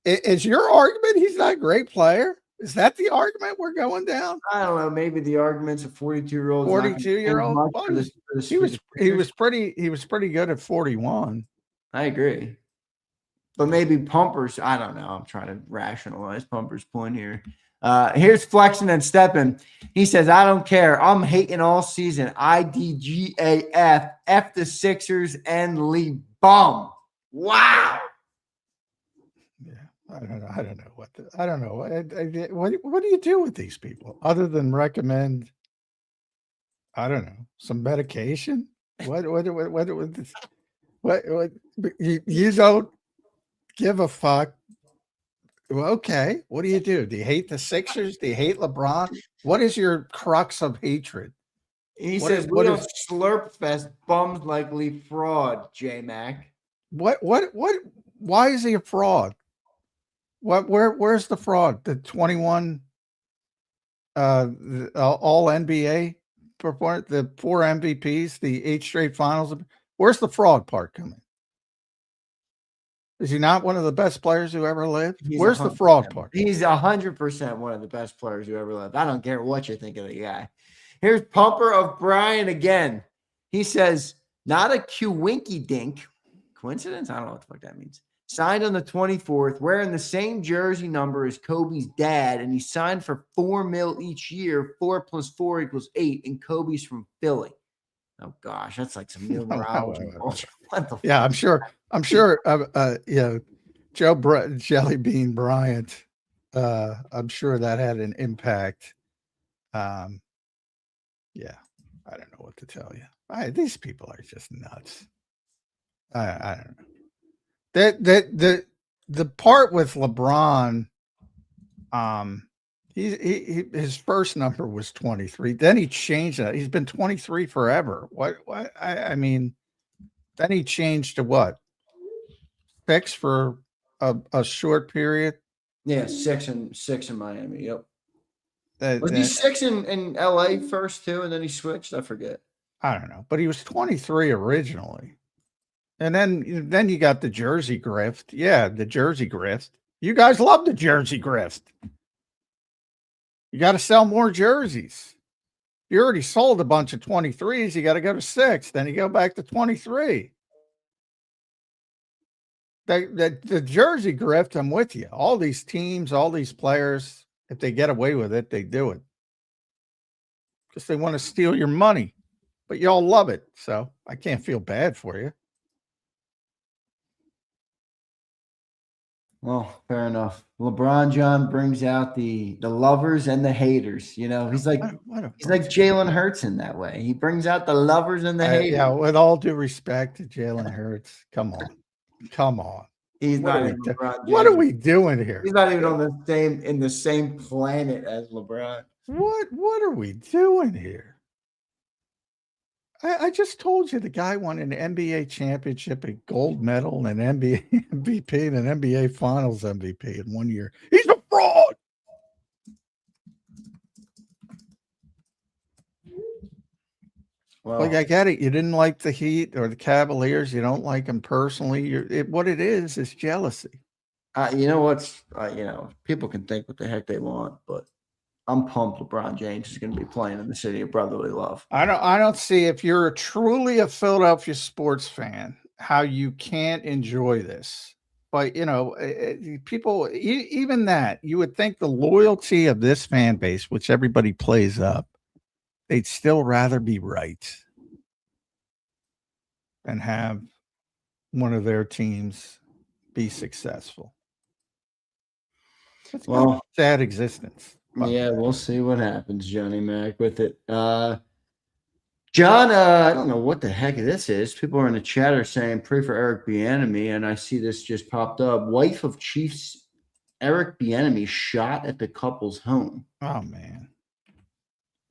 is your argument he's not a great player? Is that the argument we're going down? I don't know. Maybe the argument's a 42-year-old. 42-year-old. Well, he was pretty good at 41. I agree. But maybe Pumper's, I don't know. I'm trying to rationalize Pumper's point here. Here's Flexing and Stepping. He says, I don't care. I'm hating all season. IDGAF, F the Sixers and Lee Bum. Wow. Yeah, I don't know. I don't know. What do you do with these people other than recommend? I don't know, some medication. What you don't give a fuck. Well, okay, what do you do? Do you hate the Sixers? Do you hate LeBron? What is your crux of hatred? He says, we don't slurp fest bums likely fraud, J-Mac. What, why is he a fraud? Where's the fraud? The 21 all NBA performance, the 4 MVPs, the 8 straight finals. Where's the fraud part coming? Is he not one of the best players who ever lived? Where's the fraud part? He's 100% one of the best players who ever lived. I don't care what you think of the guy. Here's Pumper of Brian again. He says, not a Q-winky dink. Coincidence? I don't know what the fuck that means. Signed on the 24th, wearing the same jersey number as Kobe's dad, and he signed for $4 million each year. 4 plus 4 equals 8, and Kobe's from Philly. Oh gosh, that's like some numerology. Yeah, I'm sure. You know, Jelly Bean Bryant. I'm sure that had an impact. Yeah, I don't know what to tell you. These people are just nuts. I don't know. The part with LeBron, his first number was 23. Then he changed that. He's been 23 forever. I mean, then he changed to what? 6 for a short period. Yeah, 6 in Miami. Yep. Was he 6 in LA first too, and then he switched? I forget. I don't know, but he was 23 originally. And then you got the jersey grift. Yeah, the jersey grift. You guys love the jersey grift. You got to sell more jerseys. You already sold a bunch of 23s. You got to go to 6. Then you go back to 23. The jersey grift, I'm with you. All these teams, all these players, if they get away with it, they do it. Because they want to steal your money. But y'all love it. So I can't feel bad for you. Well, fair enough. LeBron John brings out the lovers and the haters. You know, he's like Jalen Hurts in that way. He brings out the lovers and the haters. Yeah, with all due respect to Jalen Hurts, come on. He's not even LeBron James. What are we doing here? He's not even in the same planet as LeBron. What are we doing here? I just told you the guy won an NBA championship, a gold medal, and an NBA MVP, and an NBA Finals MVP in 1 year. He's a fraud. Well, like, I get it. You didn't like the Heat or the Cavaliers. You don't like them personally. What it is jealousy. You know what's people can think what the heck they want, but I'm pumped LeBron James is going to be playing in the city of brotherly love. I don't see, if you're truly a Philadelphia sports fan, how you can't enjoy this. But, people, even that, you would think the loyalty of this fan base, which everybody plays up, they'd still rather be right than have one of their teams be successful. It's kind of a sad existence. Yeah, we'll see what happens, Johnny Mac, with it. John, I don't know what the heck this is. People are in the chat are saying pray for Eric Bieniemy, and I see this just popped up. Wife of Chiefs Eric Bieniemy shot at the couple's home. Oh, man.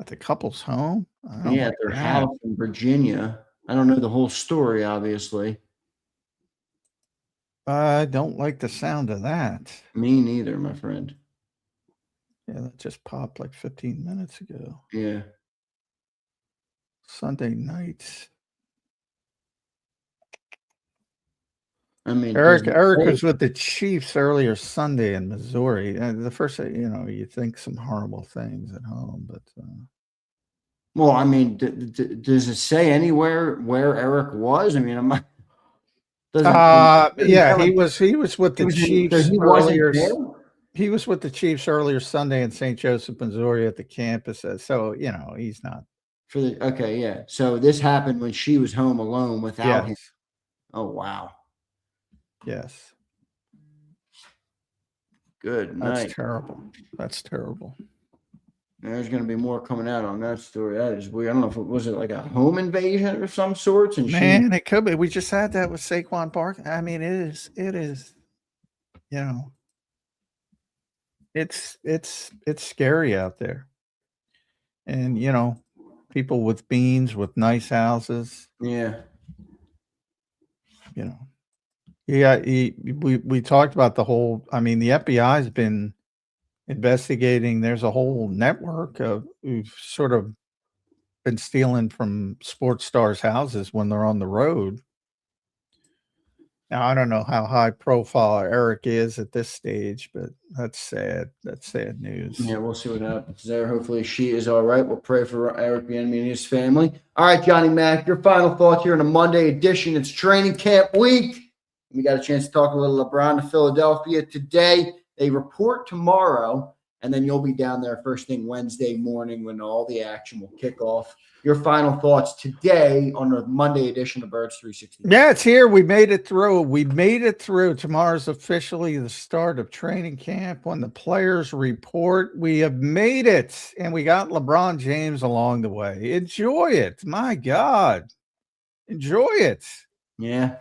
At the couple's home? Yeah, at their house in Virginia. I don't know the whole story, obviously. I don't like the sound of that. Me neither, my friend. Yeah, that just popped like 15 minutes ago. Yeah. Sunday night. I mean, Eric was with the Chiefs earlier Sunday in Missouri. The first, you think some horrible things at home, but. Well, I mean, does it say anywhere where Eric was? I mean, Yeah, he was with the Chiefs earlier. There? He was with the Chiefs earlier Sunday in St. Joseph, Missouri at the campus. So, he's not. Okay, yeah. So this happened when she was home alone without him. Oh, wow. Yes. Good night. That's terrible. That's terrible. There's going to be more coming out on that story. That is weird. I don't know if was it like a home invasion of some sorts. And it could be. We just had that with Saquon Barkley. I mean, it is. It's scary out there, and people with beans with nice houses. Yeah. We talked about the whole. I mean, the FBI has been investigating. There's a whole network of who've sort of been stealing from sports stars' houses when they're on the road. Now, I don't know how high profile Eric is at this stage, but that's sad. That's sad news. Yeah, we'll see what happens there. Hopefully she is all right. We'll pray for Eric Bianculli and his family. All right, Johnny Mac, your final thoughts here on a Monday edition. It's training camp week. We got a chance to talk a little LeBron to Philadelphia today. They report tomorrow, and then you'll be down there first thing Wednesday morning when all the action will kick off. Your final thoughts today on the Monday edition of Birds 360. Yeah, it's here. We made it through. We made it through. Tomorrow's officially the start of training camp. When the players report, we have made it. And we got LeBron James along the way. Enjoy it. My God. Enjoy it. Yeah.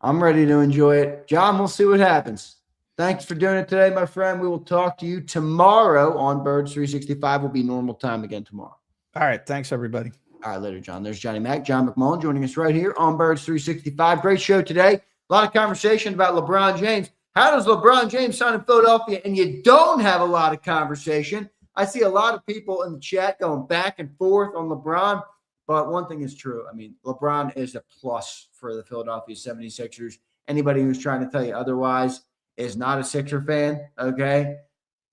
I'm ready to enjoy it. John, we'll see what happens. Thanks for doing it today, my friend. We will talk to you tomorrow on Birds 365. Will be normal time again tomorrow. All right. Thanks, everybody. All right, later, John. There's Johnny Mac, John McMullen joining us right here on Birds 365. Great show today. A lot of conversation about LeBron James. How does LeBron James sign in Philadelphia? And you don't have a lot of conversation. I see a lot of people in the chat going back and forth on LeBron. But one thing is true. I mean, LeBron is a plus for the Philadelphia 76ers. Anybody who's trying to tell you otherwise is not a Sixer fan, okay?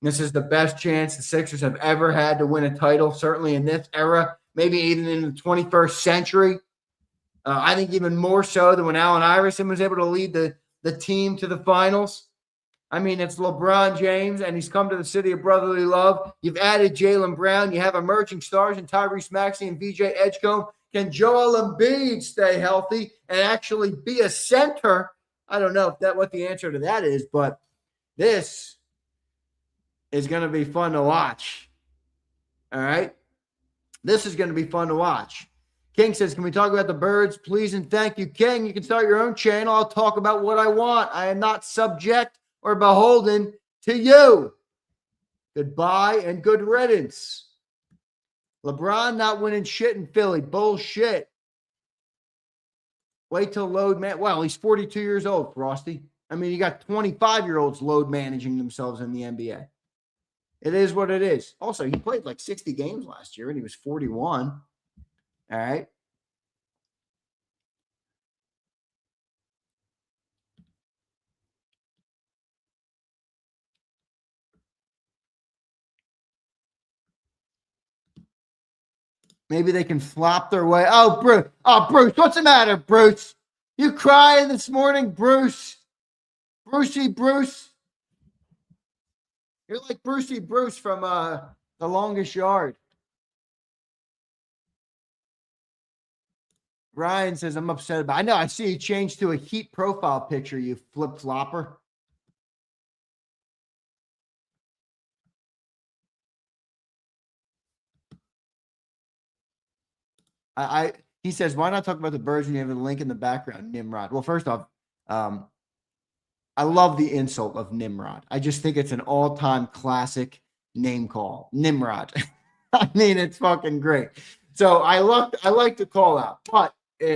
This is the best chance the Sixers have ever had to win a title, certainly in this era, maybe even in the 21st century. I think even more so than when Allen Iverson was able to lead the team to the finals. I mean, it's LeBron James, and he's come to the city of brotherly love. You've added Jalen Brown. You have emerging stars in Tyrese Maxey and VJ Edgecombe. Can Joel Embiid stay healthy and actually be a center? I don't know what the answer to that is, but this is going to be fun to watch. All right? This is going to be fun to watch. King says, can we talk about the Birds, please? And thank you, King. You can start your own channel. I'll talk about what I want. I am not subject or beholden to you. Goodbye and good riddance. LeBron not winning shit in Philly. Bullshit. Wait till load man. Well, he's 42 years old, Frosty. I mean, you got 25-year-olds load managing themselves in the NBA. It is what it is. Also, he played like 60 games last year, and he was 41. All right. Maybe they can flop their way. Oh, Bruce. Oh, Bruce. What's the matter, Bruce? You crying this morning, Bruce? Brucey Bruce? You're like Brucey Bruce from The Longest Yard. Ryan says, I'm upset about it. I know. I see you changed to a Heat profile picture, you flip-flopper. He says, why not talk about the Birds when you have a link in the background, Nimrod? Well, first off, I love the insult of Nimrod. I just think it's an all-time classic name call. Nimrod. I mean, it's fucking great. So I like to call out, but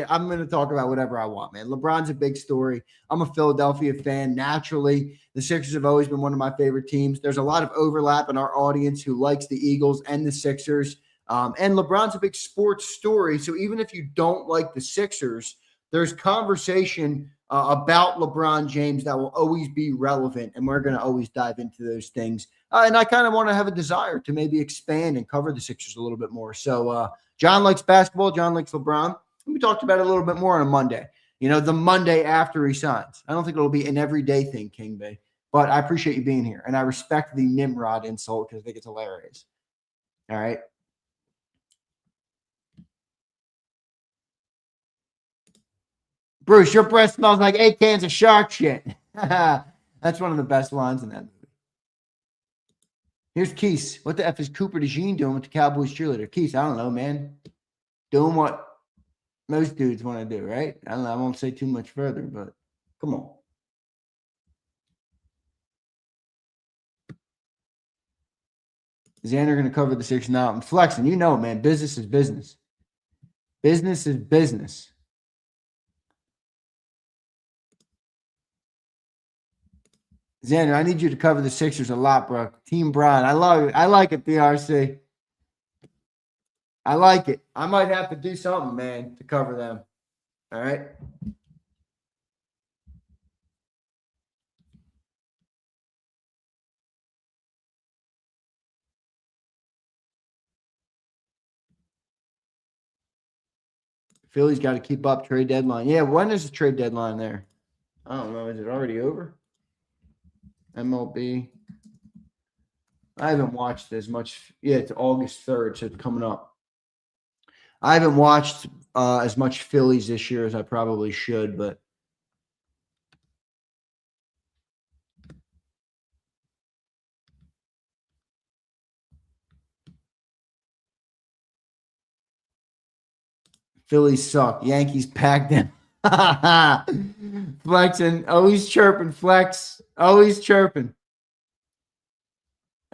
I'm going to talk about whatever I want, man. LeBron's a big story. I'm a Philadelphia fan. Naturally, the Sixers have always been one of my favorite teams. There's a lot of overlap in our audience who likes the Eagles and the Sixers. And LeBron's a big sports story. So even if you don't like the Sixers, there's conversation about LeBron James that will always be relevant. And we're going to always dive into those things. And I kind of want to have a desire to maybe expand and cover the Sixers a little bit more. So John likes basketball. John likes LeBron. We talked about it a little bit more on a Monday. the Monday after he signs. I don't think it'll be an everyday thing, King Bay. But I appreciate you being here, and I respect the Nimrod insult because I think it's hilarious. All right. Bruce, your breath smells like 8 cans of shark shit. That's one of the best lines in that movie. Here's Keese. What the F is Cooper DeJean doing with the Cowboys cheerleader? Keese, I don't know, man. Doing what most dudes want to do, right? I don't know. I won't say too much further, but come on. Zander going to cover the 6 now. I'm flexing. You know, man. Business is business. Business is business. Zander, I need you to cover the Sixers a lot, bro. Team Brian. I love it. I like it, BRC. I like it. I might have to do something, man, to cover them. All right. Philly's got to keep up trade deadline. Yeah, when is the trade deadline there? I don't know. Is it already over? MLB. I haven't watched as much. Yeah, it's August 3rd, so it's coming up. I haven't watched as much Phillies this year as I probably should, but Phillies suck. Yankees packed them. Flexing. Always chirping, Flex. Always chirping.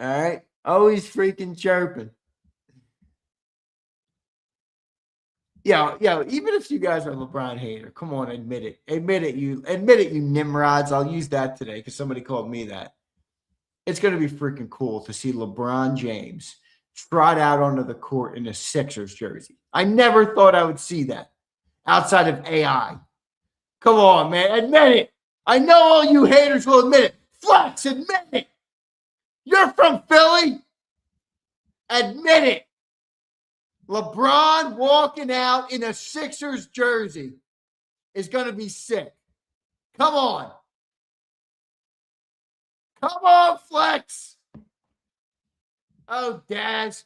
All right. Always freaking chirping. Yeah, even if you guys are a LeBron hater, come on, admit it. Admit it, you Nimrods. I'll use that today because somebody called me that. It's going to be freaking cool to see LeBron James trot out onto the court in a Sixers jersey. I never thought I would see that outside of AI. Come on, man. Admit it. I know all you haters will admit it. Flex, admit it. You're from Philly. Admit it. LeBron walking out in a Sixers jersey is going to be sick. Come on. Come on, Flex. Oh, Daz.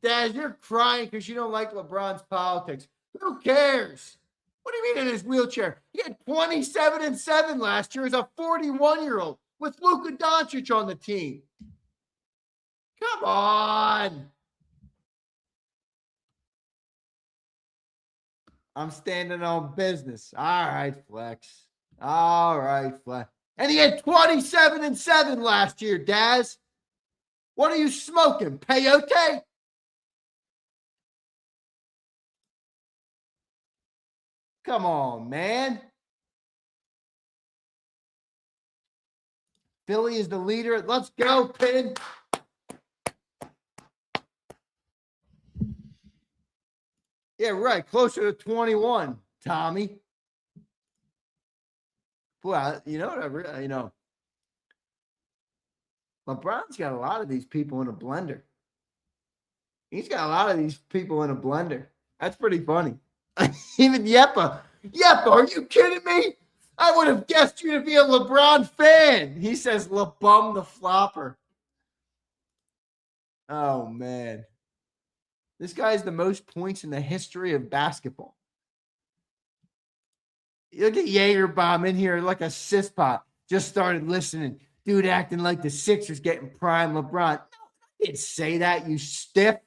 Daz, you're crying because you don't like LeBron's politics. Who cares? What do you mean in his wheelchair? He had 27-7 last year as a 41-year-old with Luka Doncic on the team. Come on. I'm standing on business. All right, Flex. All right, Flex. And he had 27-7 last year, Daz. What are you smoking? Peyote? Come on, man. Philly is the leader. Let's go, Pin. Yeah, right. Closer to 21, Tommy. Well, you know what? LeBron's got a lot of these people in a blender. He's got a lot of these people in a blender. That's pretty funny. Even Yepa. Yepa, are you kidding me? I would have guessed you to be a LeBron fan. He says LeBum the flopper. Oh, man. This guy has the most points in the history of basketball. Look at Jagerbomb in here like a cis pot. Just started listening. Dude acting like the Sixers getting prime LeBron. No, I didn't say that, you stiff.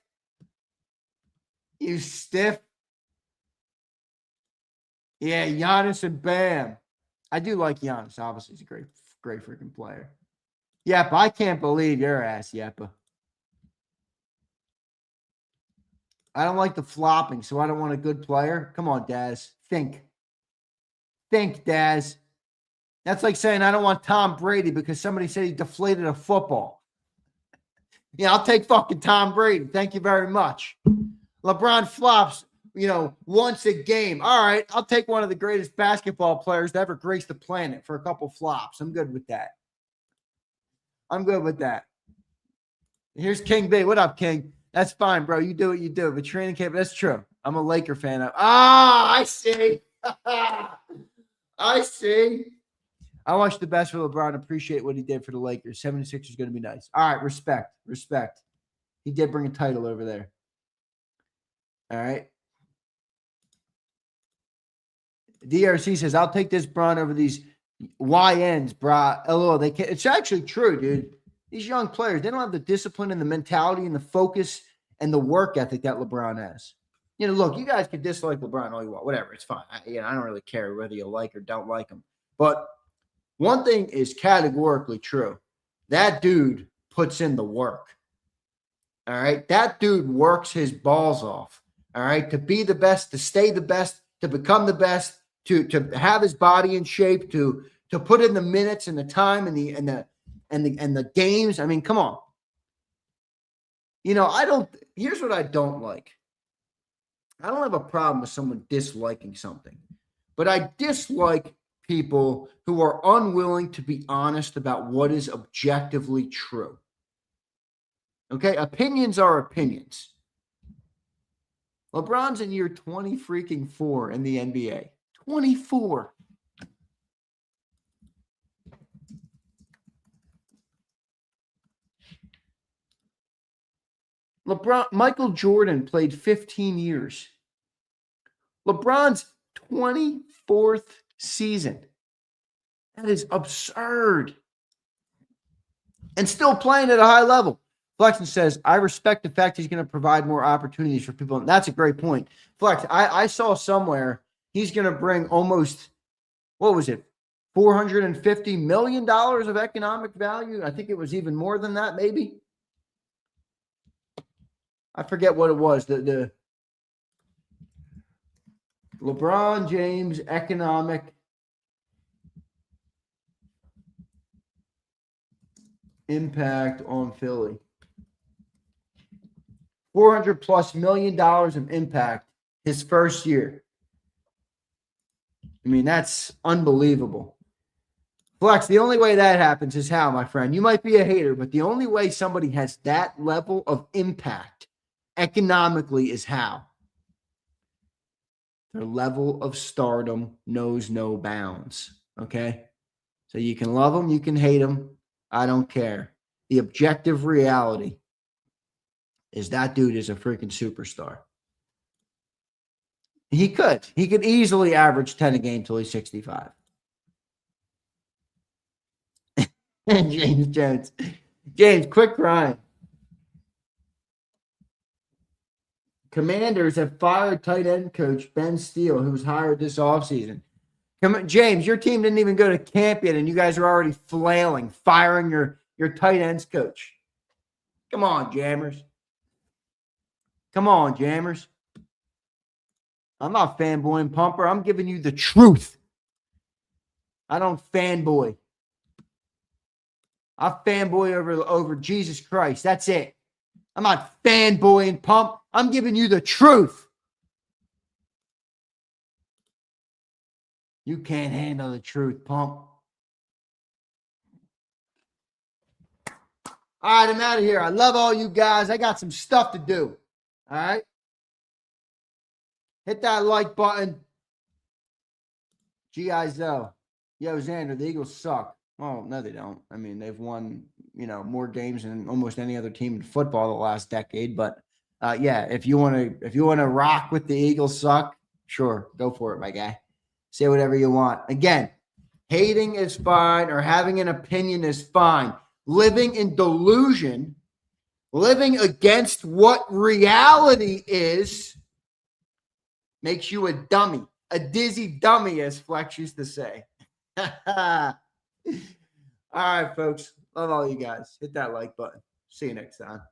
You stiff. Yeah, Giannis and Bam. I do like Giannis. Obviously, he's a great freaking player. Yep, I can't believe your ass, Yepa. I don't like the flopping, so I don't want a good player. Come on, Daz. Think. Think, Daz. That's like saying I don't want Tom Brady because somebody said he deflated a football. Yeah, I'll take fucking Tom Brady. Thank you very much. LeBron flops, once a game. All right, I'll take one of the greatest basketball players to ever grace the planet for a couple flops. I'm good with that. I'm good with that. Here's King B. What up, King? That's fine, bro. You do what you do. But training camp, that's true. I'm a Laker fan. I see. I see. I wish the best for LeBron. Appreciate what he did for the Lakers. 76 is going to be nice. All right, respect. He did bring a title over there. All right. DRC says, I'll take this Bron over these YNs, brah. LOL. They can't. It's actually true, dude. These young players, they don't have the discipline and the mentality and the focus and the work ethic that LeBron has. You know, look, you guys can dislike LeBron all you want. Whatever. It's fine. I don't really care whether you like or don't like him. But one thing is categorically true. That dude puts in the work. All right. That dude works his balls off. All right. To be the best, to stay the best, to become the best, to have his body in shape, to put in the minutes and the time and the games. I mean, come on. You know, here's what I don't like. I don't have a problem with someone disliking something, but I dislike people who are unwilling to be honest about what is objectively true. Okay? Opinions are opinions. LeBron's in year 24 in the NBA. 24. Michael Jordan played 15 years. LeBron's 24th season. That is absurd. And still playing at a high level. Flexen says, I respect the fact he's going to provide more opportunities for people. And that's a great point. Flex, I saw somewhere he's going to bring almost, what was it, $450 million of economic value? I think it was even more than that, maybe. I forget what it was. The LeBron James economic impact on Philly. $400+ million of impact his first year. I mean, that's unbelievable. Flex, the only way that happens is how, my friend? You might be a hater, but the only way somebody has that level of impact economically is how? Their level of stardom knows no bounds. Okay? So you can love them, you can hate them. I don't care. The objective reality is that dude is a freaking superstar. He could easily average 10 a game till he's 65. James Jones. James, quick Ryan. Commanders have fired tight end coach Ben Steele, who was hired this offseason. James, your team didn't even go to camp yet, and you guys are already flailing, firing your tight ends coach. Come on, Jammers. Come on, Jammers. I'm not fanboying, Pumper. I'm giving you the truth. I don't fanboy. I fanboy over Jesus Christ. That's it. I'm not fanboying, Pump. I'm giving you the truth. You can't handle the truth, Pump. All right, I'm out of here. I love all you guys. I got some stuff to do. All right? Hit that like button. G.I.Zo. Yo, Zander, the Eagles suck. Well, no, they don't. I mean, they've won, more games than almost any other team in football the last decade. But yeah, if you want to rock with the Eagles suck, sure, go for it, my guy. Say whatever you want. Again, hating is fine, or having an opinion is fine. Living in delusion, living against what reality is, makes you a dummy, a dizzy dummy, as Flex used to say. All right, folks. Love all you guys. Hit that like button. See you next time.